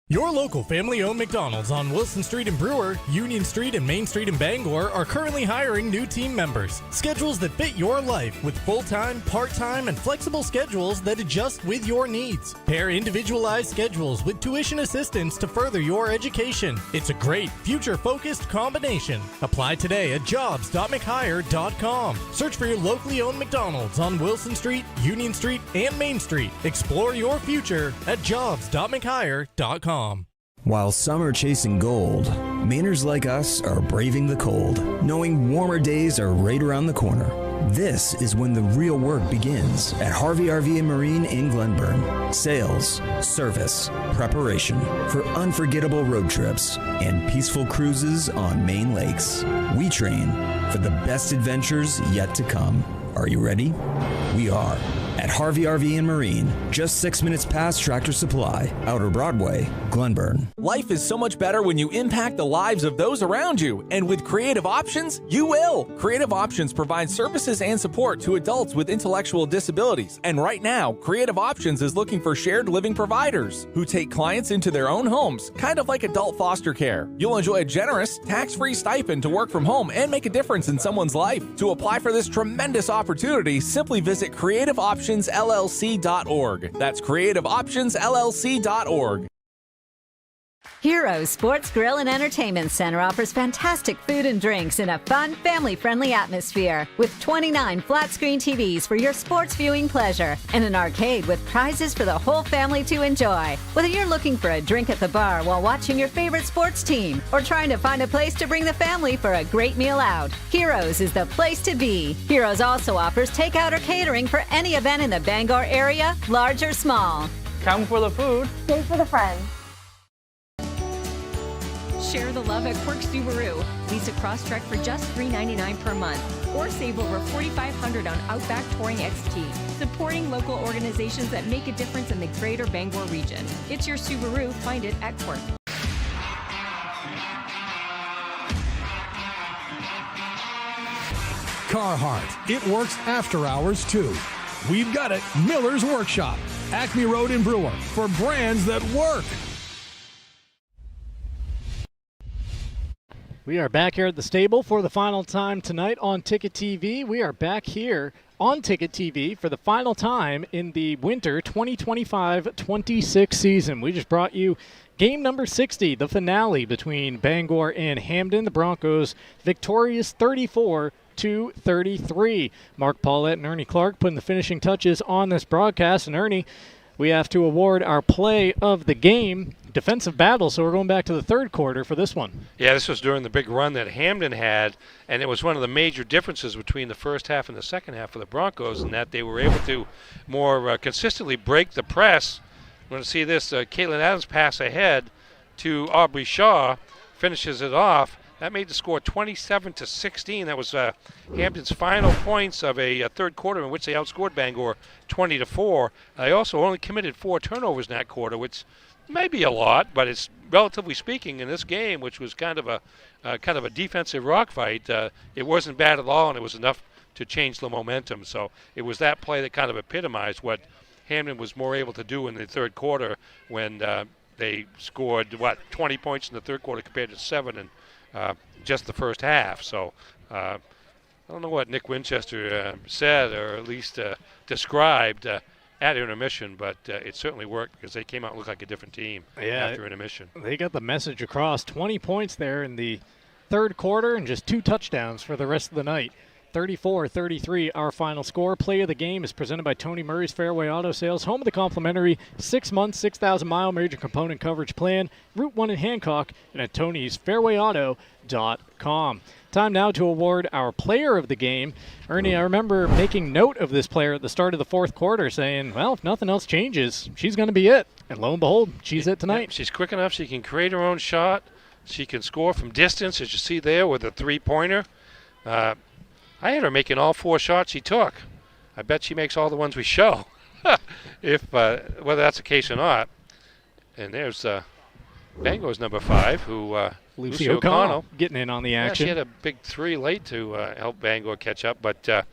Your local family-owned McDonald's on Wilson Street in Brewer, Union Street and Main Street in Bangor are currently hiring new team members. Schedules that fit your life with full-time, part-time, and flexible schedules that adjust with your needs. Pair individualized schedules with tuition assistance to further your education. It's a great, future-focused combination. Apply today at jobs.mchire.com. Search for your locally owned McDonald's on Wilson Street, Union Street, and Main Street. Explore your future at jobs.mchire.com. While some are chasing gold, Mainers like us are braving the cold, knowing warmer days are right around the corner. This is when the real work begins at Harvey RV and Marine in Glenburn. Sales, service, preparation for unforgettable road trips and peaceful cruises on Maine lakes. We train for the best adventures yet to come. Are you ready? We are. At Harvey RV and Marine, just 6 minutes past Tractor Supply, Outer Broadway, Glenburn. Life is so much better when you impact the lives of those around you. And with Creative Options, you will. Creative Options provides services and support to adults with intellectual disabilities. And right now, Creative Options is looking for shared living providers who take clients into their own homes, kind of like adult foster care. You'll enjoy a generous, tax-free stipend to work from home and make a difference in someone's life. To apply for this tremendous opportunity, simply visit creativeoptionsllc.org. That's creativeoptionsllc.org. Heroes Sports Grill and Entertainment Center offers fantastic food and drinks in a fun, family-friendly atmosphere with 29 flat-screen TVs for your sports viewing pleasure and an arcade with prizes for the whole family to enjoy. Whether you're looking for a drink at the bar while watching your favorite sports team or trying to find a place to bring the family for a great meal out, Heroes is the place to be. Heroes also offers takeout or catering for any event in the Bangor area, large or small. Come for the food. Stay for the friends. Share the love at Quirks Subaru. Lease a Crosstrek for just $399 per month, or save over $4,500 on Outback Touring XT. Supporting local organizations that make a difference in the greater Bangor region. It's your Subaru. Find it at Quirk. Carhartt. It works after hours too. We've got it. Miller's Workshop, Acme Road in Brewer, for brands that work. We are back here at the stable for the final time tonight on Ticket TV. We are back here on Ticket TV for the final time in the winter 2025-26 season. We just brought you game number 60, the finale between Bangor and Hampden. The Broncos victorious 34-33. Mark Paulette and Ernie Clark putting the finishing touches on this broadcast. And Ernie, we have to award our play of the game. defensive battle, so we're going back to the third quarter for this one. Yeah, this was during the big run that Hampden had, and it was one of the major differences between the first half and the second half of the Broncos, in that they were able to more consistently break the press. We're going to see this. Caitlin Adams pass ahead to Aubrey Shaw, finishes it off. That made the score 27-16. That was Hampden's final points of a third quarter in which they outscored Bangor 20-4. They also only committed 4 turnovers in that quarter, which may be a lot, but it's relatively speaking in this game, which was kind of a defensive rock fight. It wasn't bad at all, and it was enough to change the momentum. So it was that play that kind of epitomized what Hampden was more able to do in the third quarter when they scored 20 points in the third quarter compared to 7 in just the first half. So I don't know what Nick Winchester said, or at least described at intermission, but it certainly worked because they came out and looked like a different team after intermission. They got the message across. 20 points there in the third quarter and just 2 touchdowns for the rest of the night. 34-33 our final score. Play of the game is presented by Tony Murray's Fairway Auto Sales, home of the complimentary 6-month, 6,000-mile major component coverage plan, Route 1 in Hancock, and at Tony's FairwayAuto.com. Time now to award our player of the game. Ernie, I remember making note of this player at the start of the fourth quarter, saying, well, if nothing else changes, she's going to be it. And lo and behold, she's it tonight. She's quick enough. She can create her own shot. She can score from distance, as you see there, with a three-pointer. I had her making all 4 shots she took. I bet she makes all the ones we show, if whether that's the case or not. And there's Bangor's number 5, who Lucy O'Connell getting in on the action. Yeah, she had a big 3 late to help Bangor catch up. But the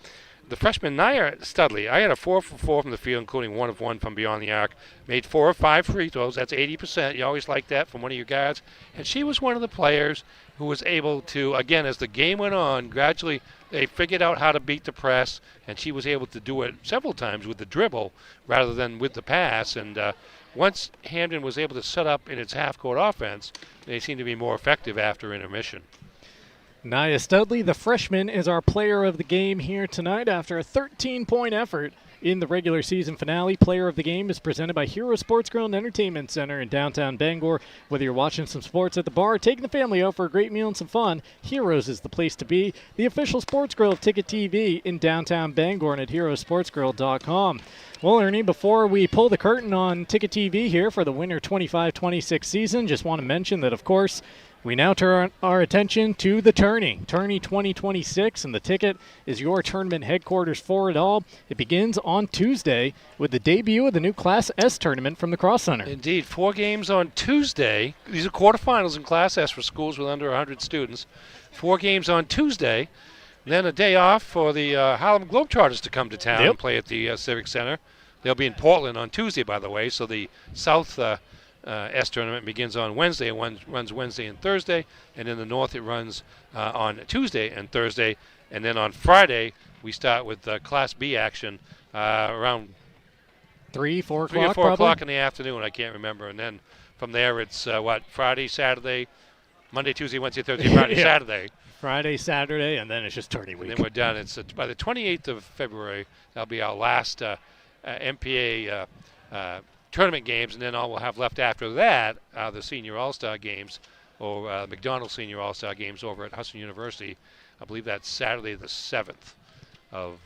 freshman Nia Studley, I had a 4 for 4 from the field, including 1 of 1 from beyond the arc. Made 4 of 5 free throws. That's 80%. You always like that from one of your guards. And she was one of the players who was able to, again, as the game went on, gradually they figured out how to beat the press, and she was able to do it several times with the dribble rather than with the pass. And once Hampden was able to set up in its half-court offense, they seemed to be more effective after intermission. Nia Studley, the freshman, is our player of the game here tonight after a 13-point effort in the regular season finale. Player of the game is presented by Hero Sports Grill and Entertainment Center in downtown Bangor. Whether you're watching some sports at the bar, taking the family out for a great meal and some fun, Heroes is the place to be. The official sports grill of Ticket TV in downtown Bangor and at herosportsgrill.com. Well, Ernie, before we pull the curtain on Ticket TV here for the winter 25-26 season, just want to mention that, of course, we now turn our attention to the Tourney 2026, and the Ticket is your tournament headquarters for it all. It begins on Tuesday with the debut of the new Class S tournament from the Cross Center. Indeed, 4 games on Tuesday. These are quarterfinals in Class S for schools with under 100 students. 4 games on Tuesday, then a day off for the Harlem Globetrotters to come to town and play at the Civic Center. They'll be in Portland on Tuesday, by the way, so the South S tournament begins on Wednesday and runs Wednesday and Thursday, and in the North it runs on Tuesday and Thursday, and then on Friday we start with Class B action around 3 or 4 o'clock in the afternoon. I can't remember, and then from there it's Friday, Saturday, Monday, Tuesday, Wednesday, Thursday, Friday, Saturday. Friday, Saturday, and then it's just tourney week. And then we're done. It's by the 28th of February. That'll be our last MPA tournament games, and then all we'll have left after that are the Senior All-Star games, or McDonald's Senior All-Star games over at Hudson University. I believe that's Saturday the 7th of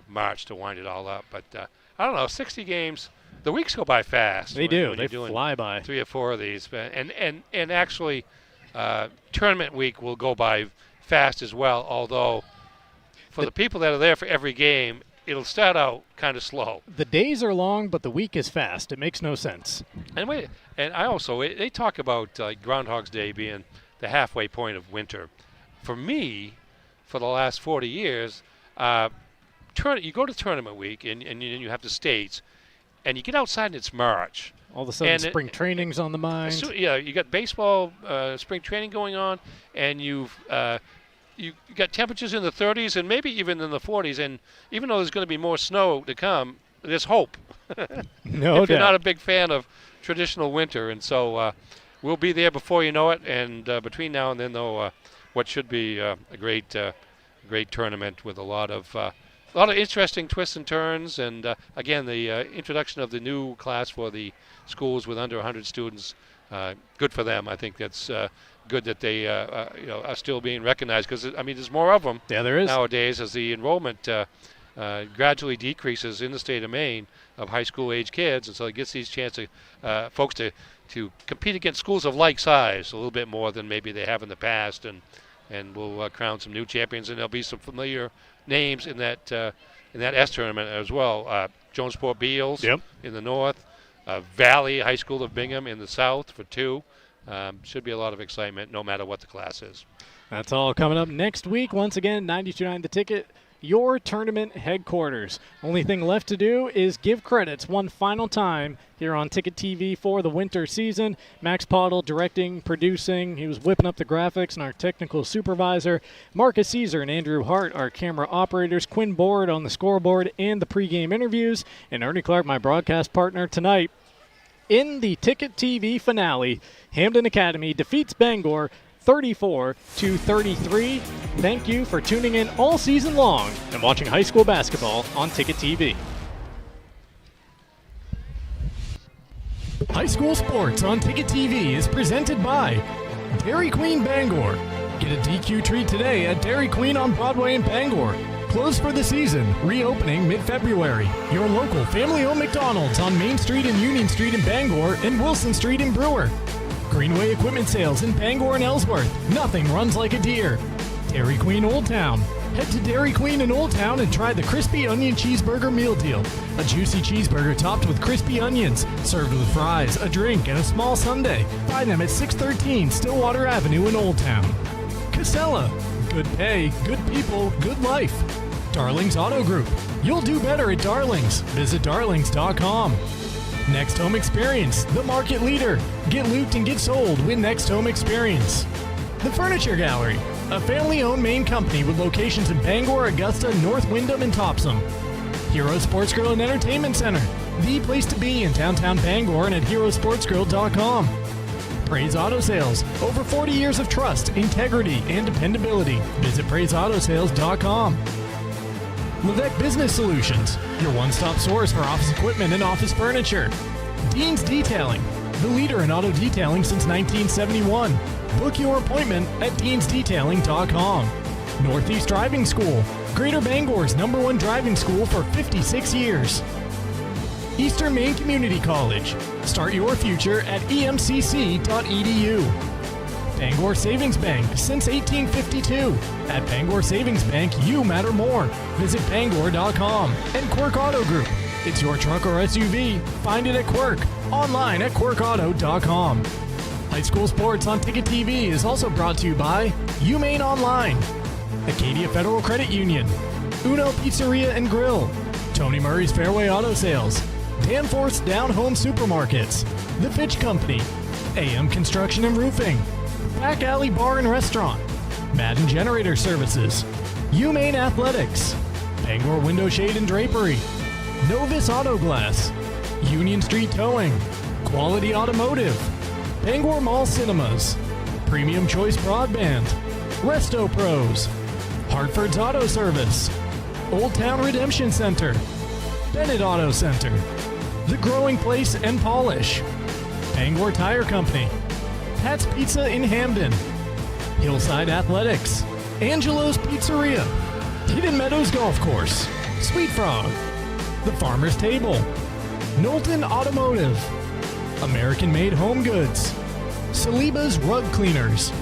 March to wind it all up. But I don't know, 60 games. The weeks go by fast. They do. They fly by. 3 or 4 of these, and actually, tournament week will go by fast as well. Although, for the people that are there for every game, it'll start out kind of slow. The days are long, but the week is fast. It makes no sense. And I also, they talk about Groundhog's Day being the halfway point of winter. For me, for the last 40 years, you go to tournament week and you have the states, and you get outside and it's March. All of a sudden, spring training's on the mind. Yeah, you got baseball, spring training going on, and you got temperatures in the 30s and maybe even in the 40s. And even though there's going to be more snow to come, there's hope. No if you're doubt. not a big fan of traditional winter. And so we'll be there before you know it. And between now and then, though, what should be a great tournament with a lot of a lot of interesting twists and turns, and again, the introduction of the new class for the schools with under 100 students, good for them. I think that's good that they are still being recognized, because there's more of them. Yeah, there is nowadays as the enrollment gradually decreases in the state of Maine of high school age kids, and so it gets these chances folks to compete against schools of like size a little bit more than maybe they have in the past, and we'll crown some new champions, and there'll be some familiar names in that S tournament as well. Jonesport Beals in the north, Valley High School of Bingham in the south for 2. Should be a lot of excitement no matter what the class is. That's all coming up next week. Once again, 92.9 The Ticket, your tournament headquarters. Only thing left to do is give credits one final time here on Ticket TV for the winter season. Max Pottle directing, producing. He was whipping up the graphics, and our technical supervisor. Marcus Caesar and Andrew Hart, our camera operators. Quinn Board on the scoreboard and the pregame interviews. And Ernie Clark, my broadcast partner tonight. In the Ticket TV finale, Hampden Academy defeats Bangor 34-33. Thank you for tuning in all season long and watching high school basketball on Ticket TV. High school sports on Ticket TV is presented by Dairy Queen Bangor. Get a DQ treat today at Dairy Queen on Broadway in Bangor. Closed for the season, reopening mid-February. Your local family-owned McDonald's on Main Street and Union Street in Bangor and Wilson Street in Brewer. Greenway Equipment Sales in Bangor and Ellsworth. Nothing runs like a deer. Dairy Queen Old Town. Head to Dairy Queen in Old Town and try the Crispy Onion Cheeseburger Meal Deal. A juicy cheeseburger topped with crispy onions, served with fries, a drink, and a small sundae. Find them at 613 Stillwater Avenue in Old Town. Casella. Good pay, good people, good life. Darlings Auto Group. You'll do better at Darlings. Visit darlings.com. Next Home Experience, the market leader. Get looped and get sold with Next Home Experience. The Furniture Gallery, a family-owned Maine company with locations in Bangor, Augusta, North Windham, and Topsom. Hero Sports Grill and Entertainment Center, the place to be in downtown Bangor and at herosportsgrill.com. Praise Auto Sales, over 40 years of trust, integrity, and dependability. Visit praiseautosales.com. Levesque Business Solutions, your one-stop source for office equipment and office furniture. Dean's Detailing, the leader in auto detailing since 1971. Book your appointment at deansdetailing.com. Northeast Driving School, Greater Bangor's #1 driving school for 56 years. Eastern Maine Community College, start your future at emcc.edu. Bangor Savings Bank since 1852. At Bangor Savings Bank, you matter more. Visit bangor.com. And Quirk Auto Group. It's your truck or SUV. Find it at Quirk. Online at quirkauto.com. High school sports on Ticket TV is also brought to you by UMaine Online, Acadia Federal Credit Union, Uno Pizzeria and Grill, Tony Murray's Fairway Auto Sales, Danforth's Down Home Supermarkets, The Fitch Company, AM Construction and Roofing, Back Alley Bar and Restaurant, Madden Generator Services, UMaine Athletics, Bangor Window Shade and Drapery, Novus Auto Glass, Union Street Towing, Quality Automotive, Bangor Mall Cinemas, Premium Choice Broadband, Resto Pros, Hartford's Auto Service, Old Town Redemption Center, Bennett Auto Center, The Growing Place and Polish, Bangor Tire Company, Pat's Pizza in Hampden, Hillside Athletics, Angelo's Pizzeria, Hidden Meadows Golf Course, Sweet Frog, The Farmer's Table, Knowlton Automotive, American Made Home Goods, Saliba's Rug Cleaners,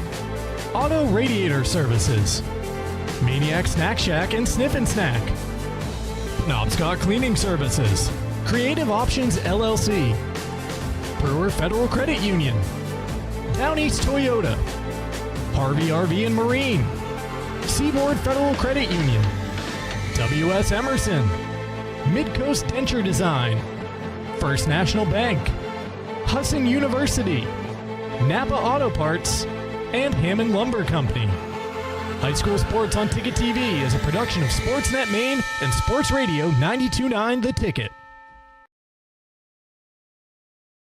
Auto Radiator Services, Maniac Snack Shack and Sniff and Snack, Penobscot Cleaning Services, Creative Options LLC, Brewer Federal Credit Union, Down East Toyota, Harvey RV and Marine, Seaboard Federal Credit Union, W.S. Emerson, Midcoast Denture Design, First National Bank, Husson University, Napa Auto Parts, and Hammond Lumber Company. High school sports on Ticket TV is a production of Sportsnet Maine and Sports Radio 92.9 The Ticket.